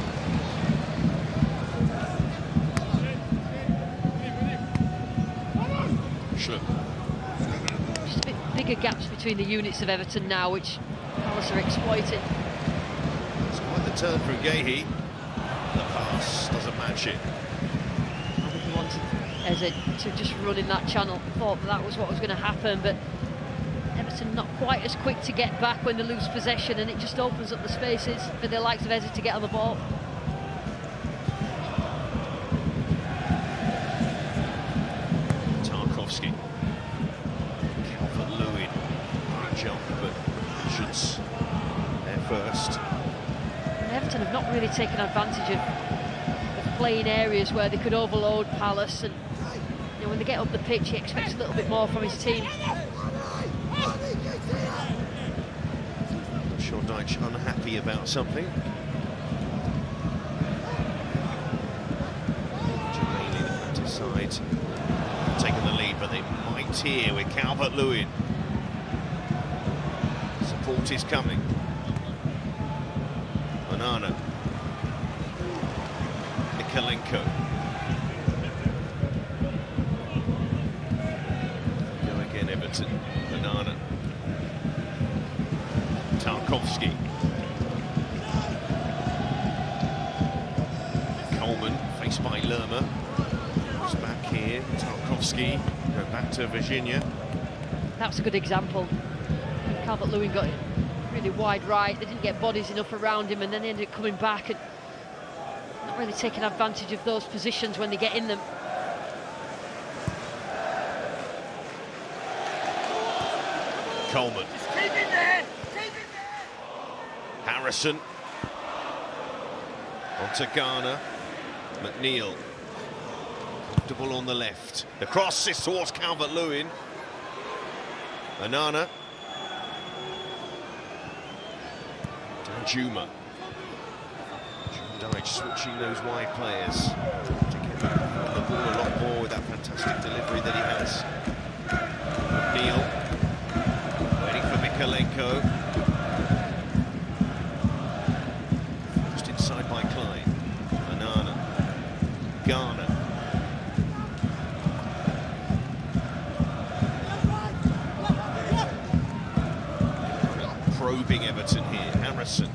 Schlupp. Just a bit bigger gaps between the units of Everton now, which Palace are exploiting. It's quite the turn from Gahey. The pass doesn't match it. I think he wanted Eze to just run in that channel. Thought that was what was going to happen, but Everton not quite as quick to get back when they lose possession, and it just opens up the spaces for the likes of Eze to get on the ball. Tarkowski. Calvert-Lewin. Great jump, but Richards there first. And Everton have not really taken advantage of playing areas where they could overload Palace, and you know, when they get up the pitch, he expects a little bit more from his team. Not sure Deitch unhappy about something. Mainly the Fanta side taking the lead, but they might here with Calvert-Lewin. Support is coming. Onana. Mikalenko. Go again, Everton. Onana. Tarkowski. Coleman, faced by Lerma. Goes back here. Tarkowski. Go back to Virginia. That's a good example. Calvert-Lewin got it really wide right. They didn't get bodies enough around him, and then they ended up coming back and not really taking advantage of those positions when they get in them. Coleman. Harrison. On to Garner. McNeil. Comfortable on the left. The cross is towards Calvert-Lewin. Onana. Danjuma. Deitch switching those wide players to get back on the ball a lot more with that fantastic delivery that he has. probing Everton here. Harrison.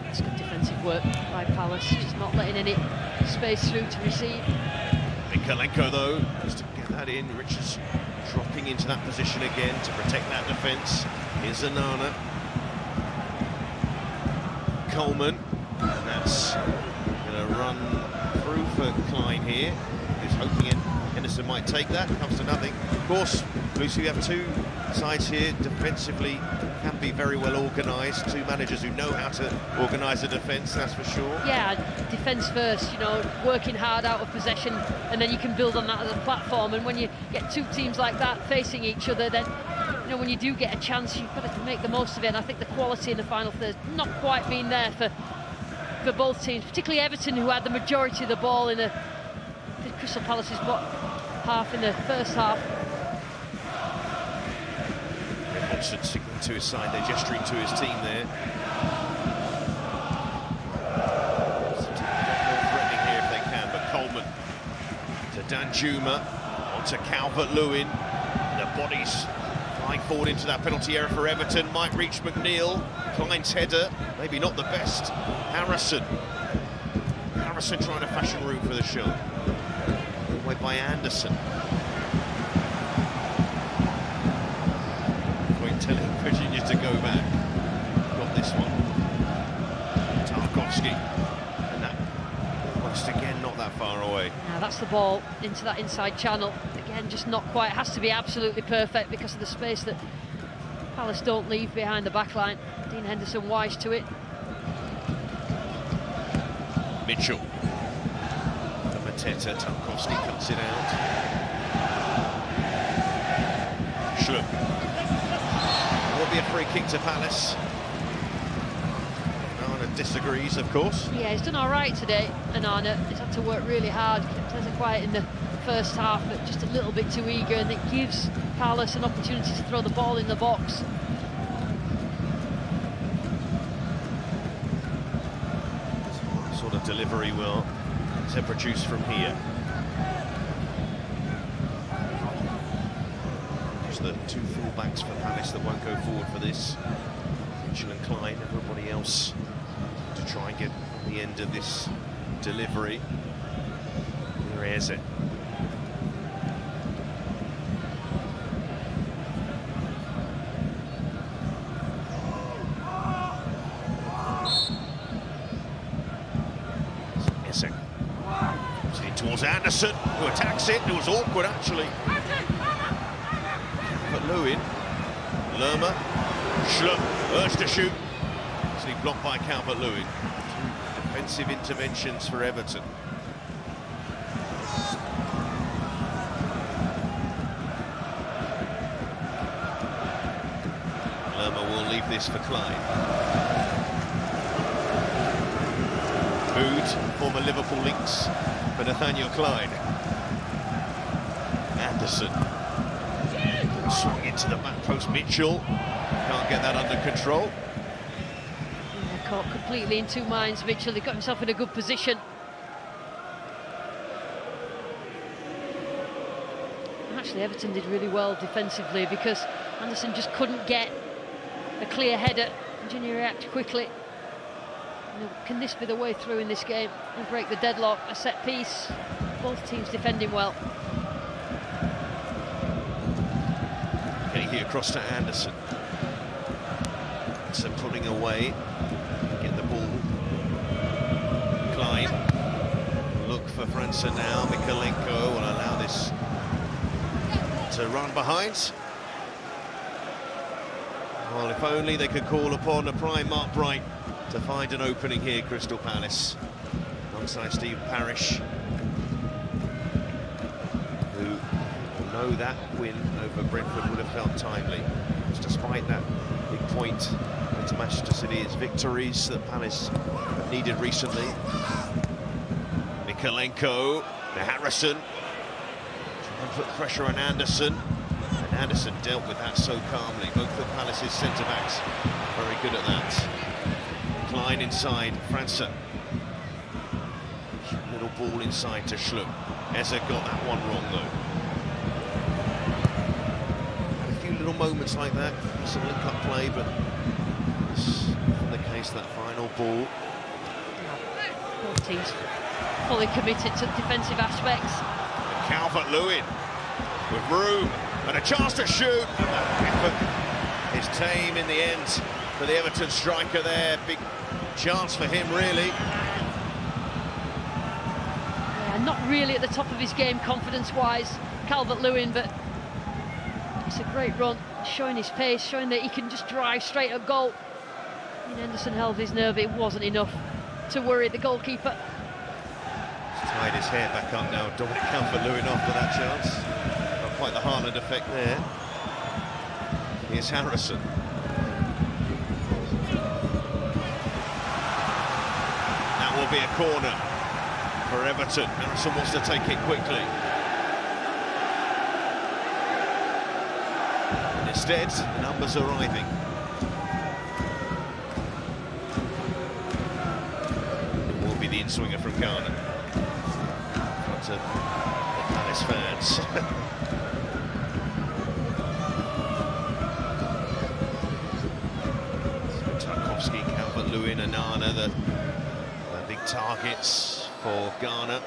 It's good defensive work by Palace, just not letting any space through to receive. Mikalenko, though, has to get that in. Richards dropping into that position again to protect that defence. Here's Anana. Coleman. And that's going to run through for Klein here. He's hoping Henderson might take that. Comes to nothing. Of course, Lucy, we have two sides here. Defensively can be very well organised. Two managers who know how to organise a defence, that's for sure. Yeah, defence first, you know, working hard out of possession, and then you can build on that as a platform. And when you get two teams like that facing each other, then, you know, when you do get a chance, you've got to make the most of it. And I think the quality in the final third has not quite been there for both teams, particularly Everton, who had the majority of the ball in the Crystal Palace's half in the first half. Hodgson signaling to his side, they're gesturing to his team there. More threatening here if they can, but Coleman to Danjuma, onto Calvert-Lewin. The bodies flying forward into that penalty area for Everton, might reach McNeil. Klein's header, maybe not the best. Harrison trying to fashion room for the shot. Away by Anderson. Telling Virginia to go back. Got this one. Tarkowski. And that almost again not that far away. Now that's the ball into that inside channel. Again, just not quite. It has to be absolutely perfect because of the space that Palace don't leave behind the back line. Dean Henderson wise to it. Mitchell. The Mateta. Tarkowski cuts it out. Schlupp. Will be a free kick to Palace. Anana disagrees, of course. Yeah, he's done all right today, Anana. He's had to work really hard. Kept us quiet in the first half, but just a little bit too eager, and it gives Palace an opportunity to throw the ball in the box. What sort of delivery will they produce from here? The two full-backs for Palace that won't go forward for this. Mitchell and Klein, everybody else to try and get the end of this delivery. Here is it. Essek. Towards Anderson, who attacks it. It was awkward, actually. Lewin, Lerma, Schlupp, urged to shoot. Actually blocked by Calvert-Lewin. Two defensive interventions for Everton. Lerma will leave this for Klein. Bood, former Liverpool links for Nathaniel Klein. Anderson. Swung into the back post, Mitchell. Can't get that under control. Yeah, caught completely in two minds, Mitchell. He got himself in a good position. Actually, Everton did really well defensively because Anderson just couldn't get a clear header. Virginia reacted quickly. You know, can this be the way through in this game and break the deadlock? A set piece. Both teams defending well. Here across to Anderson. So pulling away. Get the ball. Klein. Look for França now. Mikalenko will allow this to run behind. Well, if only they could call upon a prime Mark Bright to find an opening here, Crystal Palace. Alongside Steve Parish, who know that win over Brentford would have felt timely. Just despite that big point to Manchester City, it's victories that Palace have needed recently. Mikalenko, Harrison, trying to put pressure on Anderson. And Anderson dealt with that so calmly. Both of Palace's centre-backs very good at that. Klein inside, França. Little ball inside to Schlupp. Eza got that one wrong though. little moments like that, some link-up play, but it's in the case that final ball. Both teams fully committed to defensive aspects. Calvert-Lewin with room and a chance to shoot. And that effort is tame in the end for the Everton striker there. Big chance for him, really. Yeah, not really at the top of his game confidence-wise, Calvert-Lewin, but it's a great run, showing his pace, showing that he can just drive straight at goal. And Henderson held his nerve. It wasn't enough to worry the goalkeeper. He's tied his hair back up now. Dominic Calvert-Lewin off for that chance. Not quite the Haaland effect there. Here's Harrison. That will be a corner for Everton. Harrison wants to take it quickly. And instead, the numbers arriving. The in-swinger from Ghana. Front of the Palace fans. Tarkowski, Calvert-Lewin, Onana, the big targets for Ghana.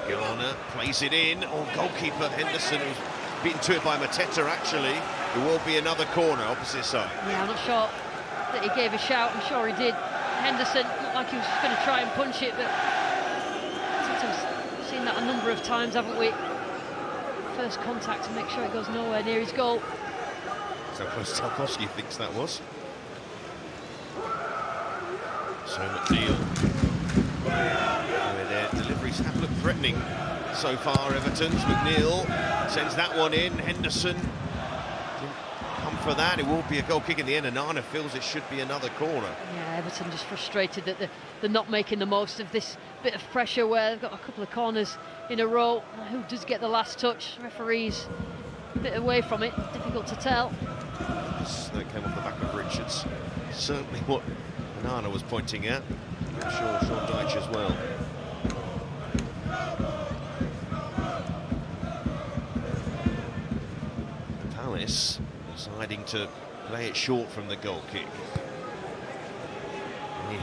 Ghana plays it in. Oh, goalkeeper Henderson, who's beaten to it by Mateta, actually. There will be another corner, opposite side. Yeah, I'm not sure that he gave a shout. I'm sure he did. Henderson looked like he was just going to try and punch it, but we've seen that a number of times, haven't we? First contact to make sure it goes nowhere near his goal. So close Tarkowski thinks that was. So McNeil, where their deliveries have looked threatening so far, Everton's. McNeil sends that one in. Henderson come for that. It will be a goal kick in the end. Onana feels it should be another corner. Yeah, Everton just frustrated that they're not making the most of this bit of pressure where they've got a couple of corners in a row. Who does get the last touch? Referees a bit away from it. Difficult to tell. That came off the back of Richards. Certainly what Onana was pointing at. I'm sure Sean Dyche as well. Palace deciding to play it short from the goal kick. In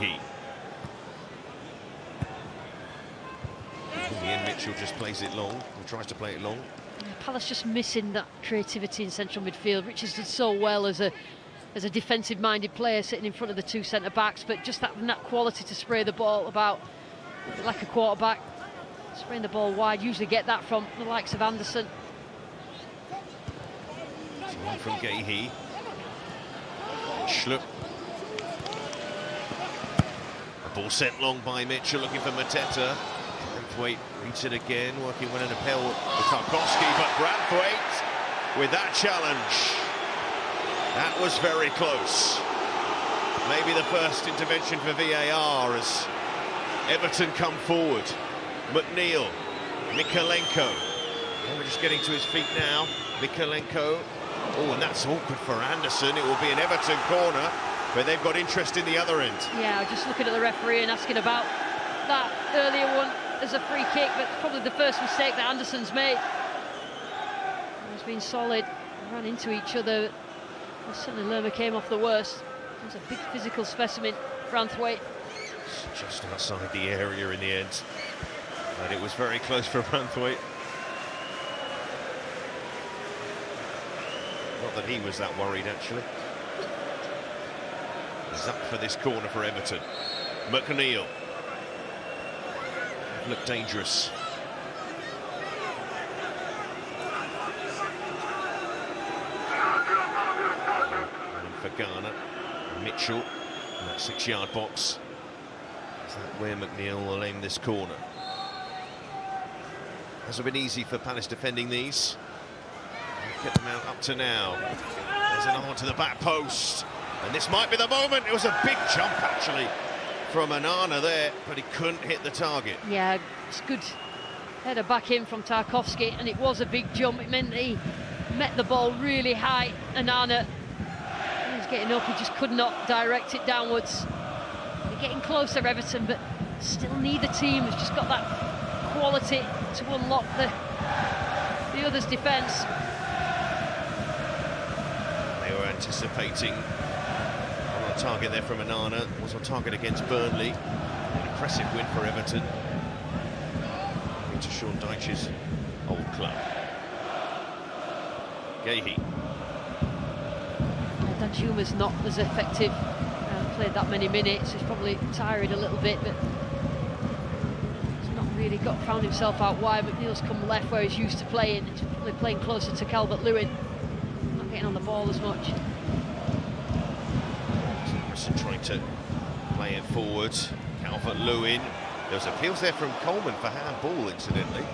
the end, Mitchell just plays it long, or tries to play it long. Yeah, Palace just missing that creativity in central midfield. Richards did so well as a defensive-minded player sitting in front of the two centre-backs, but just that quality to spray the ball about like a quarterback, spraying the ball wide. Usually get that from the likes of Anderson. One from Gahey. Schlupp. A ball sent long by Mitchell, looking for Mateta. Branthwaite reads it again, working one in a pill with Tarkowski, but Branthwaite with that challenge. That was very close. Maybe the first intervention for VAR as Everton come forward. McNeil, Mikalenko. And we're just getting to his feet now. Mikalenko. Oh, and that's awkward for Anderson. It will be an Everton corner, but they've got interest in the other end. Yeah, just looking at the referee and asking about that earlier one as a free kick, but probably the first mistake that Anderson's made. He's been solid, ran into each other. Well, certainly Lerma came off the worst. It was a big physical specimen, Branthwaite. Just outside the area in the end. But it was very close for Branthwaite. Not that he was that worried, actually. He's up for this corner for Everton. McNeil. Looked dangerous. And for Ghana, Mitchell in that 6-yard box. Is that where McNeil will aim this corner? Hasn't been easy for Palace defending these. Get them out up to now. There's another one to the back post. And this might be the moment. It was a big jump, actually, from Onana there, but he couldn't hit the target. Yeah, it's good header back in from Tarkowski, and it was a big jump. It meant that he met the ball really high. Onana, he was getting up, he just could not direct it downwards. They're getting closer, Everton, but still neither team has just got that quality to unlock the other's defence. anticipating. On target there from Onana, was on target against Burnley. An impressive win for Everton. Into Sean Dyche's old club. Gahey. Danjuma's not as effective. Played that many minutes. He's probably tired a little bit, but he's not really found himself out wide. McNeil's come left where he's used to playing. He's probably playing closer to Calvert-Lewin. Not getting on the ball as much. Harrison trying to play it forward. Calvert-Lewin. There was appeals there from Coleman for handball, incidentally.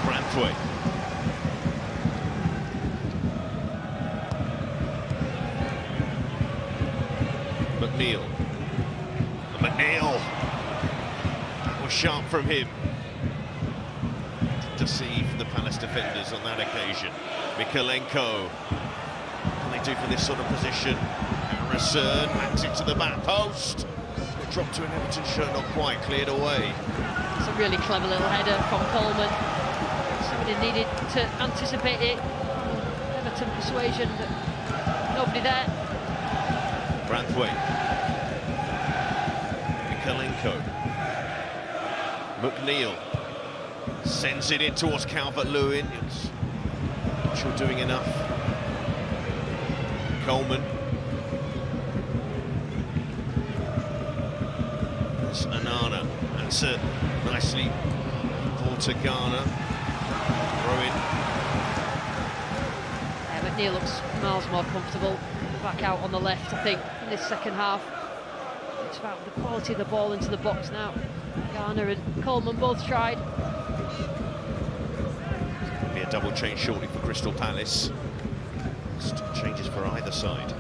Branthwaite. McNeil. That was sharp from him. Deceive the Palace defenders on that occasion. Mikalenko. What can they do for this sort of position? Harrison backs it to the back post. It dropped to an Everton shirt, not quite cleared away. It's a really clever little header from Coleman. Somebody needed to anticipate it. Everton persuasion, but nobody there. Branthwaite. Mikalenko. McNeil sends it in towards Calvert-Lewin. Not sure doing enough. Coleman. It's Onana. That's it. Nicely ball to Ghana. Throw in. Yeah, McNeil looks miles more comfortable back out on the left, I think, in this second half. It's about the quality of the ball into the box now. Garner and Coleman both tried. Be a double change shortly for Crystal Palace. Just changes for either side.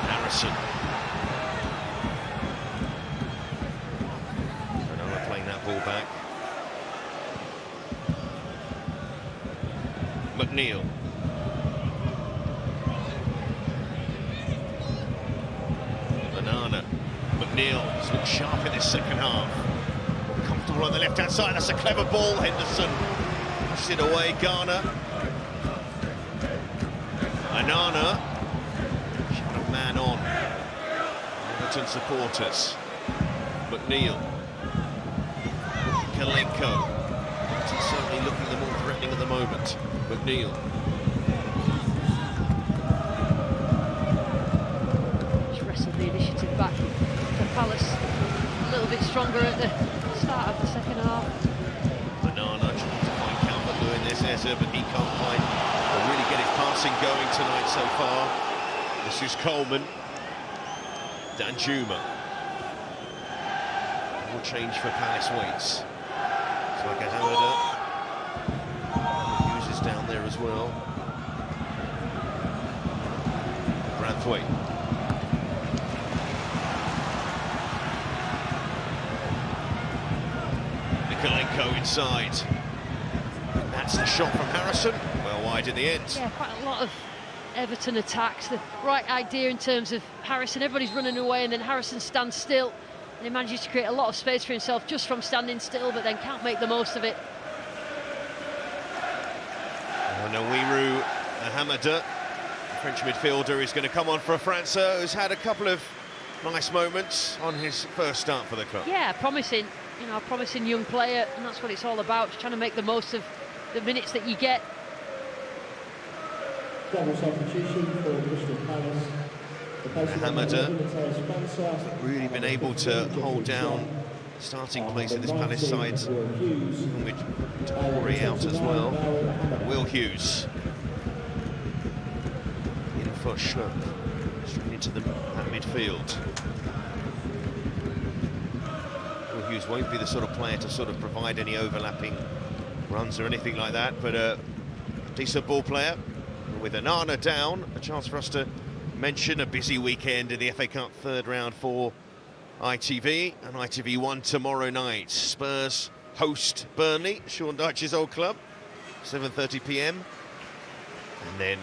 Harrison. Onana playing that ball back. McNeil. Onana. McNeil has looked sharp in this second half. Comfortable on the left-hand side. That's a clever ball. Henderson pushed it away. Ghana. Onana. Shot of man on. Everton supporters. McNeil. Kalenko. He's certainly looking the more threatening at the moment. McNeil. Just wrestled the initiative back for Palace. A little bit stronger at the start of the second half. Onana trying to find Calvert-Lewin. There's Eze, but he can't find or really get his passing going tonight so far. This is Coleman. Danjuma. More change for Palace waits. It's like a Hamada. Hughes is down there as well. Branthwaite. Mikalenko inside. And that's the shot from Harrison. Well wide in the end. Yeah, quite a lot of Everton attacks. The right idea in terms of Harrison. Everybody's running away and then Harrison stands still. And he manages to create a lot of space for himself just from standing still, but then can't make the most of it. Nawiru Hamada, the French midfielder, is going to come on for a França, who's had a couple of nice moments on his first start for the club. Yeah, promising, you know, a promising young player, and that's what it's all about, just trying to make the most of the minutes that you get. Double substitution for Crystal Palace. Hamada really been able to hold down starting place in this Palace side, with Toure out as well. Will Hughes in for Schlupp, straight into that midfield. Will Hughes won't be the sort of player to sort of provide any overlapping runs or anything like that, but a decent ball player. With Onana down, a chance for us to mention a busy weekend in the FA Cup third round for ITV and ITV1 tomorrow night. Spurs host Burnley, Sean Dyche's old club, 7:30 p.m. And then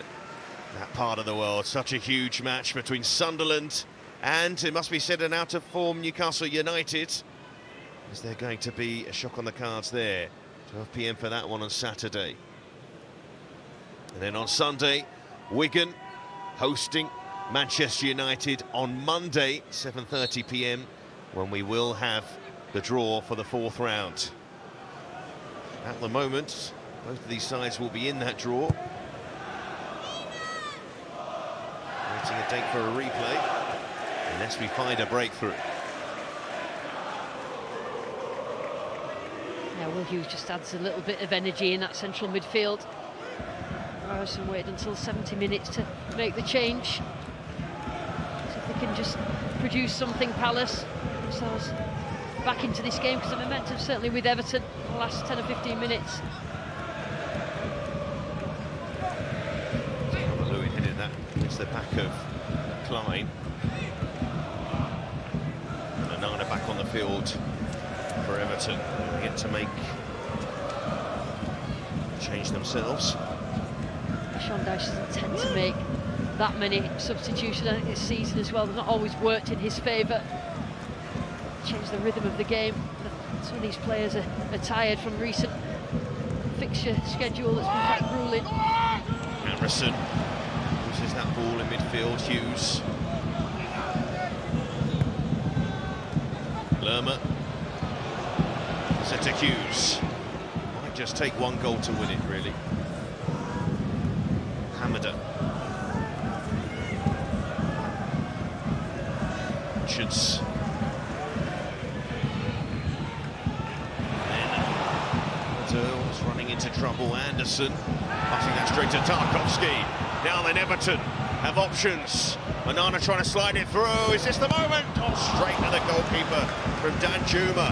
that part of the world, such a huge match between Sunderland And it must be said, an out-of-form Newcastle United. Is there going to be a shock on the cards there? 12 p.m. for that one on Saturday. And then on Sunday, Wigan hosting Manchester United on Monday, 7:30 p.m, when we will have the draw for the 4th round. At the moment, both of these sides will be in that draw. Waiting a date for a replay, unless we find a breakthrough. Yeah, Will Hughes just adds a little bit of energy in that central midfield. Ryerson waited until 70 minutes to make the change. So if they can just produce something, Palace, themselves back into this game, because the momentum certainly with Everton the last 10 or 15 minutes. Lewin headed that into the back of Klein. And Onana back on the field for Everton. They get to make change themselves. Sean Dyche doesn't tend to make that many substitutions, I think, this season as well. They've not always worked in his favour. Change the rhythm of the game. Some of these players are tired from recent fixture schedule that's been quite grueling. Harrison loses that ball in midfield. Hughes. Lerma. Set to Hughes. Might just take one goal to win it, really. Hamada. Richards. Was running into trouble. Anderson passing that straight to Tarkowski. Now then, Everton have options. Onana trying to slide it through. Is this the moment? Oh, straight to the goalkeeper from Dan Juma.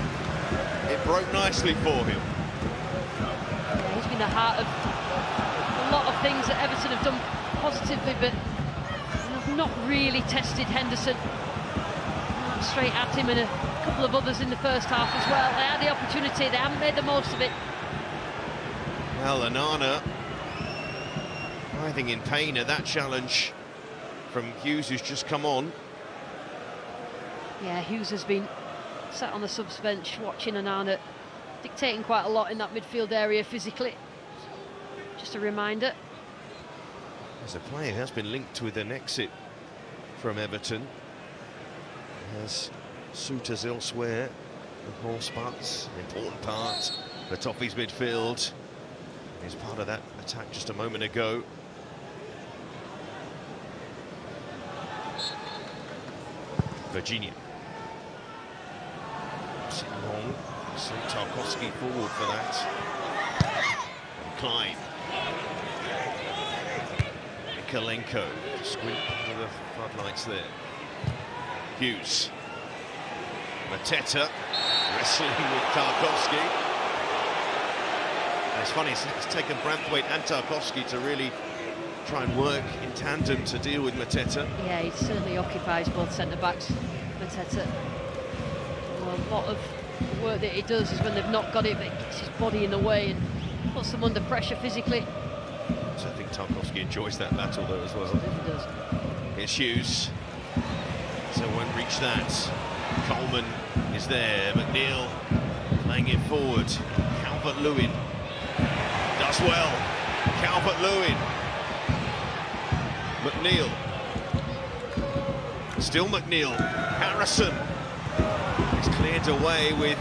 It broke nicely for him. Yeah, he's been the heart of a lot of things that Everton have done positively, but have not really tested Henderson. Straight at him and a couple of others in the first half as well. They had the opportunity, they haven't made the most of it. Well, Onana writhing in pain at that challenge from Hughes, who's just come on. Yeah, Hughes has been sat on the subs bench watching Onana dictating quite a lot in that midfield area physically. Just a reminder. As a player who has been linked with an exit from Everton. Has suitors elsewhere, the horse butts, an important part of the Toffees midfield. He's part of that attack just a moment ago. Virginia. Sitting long, sent Tarkowski forward for that. And Klein. Mikolenko, squint under the floodlights there. Hughes. Mateta wrestling with Tarkowski. And it's funny, it's taken Branthwaite and Tarkowski to really try and work in tandem to deal with Mateta. Yeah, he certainly occupies both centre-backs, Mateta. Well, a lot of the work that he does is when they've not got it, but it gets his body in the way and puts them under pressure physically. So I think Tarkowski enjoys that battle though as well. He does. Here's Hughes. So won't reach that. Coleman is there. McNeil playing it forward. Calvert-Lewin does well. Calvert-Lewin. McNeil. Still McNeil. Harrison. It's cleared away with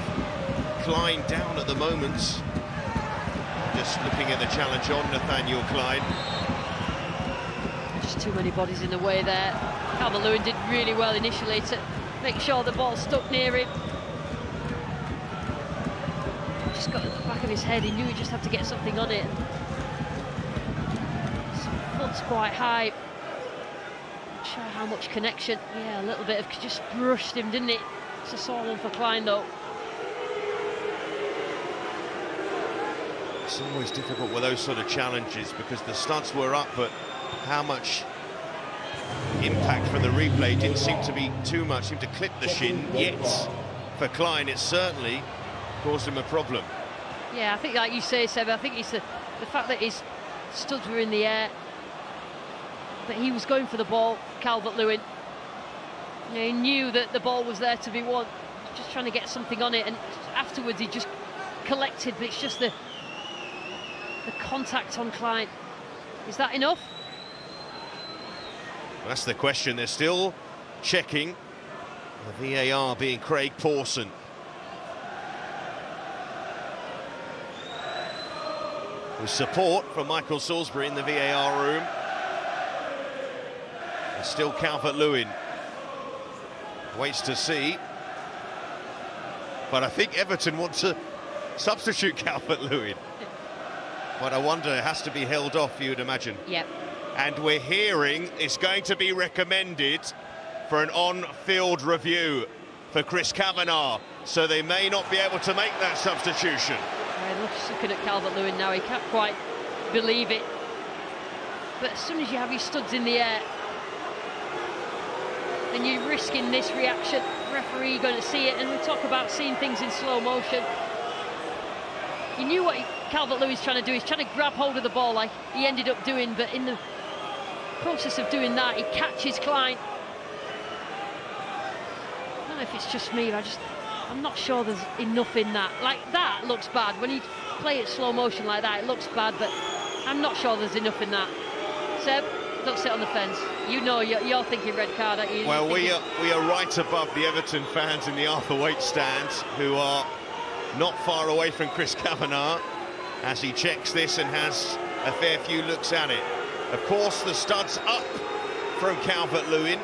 Klein down at the moment. Just looking at the challenge on Nathaniel Klein. Just too many bodies in the way there. Calvert-Lewin did really well initially to make sure the ball stuck near him. Just got at the back of his head, he knew he just had to get something on it. His foot's quite high. Not sure how much connection. Yeah, a little bit of just brushed him, didn't it? It's a sore one for Klein though. It's always difficult with those sort of challenges because the studs were up, but how much impact from the replay didn't seem to be too much, seemed to clip the shin, yet for Klein it certainly caused him a problem. Yeah, I think like you say, Seb, I think it's the fact that his studs were in the air, but he was going for the ball, Calvert-Lewin. He knew that the ball was there to be won, just trying to get something on it, and afterwards he just collected, but it's just the contact on Klein. Is that enough? That's the question. They're still checking. The VAR being Craig Pawson. With support from Michael Salisbury in the VAR room. And still Calvert-Lewin. Waits to see. But I think Everton want to substitute Calvert-Lewin. But I wonder, it has to be held off, you would imagine. Yep. And we're hearing it's going to be recommended for an on-field review for Chris Kavanagh. So they may not be able to make that substitution. Just looking at Calvert-Lewin now, he can't quite believe it. But as soon as you have your studs in the air, and you're risking this reaction, referee going to see it, and we talk about seeing things in slow motion. You knew what Calvert-Lewin's trying to do. He's trying to grab hold of the ball like he ended up doing, but in the process of doing that, he catches Klein. I don't know if it's just me, but I'm not sure there's enough in that. Like, that looks bad. When you play it slow motion like that, it looks bad, but I'm not sure there's enough in that. Seb, don't sit on the fence. You know you're thinking red card, aren't you? Well, we are right above the Everton fans in the Arthur Waite stand, who are not far away from Chris Kavanagh as he checks this and has a fair few looks at it. Of course, the stud's up from Calvert-Lewin.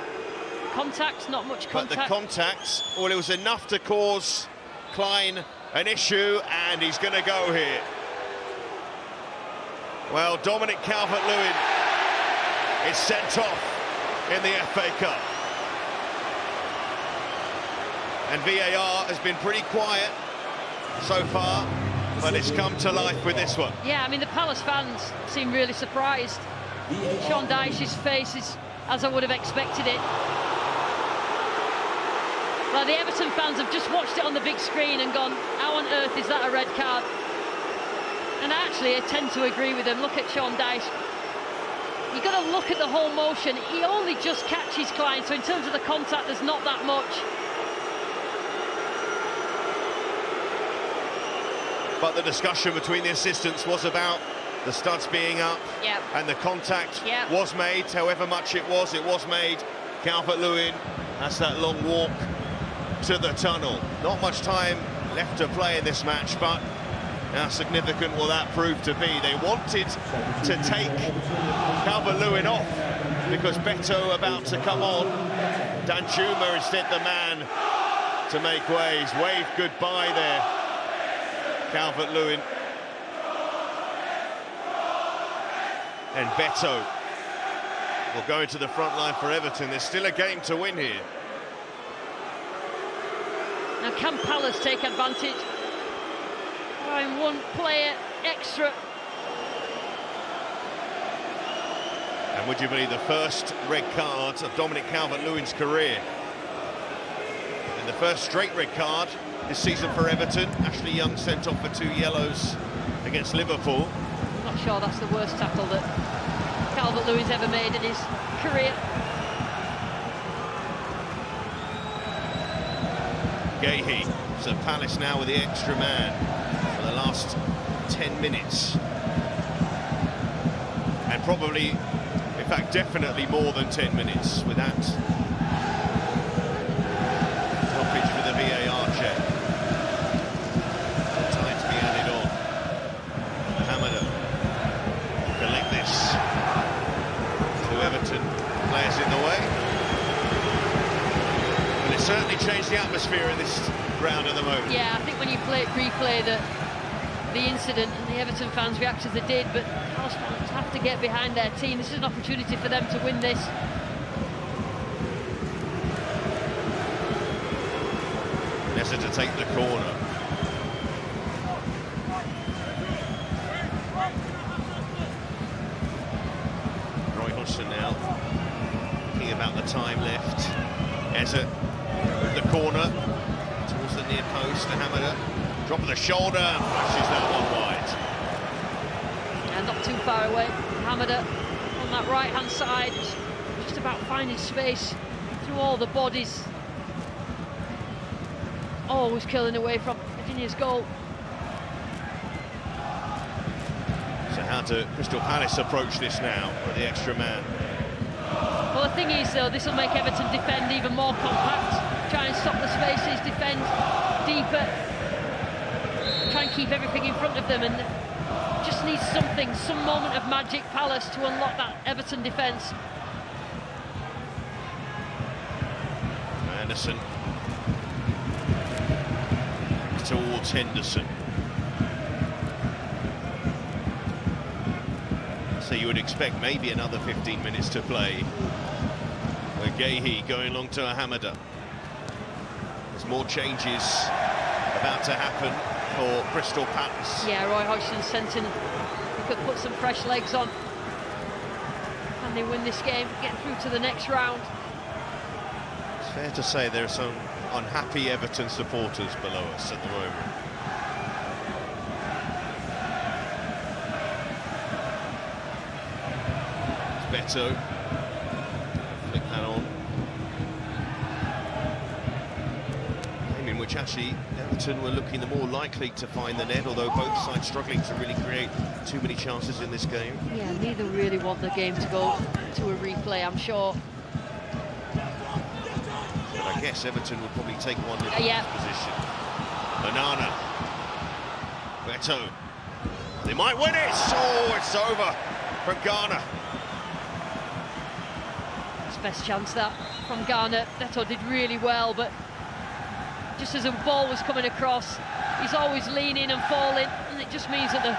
Contact, not much contact. But the contact, well, it was enough to cause Klein an issue, and he's going to go here. Well, Dominic Calvert-Lewin is sent off in the FA Cup. And VAR has been pretty quiet so far, but it's come to life with this one. Yeah, I mean, the Palace fans seem really surprised. Sean Dyche's face is as I would have expected it. Well, the Everton fans have just watched it on the big screen and gone, how on earth is that a red card? And actually, I tend to agree with them. Look at Sean Dyche. You've got to look at the whole motion. He only just catches Klein, so in terms of the contact, there's not that much. But the discussion between the assistants was about the studs being up, and the contact was made, however much it was made. Calvert-Lewin has that long walk to the tunnel. Not much time left to play in this match, but how significant will that prove to be? They wanted to take Calvert-Lewin off because Beto about to come on. Danjuma instead the man to make ways. Wave goodbye there, Calvert-Lewin. And Beto will go into the front line for Everton. There's still a game to win here. Now, can Palace take advantage? Trying one player extra. And would you believe the first red card of Dominic Calvert-Lewin's career? And the first straight red card this season for Everton. Ashley Young sent off for 2 yellows against Liverpool. Not sure that's the worst tackle that Calvert-Lewin's ever made in his career. Gahey, so Palace now with the extra man for the last 10 minutes. And probably, in fact, definitely more than 10 minutes with that stoppage for the VAR check. Time to be added on. Hamada collect this to Everton. Players in the way. But it certainly changed the atmosphere in this ground at the moment. Yeah, I think when you replay the incident and the Everton fans react as they did, but Palace fans have to get behind their team. This is an opportunity for them to win this. Nessa to take the corner. Roy Hodgson now thinking about the time left. Eza with the corner towards the near post to Hamada. Drop of the shoulder, flashes that one wide. And not too far away. Hamada on that right-hand side, just about finding space through all the bodies. Always killing away from Virginia's goal. So how do Crystal Palace approach this now with the extra man? Well, the thing is, though, this will make Everton defend even more compact, try and stop the spaces, defend deeper, try and keep everything in front of them, and just needs something, some moment of magic, Palace, to unlock that Everton defence. Anderson towards Henderson. So you would expect maybe another 15 minutes to play. With Gahey going long to Hamada. There's more changes about to happen for Crystal Palace. Yeah, Roy Hodgson sent in. He could put some fresh legs on. And they win this game, get through to the next round. It's fair to say there are some unhappy Everton supporters below us at the moment. It's Beto. Flick that on. Game in which actually Everton were looking the more likely to find the net, although both sides struggling to really create too many chances in this game. Yeah, neither really want the game to go to a replay, I'm sure. But I guess Everton would probably take one in yeah. position. Banana. Beto. They might win it! Oh, it's over for Ghana. Best chance that from Ghana. Beto did really well, but just as a ball was coming across, he's always leaning and falling, and it just means that the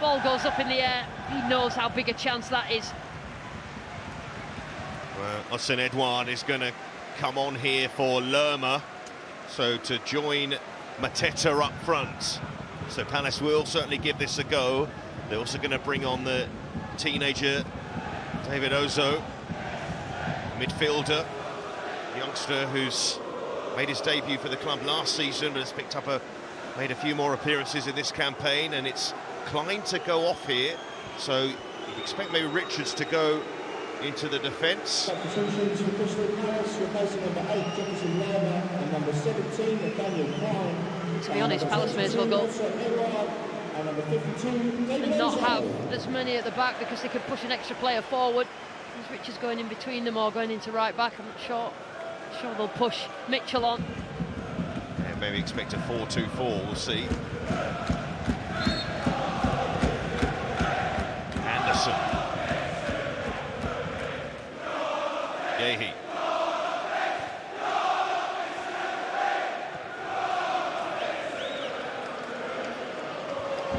ball goes up in the air. He knows how big a chance that is. Well, Hudson Edouard is going to come on here for Lerma, so to join Mateta up front. So Palace will certainly give this a go. They're also going to bring on the teenager David Ozo, midfielder, youngster who's made his debut for the club last season, but has picked up made a few more appearances in this campaign, and it's Klein to go off here. So you expect maybe Richards to go into the defence. Substitutions for Crystal Palace, replacing number 8 Jefferson Lerma and number 17 Nathaniel Klein. To be honest, Palace may as well go and not have as many at the back, because they could push an extra player forward. Is Richards going in between them or going into right back? I'm not sure. Sure they'll push Mitchell on. Yeah, maybe expect a 4-2-4, we'll see. Anderson. Gahey.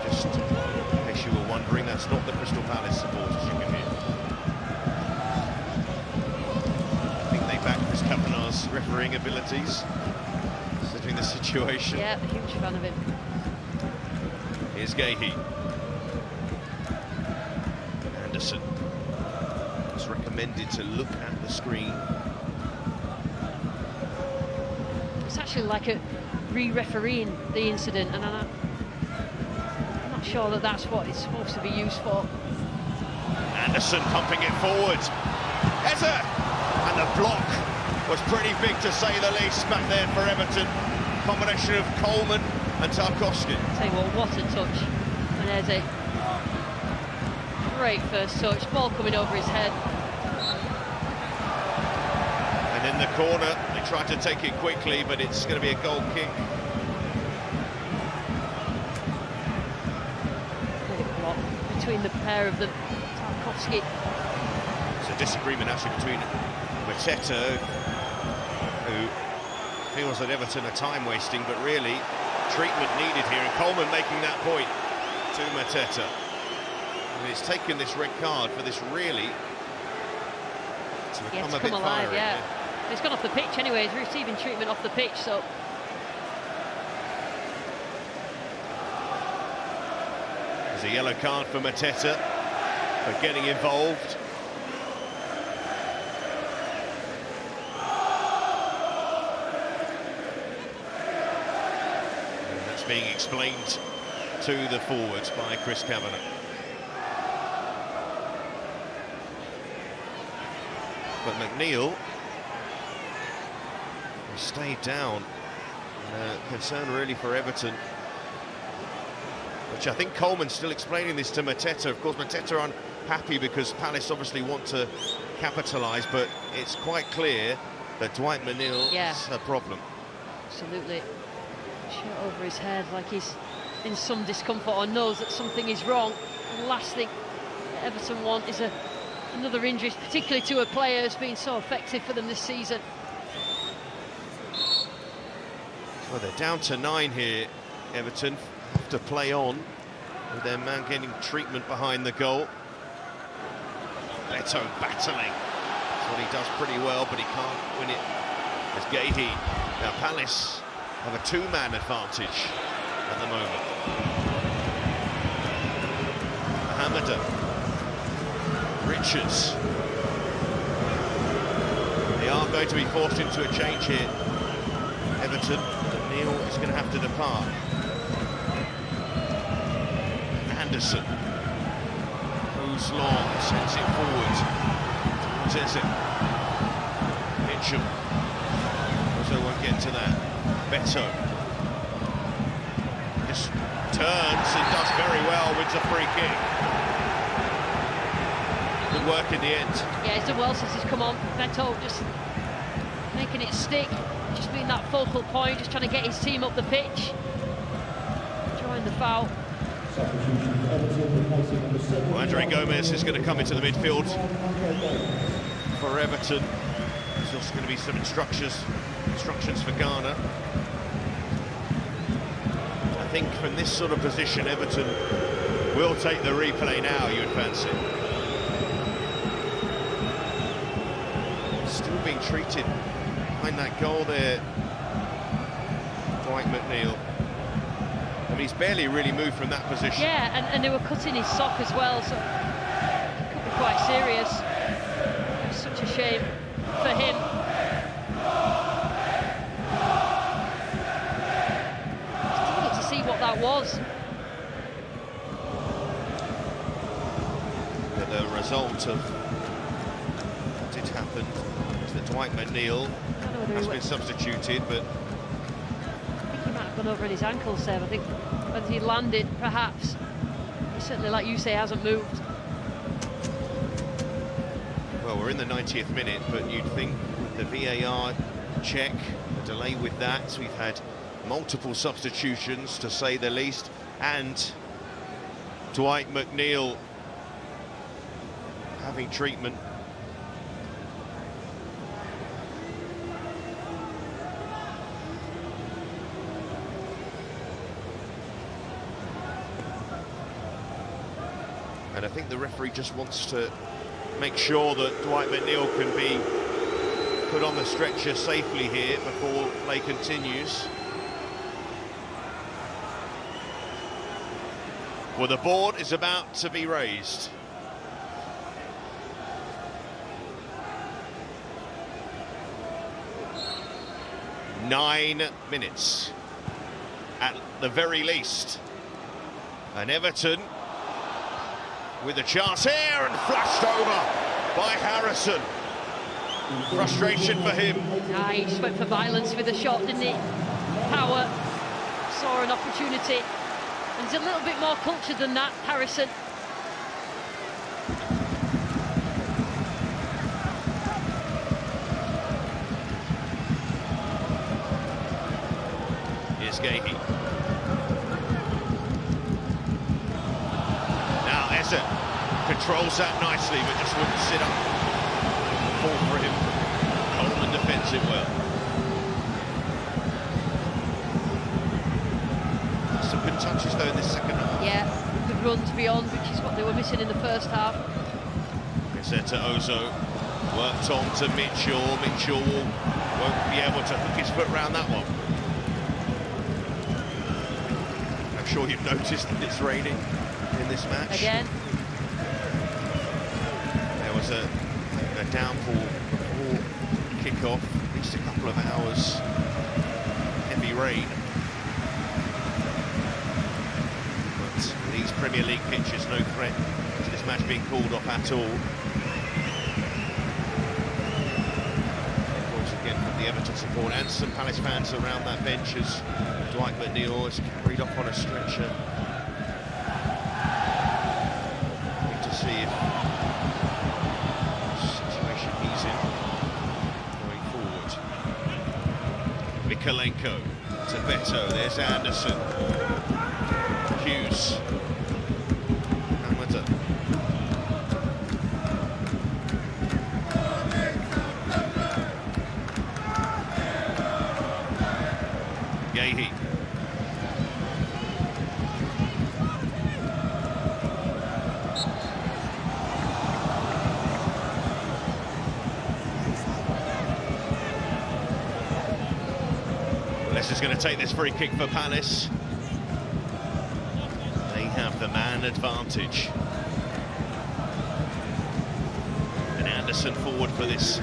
Just in case you were wondering, that's not the Crystal Palace supporters you can hear. Kavanaugh's refereeing abilities, considering the situation. Yeah, a huge fan of him. Here's Gahey. Anderson was recommended to look at the screen. It's actually like a re-refereeing the incident, and I'm not sure that that's what it's supposed to be used for. Anderson pumping it forward. Eza! And the block was pretty big, to say the least, back there for Everton. Combination of Coleman and Tarkowski. Tell you what a touch. And there's a great first touch. Ball coming over his head. And in the corner, they tried to take it quickly, but it's going to be a goal kick. Great block between the pair of them. Tarkowski. It's a disagreement actually between Mateta, who feels that Everton are time wasting, but really treatment needed here, and Coleman making that point to Mateta. I mean, it's taken this red card for this really to become a bit alive, fiery. yeah. He's gone off the pitch anyway, he's receiving treatment off the pitch, so there's a yellow card for Mateta for getting involved. Being explained to the forwards by Chris Kavanagh. But McNeil stayed down. Concern really for Everton. Which I think Coleman's still explaining this to Mateta. Of course, Mateta aren't happy because Palace obviously want to capitalise, but it's quite clear that Dwight McNeil is a problem. Absolutely. Shot over his head like he's in some discomfort or knows that something is wrong. And the last thing Everton want is another injury, particularly to a player who's been so effective for them this season. Well, they're down to 9 here, Everton. Have to play on with their man getting treatment behind the goal. Beto battling. That's what he does pretty well, but he can't win it. As Gahey. Now Palace have a 2-man advantage at the moment. Hamada. Richards. They are going to be forced into a change here. Everton. Neil is going to have to depart. Anderson goes long, sends it forward. Zezek. Mitchell. Also won't get to that. Beto. Just turns and does very well, wins a free kick. Good work in the end. Yeah, he's done well since he's come on. Beto just making it stick, just being that focal point, just trying to get his team up the pitch. Drawing the foul. Well, Andre Gomez is going to come into the midfield for Everton. There's also going to be some instructions for Ghana. I think from this sort of position, Everton will take the replay now, you would fancy. Still being treated behind that goal there, Dwight McNeil. I mean, he's barely really moved from that position. Yeah, and they were cutting his sock as well, so it could be quite serious. It's such a shame for him. It's difficult to see what that was. But the result of what did happen is that Dwight McNeil has been substituted, but Gone over in his ankle, Seb. I think whether he landed, perhaps. He certainly, like you say, hasn't moved. Well, we're in the 90th minute, but you'd think the VAR check, the delay with that, we've had multiple substitutions, to say the least, and Dwight McNeil having treatment. And I think the referee just wants to make sure that Dwight McNeil can be put on the stretcher safely here before play continues. Well, the board is about to be raised. Nine minutes at the very least. And Everton with a chance here and flashed over by Harrison. Frustration for him. He just went for violence with the shot, didn't he? Power, saw an opportunity. And he's a little bit more cultured than that, Harrison. Here's Gahey. Now Eze controls that nicely, but just wouldn't sit up. Fall for him. Coleman defends it well. Some good touches though in this second half. Yeah, good runs beyond, which is what they were missing in the first half. It's there to Ozo. Worked on to Mitchell. Mitchell won't be able to hook his foot around that one. I'm sure you've noticed that it's raining in this match. Again. There was a downpour before kick-off, at least a couple of hours. Heavy rain. But these Premier League pitches, no threat to this match being called off at all. Of course, again from the Everton Everton support and some Palace fans around that bench as Dwight McNeil is carried off on a stretcher. Need to see if the situation he's in going forward. Mikolenko to Beto, there's Anderson. Hughes. Hamada. Gahey. Leicester's going to take this free kick for Palace. They have the man advantage. And Anderson forward for this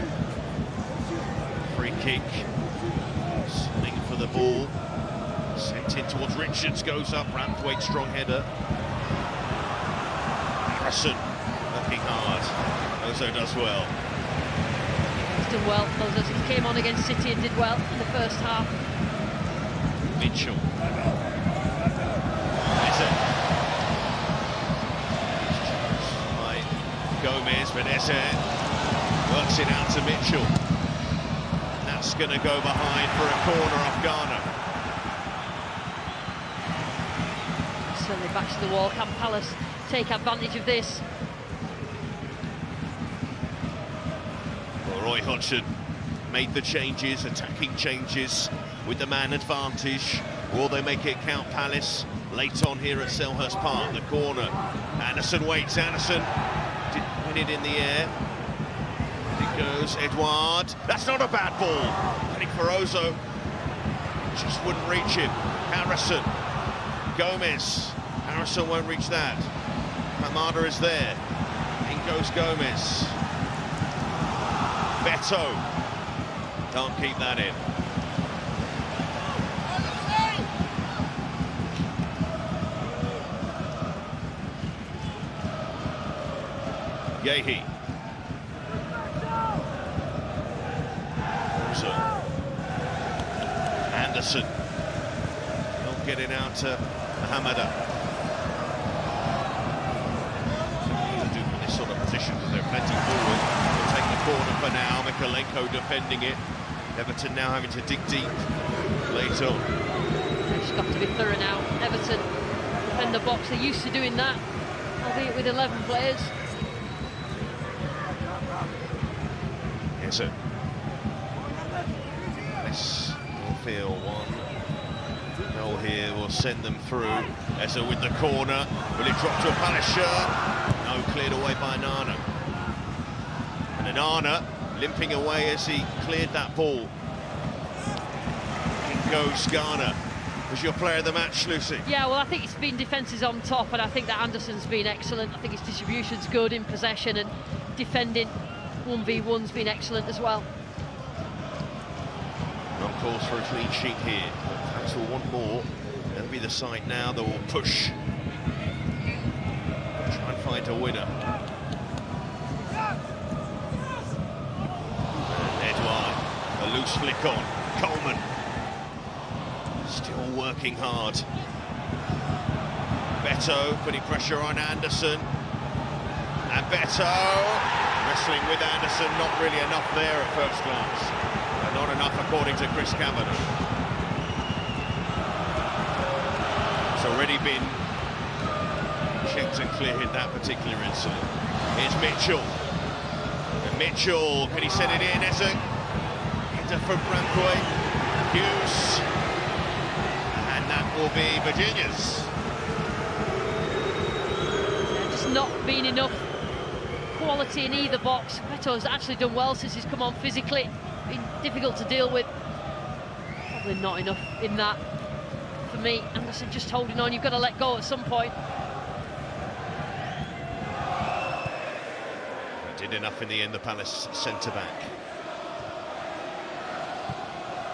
free kick. Swing for the ball. Sent in towards Richards, goes up, Ramthwaite, strong header. Harrison looking hard. Ozo does well. He's done well. Ozo came on against City and did well in the first half. Mitchell. By Gomez, but Eze works it out to Mitchell. And that's going to go behind for a corner off Ghana. Certainly back to the wall. Can Palace take advantage of this? Well, Roy Hodgson made the changes, attacking changes with the man advantage. Will they make it count, Palace? Late on here at Selhurst Park, the corner. Anderson waits, Anderson didn't win it in the air. It goes, Edouard. That's not a bad ball. Heading for Ozo. Just wouldn't reach him. Harrison. Gomez. Harrison won't reach that. Hamada is there. In goes Gomez. Beto. Can't keep that in. Gahey. Also. Anderson. Not getting out to Hamada. Something to do from this sort of position because they're plenty forward. They'll take the corner for now. Mikolenko defending it. Everton now having to dig deep late on. They've just got to be thorough now. Everton defend the box. They're used to doing that, albeit with 11 players. Yes, sir. This will feel one goal here will send them through. Eze with the corner. Will it drop to a Palace shirt? No, cleared away by Nana. And Nana limping away as he cleared that ball. In goes Ghana. Was your player of the match, Lucy? Yeah, well, I think it's been defences on top, and I think that Anderson's been excellent. I think his distribution's good in possession, and defending 1v1's been excellent as well. No calls for a clean sheet here. Perhaps will want more. That'll be the side now that will push. Try and find a winner. And Edouard, a loose flick on. Coleman. Still working hard. Beto putting pressure on Anderson. And Beto wrestling with Anderson, not really enough there at first glance. And not enough according to Chris Kavanagh. It's already been checked and cleared, that particular incident. Here's Mitchell. And Mitchell, can he send it in? Eze. Into from Ramthwaite. Hughes. And that will be Virginia's. Just not been enough quality in either box. Beto's actually done well since he's come on physically. Been difficult to deal with. Probably not enough in that for me. Anderson just holding on. You've got to let go at some point. Did enough in the end, the Palace centre-back.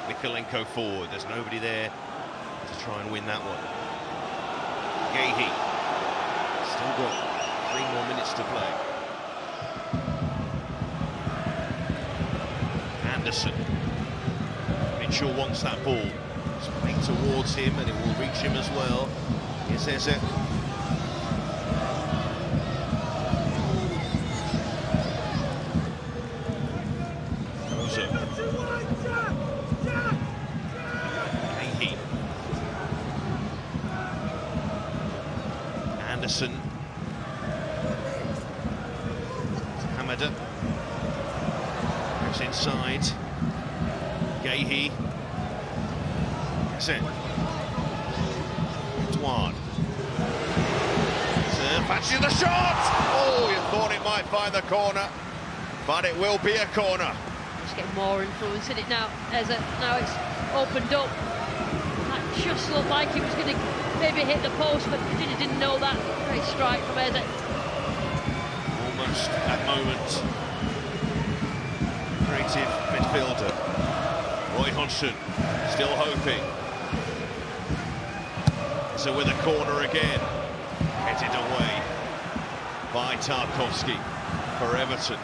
Mikolenko forward. There's nobody there to try and win that one. Gahey. Still got 3 more minutes to play. Anderson. Mitchell wants that ball. It's playing towards him and it will reach him as well. Here's Eze. Anderson. Hamada. It's inside. Gahey. That's it. Edouard. Fancy the shot! Oh, you thought it might find the corner, but it will be a corner. Just getting more influence in it now. Now it's opened up. That just looked like it was going to maybe hit the post, but didn't know that. Great strike from Eze. Almost that moment. Creative midfielder. Roy Hodgson still hoping. So with a corner again. Headed away by Tarkowski for Everton.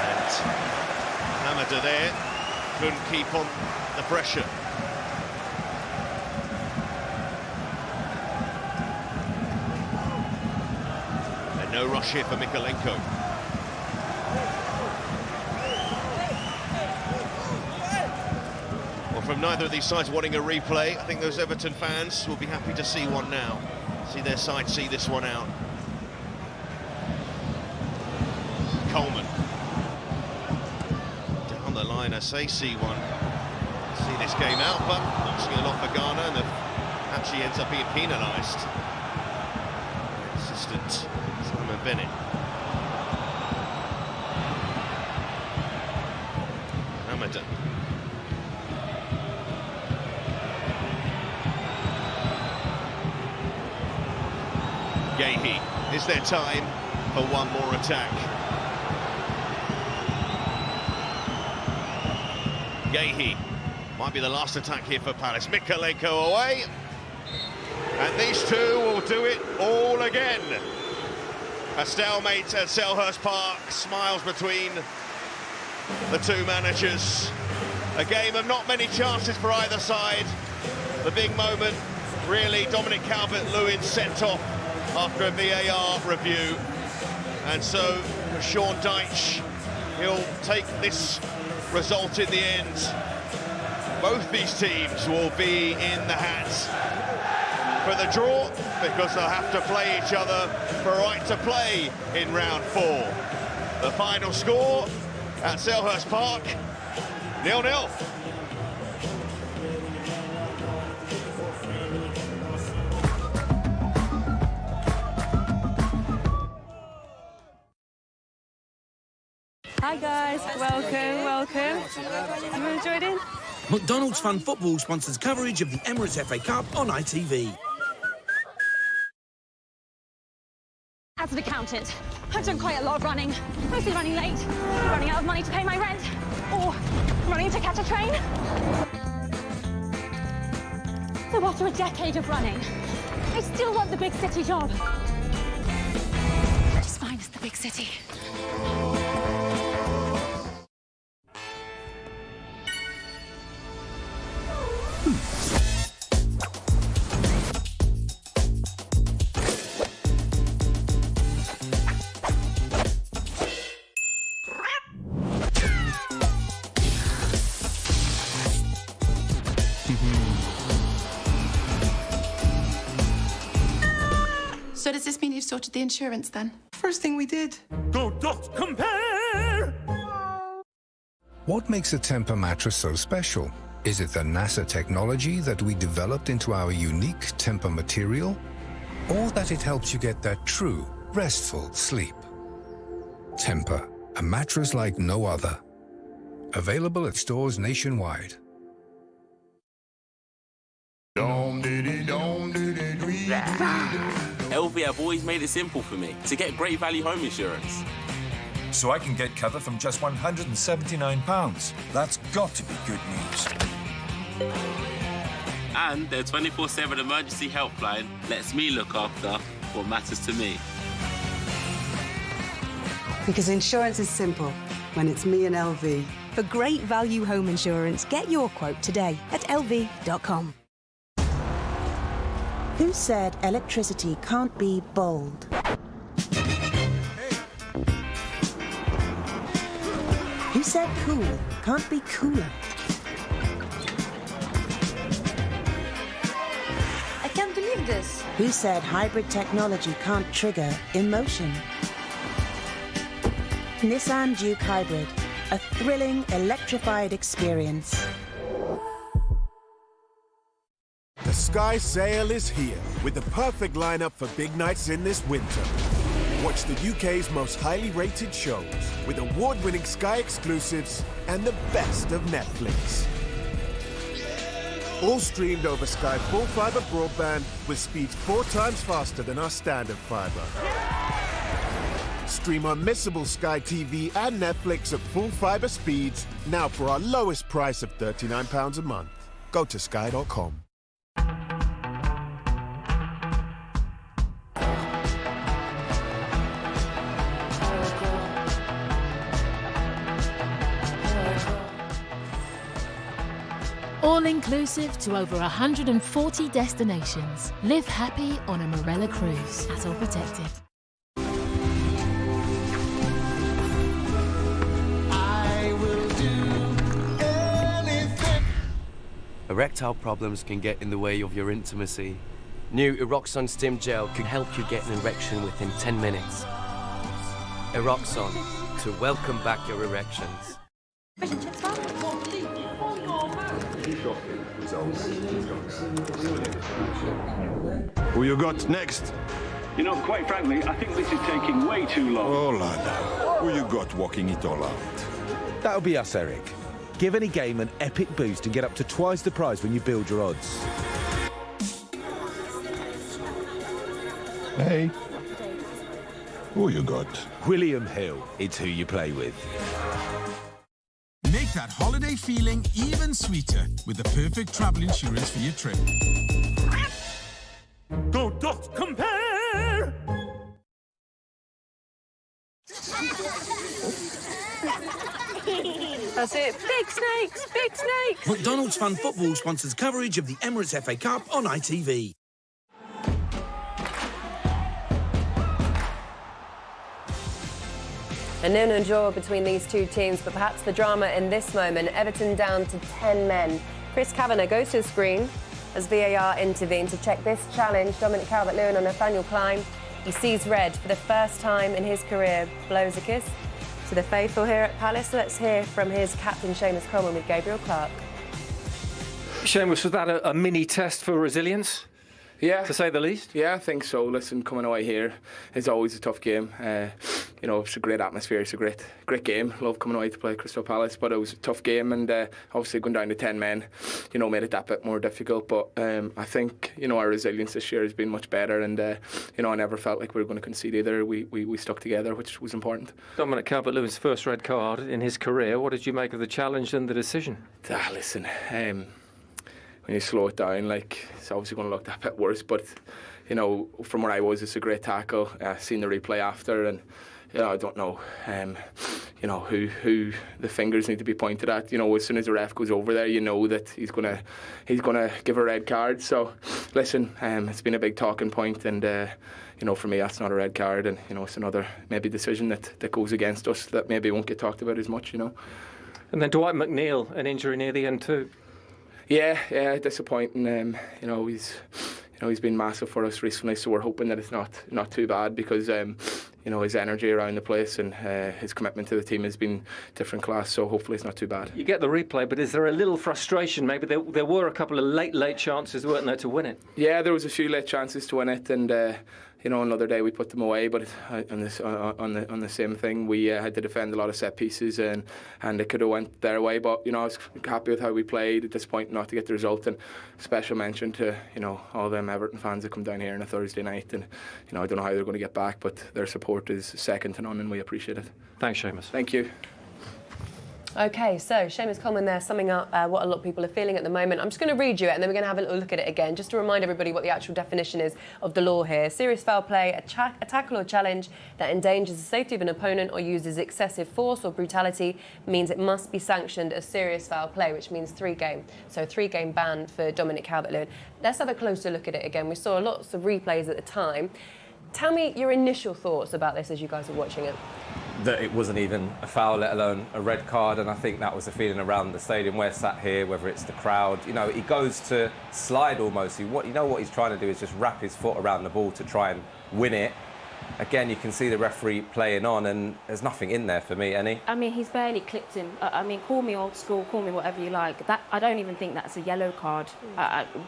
And Hamada there couldn't keep on the pressure. And no rush here for Mikalenko. Well, from neither of these sides wanting a replay, I think those Everton fans will be happy to see one now. See their side see this one out. Coleman. Down the line, I say see one. See this game out, but not seeing a lot for Ghana, and actually ends up being penalised. Assistant Simon Bennett. Hamada. Gahey, is there time for one more attack? Gahey might be the last attack here for Palace. Mikalenko away, and these two will do it all again. A stalemate at Selhurst Park, smiles between the two managers. A game of not many chances for either side. The big moment, really, Dominic Calvert-Lewin sent off after a VAR review, and so for Sean Dyche, he'll take this result in the end. Both these teams will be in the hat for the draw, because they'll have to play each other for right to play in round 4. The final score at Selhurst Park, 0-0. Hi guys, welcome. You enjoyed it? McDonald's Fun Football sponsors coverage of the Emirates FA Cup on ITV. As an accountant, I've done quite a lot of running. Mostly running late, running out of money to pay my rent, or running to catch a train. So after a decade of running, I still want the big city job. Just minus the big city. So does this mean you've sorted the insurance then? First thing we did. Go.compare! What makes a Tempur mattress so special? Is it the NASA technology that we developed into our unique Tempur material? Or that it helps you get that true, restful sleep? Tempur, a mattress like no other. Available at stores nationwide. LV have always made it simple for me to get great value home insurance. So I can get cover from just £179. That's got to be good news. And their 24/7 emergency helpline lets me look after what matters to me. Because insurance is simple. when it's me and LV. For great value home insurance, get your quote today at lv.com. Who said electricity can't be bold? Who said cool can't be cooler? I can't believe this. Who said hybrid technology can't trigger emotion? Nissan Duke Hybrid, a thrilling, electrified experience. The Sky Sale is here with the perfect lineup for big nights in this winter. Watch the UK's most highly rated shows with award-winning Sky exclusives and the best of Netflix. All streamed over Sky full fibre broadband with speeds 4 times faster than our standard fibre. Stream unmissable Sky TV and Netflix at full fibre speeds now for our lowest price of £39 a month. Go to sky.com. All-inclusive to over 140 destinations. Live happy on a Marella cruise at All Protected. Erectile problems can get in the way of your intimacy. New Eroxon Stim Gel can help you get an erection within 10 minutes. Eroxon, to welcome back your erections. Who you got next? You know, quite frankly, I think this is taking way too long. Oh, lad. Who you got walking it all out? That'll be us, Eric. Give any game an epic boost and get up to twice the prize when you build your odds. Hey. Who you got? William Hill. It's who you play with. Make that holiday feeling even sweeter with the perfect travel insurance for your trip. Go.compare! That's it. Big snakes, big snakes. McDonald's Fun Football sponsors coverage of the Emirates FA Cup on ITV. A 0-0 draw between these two teams, but perhaps the drama in this moment, Everton down to 10 men. Chris Kavanagh goes to the screen as VAR intervened to check this challenge. Dominic Calvert-Lewin on Nathaniel Klein. He sees red for the first time in his career, blows a kiss to the faithful here at Palace. Let's hear from his captain, Seamus Coleman, with Gabriel Clark. Seamus, was that a mini test for resilience? Yeah. To say the least? Yeah, I think so. Listen, coming away here is always a tough game. You know, it's a great atmosphere. It's a great game. Love coming away to play Crystal Palace, but it was a tough game, and obviously going down to 10 men, you know, made it that bit more difficult. But I think, you know, our resilience this year has been much better, and you know, I never felt like we were going to concede either. We stuck together, which was important. Dominic Calvert-Lewin's first red card in his career. What did you make of the challenge and the decision? Listen, when you slow it down, like, it's obviously going to look that bit worse, but you know, from where I was, it's a great tackle. Seen the replay after, and you know, I don't know, you know, who the fingers need to be pointed at. You know, as soon as the ref goes over there, you know that he's gonna give a red card. So, listen, it's been a big talking point, and you know, for me, that's not a red card, and you know, it's another maybe decision that goes against us that maybe won't get talked about as much. You know. And then Dwight McNeil, an injury near the end too. Yeah, disappointing. You know, he's been massive for us recently, so we're hoping that it's not too bad, because you know, his energy around the place and his commitment to the team has been different class. So hopefully it's not too bad. You get the replay, but is there a little frustration? Maybe there were a couple of late chances, weren't there, to win it? Yeah, there was a few late chances to win it, and you know, another day we put them away. But on the same thing, we had to defend a lot of set pieces, and it could have went their way. But you know, I was happy with how we played. At this point, not to get the result, and special mention to, you know, all them Everton fans that come down here on a Thursday night, and you know, I don't know how they're going to get back, but their support is second to none, and we appreciate it. Thanks, Seamus. Thank you. OK, so Seamus Coleman there summing up what a lot of people are feeling at the moment. I'm just going to read you it and then we're going to have a little look at it again, just to remind everybody what the actual definition is of the law here. Serious foul play, a tackle or challenge that endangers the safety of an opponent or uses excessive force or brutality means it must be sanctioned as serious foul play, which means 3 game. So 3-game ban for Dominic Calvert-Lewin. Let's have a closer look at it again. We saw lots of replays at the time. Tell me your initial thoughts about this as you guys were watching it. That it wasn't even a foul, let alone a red card, and I think that was the feeling around the stadium. We're sat here, whether it's the crowd, you know, he goes to slide almost. You know what he's trying to do is just wrap his foot around the ball to try and win it. Again, you can see the referee playing on, and there's nothing in there for me, any. I mean, he's barely clipped him. I mean, call me old school, call me whatever you like. That I don't even think that's a yellow card.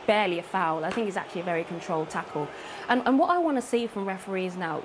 Barely a foul. I think it's actually a very controlled tackle. And what I want to see from referees now,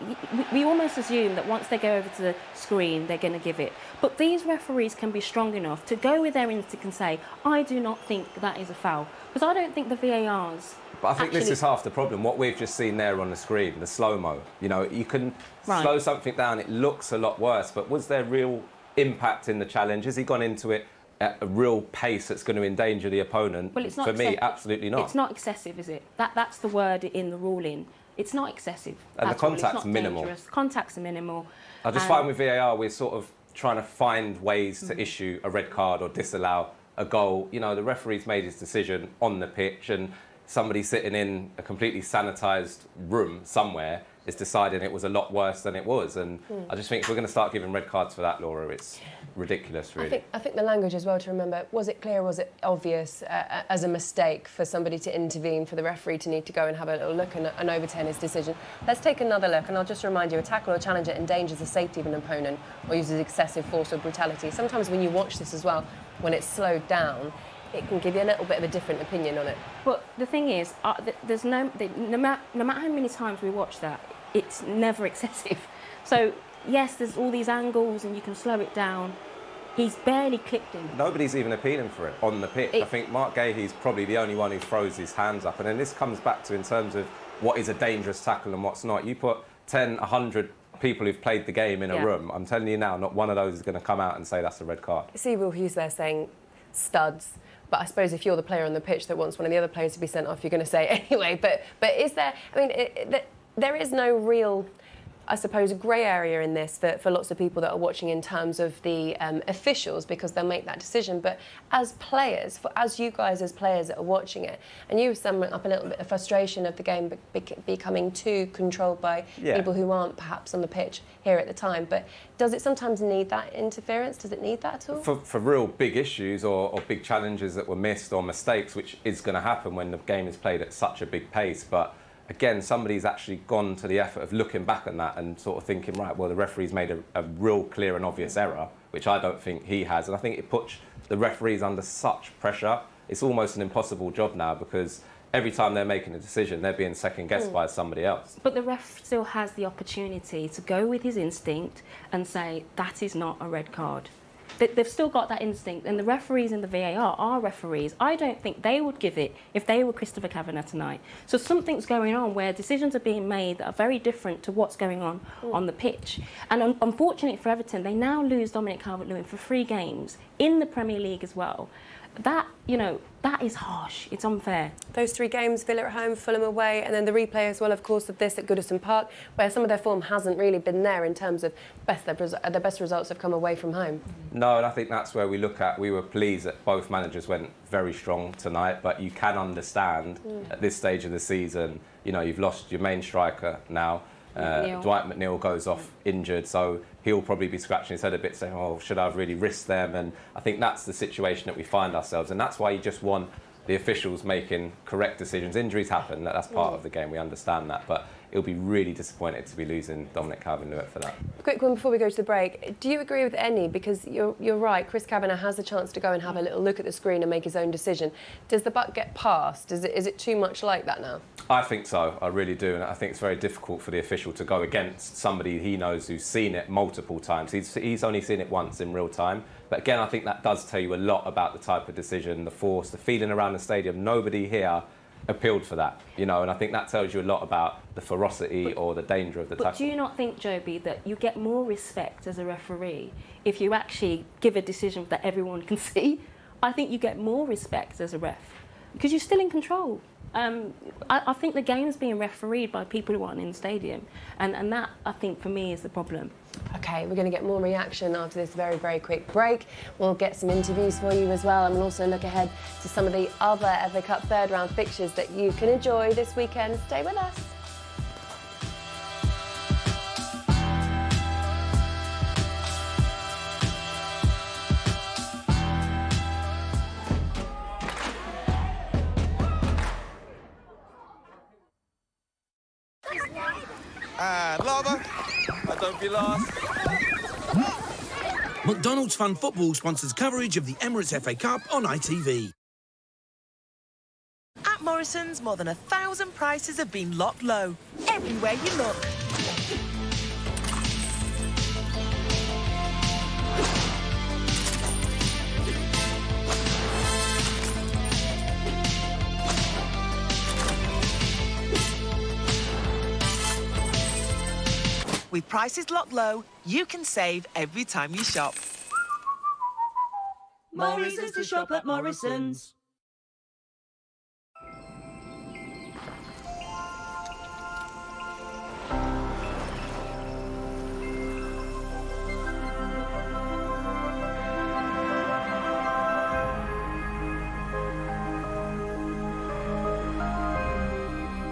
we almost assume that once they go over to the screen, they're going to give it. But these referees can be strong enough to go with their instinct and say, I do not think that is a foul. Because I don't think the VAR's... But I think this is half the problem. What we've just seen there on the screen, the slow-mo, you know, you can slow something down, it looks a lot worse, but was there real impact in the challenge? Has he gone into it at a real pace that's going to endanger the opponent? Well, it's not for me, absolutely not. It's not excessive, is it? That's the word in the ruling. It's not excessive. And the contact's minimal. Dangerous. Contacts are minimal. I just find with VAR, we're sort of trying to find ways to issue a red card or disallow a goal. You know, the referee's made his decision on the pitch, and somebody sitting in a completely sanitised room somewhere is deciding it was a lot worse than it was. And I just think if we're going to start giving red cards for that, Laura, it's ridiculous, really. I think the language as well to remember, was it clear or was it obvious as a mistake for somebody to intervene, for the referee to need to go and have a little look and overturn his decision? Let's take another look, and I'll just remind you, a tackle or challenge that endangers the safety of an opponent or uses excessive force or brutality. Sometimes when you watch this as well, when it's slowed down, it can give you a little bit of a different opinion on it. But the thing is, there's no matter how many times we watch that, it's never excessive. So, yes, there's all these angles and you can slow it down. He's barely clipped him. Nobody's even appealing for it on the pitch. I think Mark Gahey's probably the only one who throws his hands up. And then this comes back to in terms of what is a dangerous tackle and what's not. You put 10, 100 people who've played the game in a room, I'm telling you now, not one of those is going to come out and say that's a red card. See Will Hughes there saying studs. But I suppose if you're the player on the pitch that wants one of the other players to be sent off, you're going to say it anyway. But is there... I mean, there is no real, I suppose, grey area in this for lots of people that are watching in terms of the officials, because they'll make that decision. But as players, as you guys as players that are watching it, and you were summing up a little bit of frustration of the game becoming too controlled by people who aren't perhaps on the pitch here at the time. But does it sometimes need that interference? Does it need that at all? For real big issues or big challenges that were missed or mistakes, which is going to happen when the game is played at such a big pace. But again, somebody's actually gone to the effort of looking back on that and sort of thinking, right, well, the referee's made a real clear and obvious error, which I don't think he has. And I think it puts the referees under such pressure. It's almost an impossible job now, because every time they're making a decision, they're being second-guessed by somebody else. But the ref still has the opportunity to go with his instinct and say, that is not a red card. They've still got that instinct, and the referees in the VAR are referees. I don't think they would give it if they were Christopher Kavanagh tonight. So something's going on where decisions are being made that are very different to what's going on the pitch. And unfortunately for Everton, they now lose Dominic Calvert-Lewin for 3 games in the Premier League as well. That, you know, that is harsh. It's unfair. Those 3 games, Villa at home, Fulham away, and then the replay as well, of course, of this at Goodison Park, where some of their form hasn't really been there in terms of their best results have come away from home. No, and I think that's where we look at, we were pleased that both managers went very strong tonight, but you can understand at this stage of the season, you know, you've lost your main striker now. Dwight McNeil goes off injured, so he'll probably be scratching his head a bit, saying, oh, should I have really risked them? And I think that's the situation that we find ourselves, and that's why you just want the officials making correct decisions. Injuries happen, that's part of the game, we understand that, but it'll be really disappointed to be losing Dominic Calvert-Lewin for that. Quick one before we go to the break. Do you agree with Eni? Because you're right, Chris Kavanagh has the chance to go and have a little look at the screen and make his own decision. Does the buck get passed? Is it too much like that now? I think so, I really do, and I think it's very difficult for the official to go against somebody he knows who's seen it multiple times. He's only seen it once in real time, but again, I think that does tell you a lot about the type of decision, the force, the feeling around the stadium. Nobody here appealed for that, you know, and I think that tells you a lot about the ferocity or the danger of the tackle. But do you not think, Joby, that you get more respect as a referee if you actually give a decision that everyone can see? I think you get more respect as a ref because you're still in control. I think the game's being refereed by people who aren't in the stadium, and that, I think, for me, is the problem. OK, we're going to get more reaction after this very, very quick break. We'll get some interviews for you as well, and we'll also look ahead to some of the other FA Cup third-round fixtures that you can enjoy this weekend. Stay with us. And lava, and don't be last. McDonald's Fun Football sponsors coverage of the Emirates FA Cup on ITV. At Morrison's, more than 1,000 prices have been locked low, everywhere you look. With prices locked low, you can save every time you shop. More reasons to shop at Morrison's.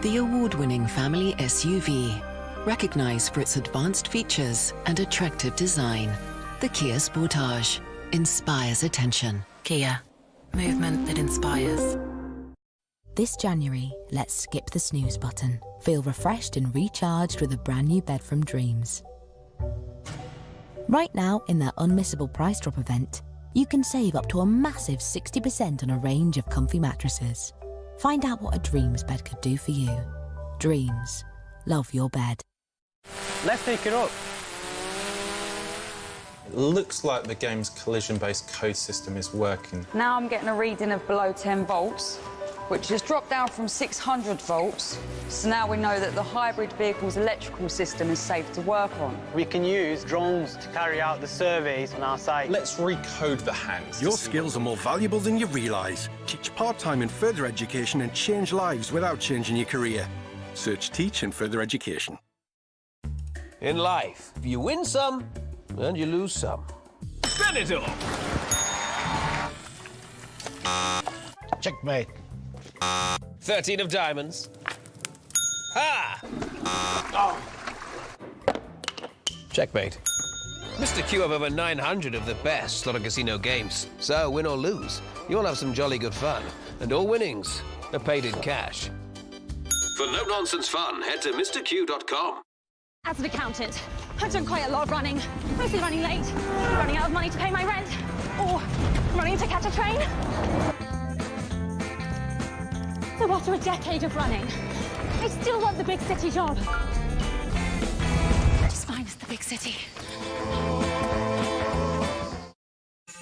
The award-winning family SUV. Recognised for its advanced features and attractive design, the Kia Sportage inspires attention. Kia. Movement that inspires. This January, let's skip the snooze button. Feel refreshed and recharged with a brand new bed from Dreams. Right now, in their unmissable price drop event, you can save up to a massive 60% on a range of comfy mattresses. Find out what a Dreams bed could do for you. Dreams. Love your bed. Let's take it up. It looks like the game's collision-based code system is working. Now I'm getting a reading of below 10 volts, which has dropped down from 600 volts. So now we know that the hybrid vehicle's electrical system is safe to work on. We can use drones to carry out the surveys on our site. Let's recode the hands. Your skills are more valuable than you realise. Teach part-time in further education and change lives without changing your career. Search Teach in Further Education. In life, you win some and you lose some. Set it up! Checkmate. 13 of diamonds. Ha! Oh. Checkmate. Mr. Q have over 900 of the best slot and casino games. So, win or lose, you'll have some jolly good fun. And all winnings are paid in cash. For no-nonsense fun, head to MrQ.com. As an accountant, I've done quite a lot of running. Mostly running late, running out of money to pay my rent, or running to catch a train. So after a decade of running, I still want the big city job. Just fine with the big city.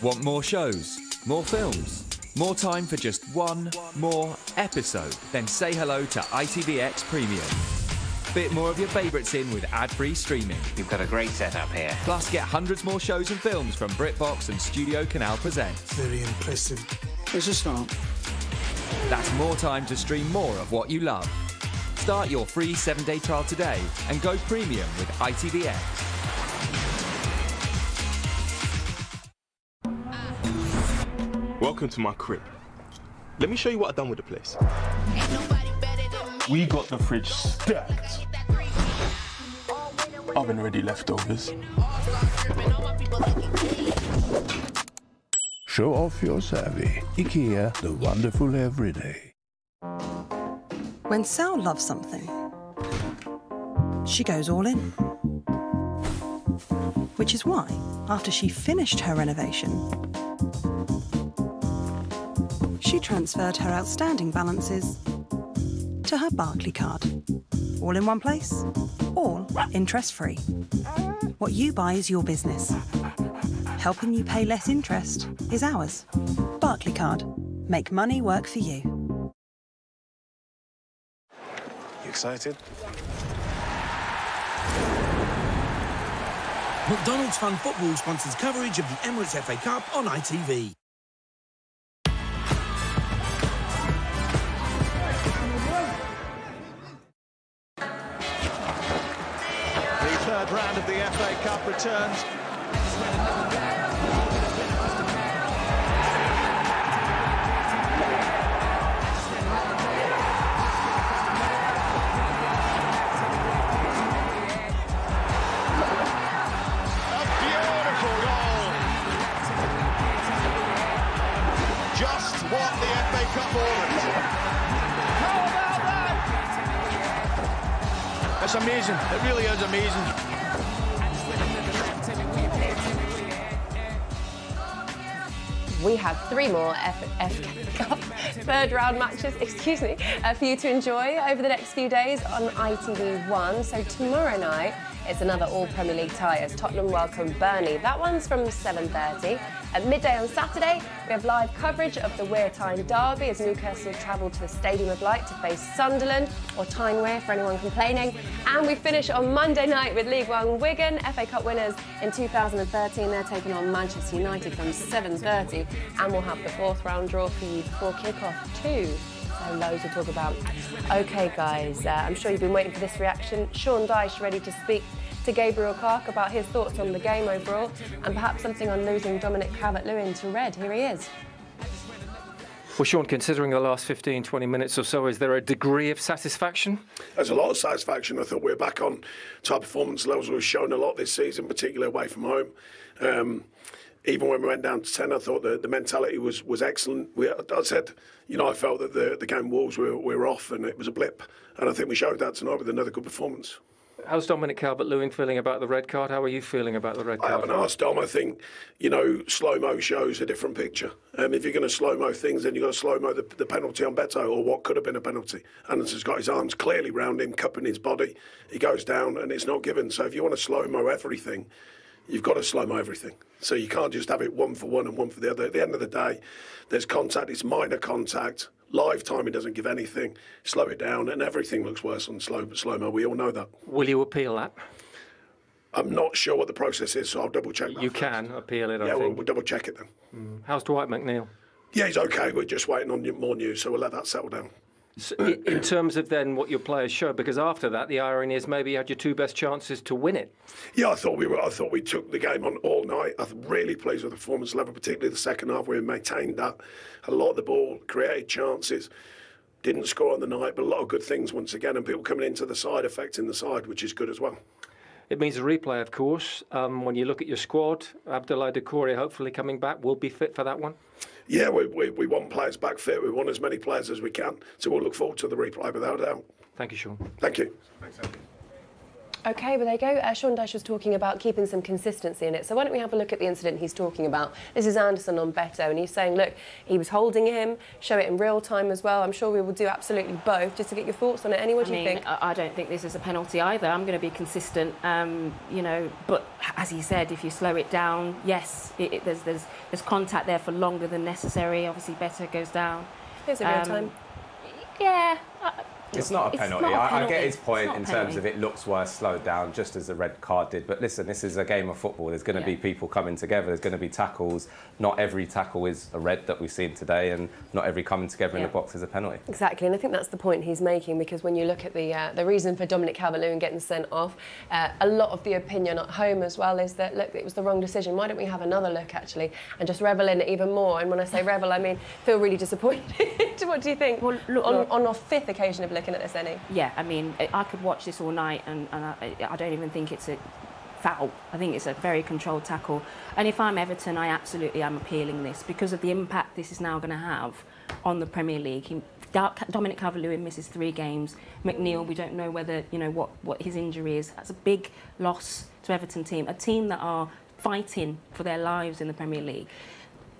Want more shows? More films? More time for just one more episode? Then say hello to ITVX Premium. Fit more of your favourites in with ad-free streaming. You've got a great setup here. Plus, get hundreds more shows and films from BritBox and Studio Canal Presents. Very impressive. It's a start. That's more time to stream more of what you love. Start your free 7-day trial today and go premium with ITVX. Welcome to my crib. Let me show you what I've done with the place. We got the fridge stacked. Oven ready leftovers. Show off your savvy. IKEA, the wonderful everyday. When Sal loves something, she goes all in. Which is why, after she finished her renovation, she transferred her outstanding balances to her Barclaycard. All in one place, all interest-free. What you buy is your business. Helping you pay less interest is ours. Barclaycard. Make money work for you. Excited? McDonald's Fun Football sponsors coverage of the Emirates FA Cup on ITV. The third round of the FA Cup returns. Just what the FA Cup ordered. How about that? That's amazing. It really is amazing. We have 3 more FA Cup third round matches, excuse me, for you to enjoy over the next few days on ITV1. So tomorrow night, it's another all Premier League tie as Tottenham welcome Burnley. That one's from 7:30. At midday on Saturday, we have live coverage of the Wear Tyne derby as Newcastle travel to the Stadium of Light to face Sunderland, or Tyne Wear for anyone complaining. And we finish on Monday night with League One Wigan, FA Cup winners in 2013. They're taking on Manchester United from 7:30. And we'll have the 4th round draw for you before kick-off too. So loads to talk about. OK, guys, I'm sure you've been waiting for this reaction. Sean Dyche ready to speak to Gabriel Clark about his thoughts on the game overall and perhaps something on losing Dominic Calvert-Lewin to red. Here he is. Well, Sean, considering the last 15, 20 minutes or so, is there a degree of satisfaction? There's a lot of satisfaction. I thought we're back on top performance levels. We've shown a lot this season, particularly away from home. Even when we went down to 10, I thought the mentality was excellent. I said, I felt that the game Wolves were off and it was a blip. And I think we showed that tonight with another good performance. How's Dominic Calvert-Lewin feeling about the red card? How are you feeling about the red card? I haven't asked Dom. I think, slow-mo shows a different picture. If you're going to slow-mo things, then you've got to slow-mo the penalty on Beto, or what could have been a penalty. Anderson's got his arms clearly round him, cupping his body. He goes down and it's not given. So if you want to slow-mo everything, you've got to slow-mo everything. So you can't just have it one for one and one for the other. At the end of the day, there's contact. It's minor contact. Live timing doesn't give anything. Slow it down, and everything looks worse on slow-mo. We all know that. Will you appeal that? I'm not sure what the process is, so I'll double-check that. You can appeal it, I think. Yeah, we'll double-check it then. How's Dwight McNeil? Yeah, he's OK. We're just waiting on more news, so we'll let that settle down. So in terms of then what your players show, because after that, the irony is maybe you had your 2 best chances to win it. Yeah, I thought we took the game on all night. I'm really pleased with the performance level, particularly the second half. We maintained that. A lot of the ball, created chances. Didn't score on the night, but a lot of good things once again, and people coming into the side, affecting the side, which is good as well. It means a replay, of course. When you look at your squad, Abdoulaye Doucouré hopefully coming back, will be fit for that one. Yeah, we want players back fit. We want as many players as we can. So we'll look forward to the replay without a doubt. Thank you, Sean. Thank you. Thanks, OK, well, there you go. Sean Dyche was talking about keeping some consistency in it. So why don't we have a look at the incident he's talking about? This is Anderson on Beto, and he's saying, look, he was holding him, show it in real time as well. I'm sure we will do absolutely both. Just to get your thoughts on it. Annie, what do you think? I don't think this is a penalty either. I'm going to be consistent, but as he said, if you slow it down, yes, there's contact there for longer than necessary. Obviously, Beto goes down. Here's a real time. Yeah. It's not a penalty. I get his point in terms of it looks worse slowed down, just as the red card did. But listen, this is a game of football. There's going to be people coming together. There's going to be tackles. Not every tackle is a red that we've seen today, and not every coming together in the box is a penalty. Exactly, and I think that's the point he's making, because when you look at the reason for Dominic Calvert-Lewin getting sent off, a lot of the opinion at home as well is that, look, it was the wrong decision. Why don't we have another look, actually, and just revel in it even more? And when I say revel, I mean feel really disappointed. What do you think? Well, look, on our 5th occasion of looking at this, Annie? Yeah, I mean, I could watch this all night and I don't even think it's a foul. I think it's a very controlled tackle. And if I'm Everton, I absolutely am appealing this because of the impact this is now going to have on the Premier League. Dominic Calvert-Lewin misses 3 games. McNeil, we don't know whether, what his injury is. That's a big loss to Everton team, a team that are fighting for their lives in the Premier League.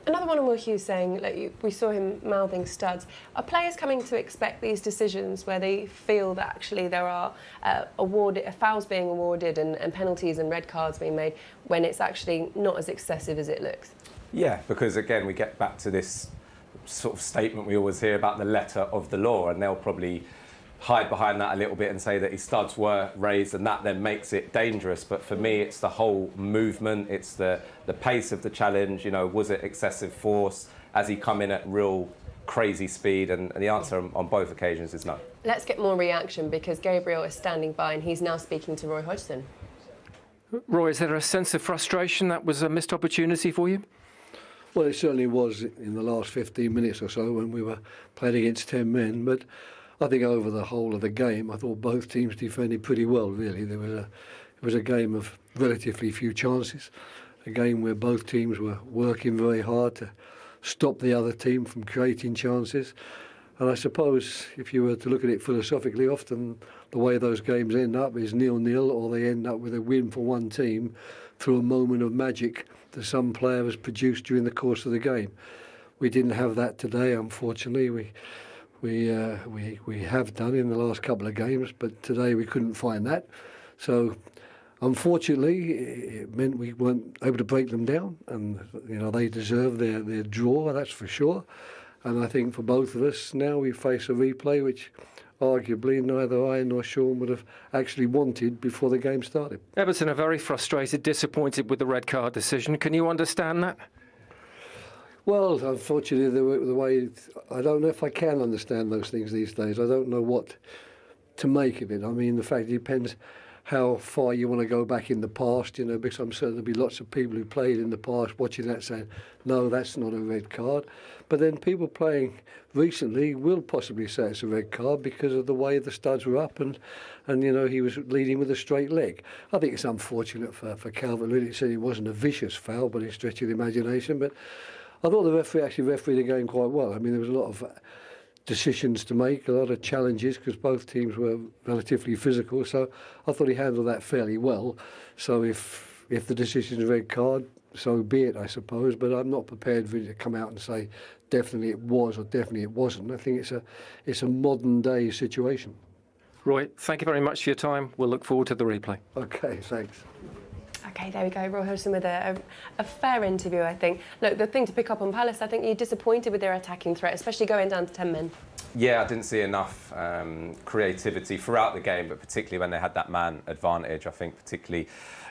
Another one on Will Hughes saying, like, we saw him mouthing studs. Are players coming to expect these decisions where they feel that actually there are fouls being awarded and penalties and red cards being made when it's actually not as excessive as it looks? Yeah, because again, we get back to this sort of statement we always hear about the letter of the law, and they'll probably hide behind that a little bit and say that his studs were raised and that then makes it dangerous. But for me, it's the whole movement, it's the pace of the challenge. You know, was it excessive force? Has he come in at real crazy speed? And the answer on both occasions is no. Let's get more reaction because Gabriel is standing by and he's now speaking to Roy Hodgson. Roy, is there a sense of frustration that was a missed opportunity for you? Well, it certainly was in the last 15 minutes or so when we were playing against 10 men. But I think over the whole of the game, I thought both teams defended pretty well, really. It was a game of relatively few chances, a game where both teams were working very hard to stop the other team from creating chances. And I suppose if you were to look at it philosophically, often the way those games end up is 0-0, or they end up with a win for one team through a moment of magic that some player has produced during the course of the game. We didn't have that today, unfortunately. We have done in the last couple of games, but today we couldn't find that. So, unfortunately, it meant we weren't able to break them down, and you know they deserve their draw, that's for sure. And I think for both of us now we face a replay which arguably neither I nor Sean would have actually wanted before the game started. Everton are very frustrated, disappointed with the red card decision. Can you understand that? Well, unfortunately, the way I don't know if I can understand those things these days. I don't know what to make of it. I mean, the fact it depends how far you want to go back in the past, you know, because I'm certain there'll be lots of people who played in the past watching that saying, no, that's not a red card. But then people playing recently will possibly say it's a red card because of the way the studs were up and you know, he was leading with a straight leg. I think it's unfortunate for Calvert-Lewin. It said it wasn't a vicious foul, but it's stretching the imagination. But I thought the referee actually refereed the game quite well. I mean, there was a lot of decisions to make, a lot of challenges because both teams were relatively physical. So I thought he handled that fairly well. So if the decision is a red card, so be it, I suppose. But I'm not prepared for you to come out and say definitely it was or definitely it wasn't. I think it's a modern day situation. Roy, thank you very much for your time. We'll look forward to the replay. Okay, thanks. Okay, there we go. Roy Hodgson with a fair interview, I think. Look, the thing to pick up on Palace, I think you're disappointed with their attacking threat, especially going down to 10 men. Yeah, I didn't see enough creativity throughout the game, but particularly when they had that man advantage. I think particularly,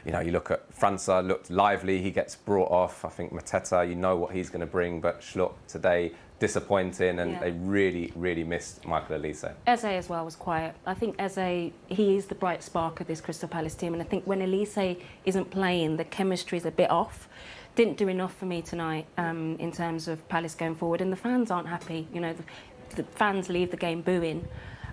you know, you look at França, looked lively, he gets brought off. I think Mateta, you know what he's going to bring, but Schlupp today, disappointing, and they really, really missed Michael Elise. Eze as well was quiet. I think Eze, he is the bright spark of this Crystal Palace team, and I think when Elise isn't playing, the chemistry is a bit off. Didn't do enough for me tonight in terms of Palace going forward, and the fans aren't happy. You know, the fans leave the game booing.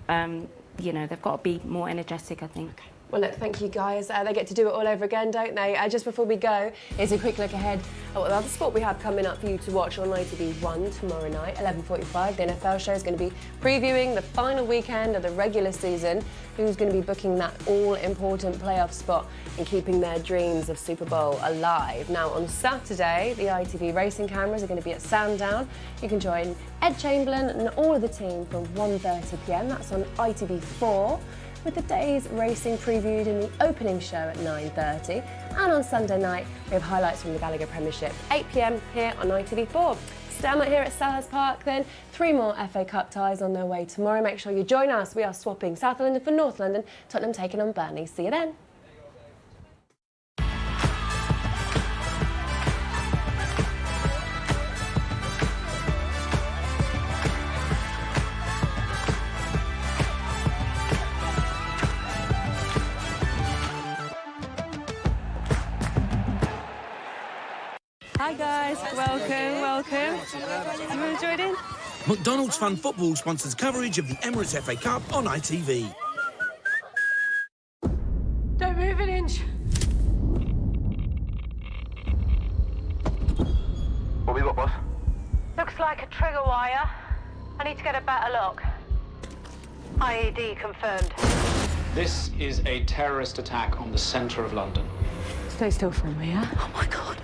You know, they've got to be more energetic, I think. Well, look, thank you, guys. They get to do it all over again, don't they? Just before we go, here's a quick look ahead at what other sport we have coming up for you to watch on ITV1 tomorrow night, 11:45. The NFL show is going to be previewing the final weekend of the regular season. Who's going to be booking that all-important playoff spot and keeping their dreams of Super Bowl alive? Now, on Saturday, the ITV racing cameras are going to be at Sandown. You can join Ed Chamberlain and all of the team from 1:30 p.m. That's on ITV4. With the day's racing previewed in the opening show at 9:30. And on Sunday night, we have highlights from the Gallagher Premiership, 8 p.m. here on ITV4. Stand here at Selhurst Park then. 3 more FA Cup ties on their way tomorrow. Make sure you join us. We are swapping South London for North London. Tottenham taking on Burnley. See you then. Hi guys, welcome. You enjoyed it? McDonald's Fun Football sponsors coverage of the Emirates FA Cup on ITV. Don't move an inch. What we got, boss? Looks like a trigger wire. I need to get a better look. IED confirmed. This is a terrorist attack on the centre of London. Stay still for me, yeah? Oh my God.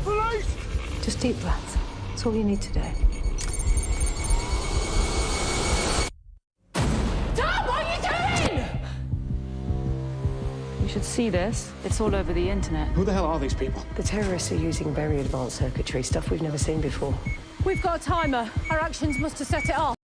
Police! Just deep breaths. That's all you need to do. Tom, what are you doing? You should see this. It's all over the internet. Who the hell are these people? The terrorists are using very advanced circuitry, stuff we've never seen before. We've got a timer. Our actions must have set it off.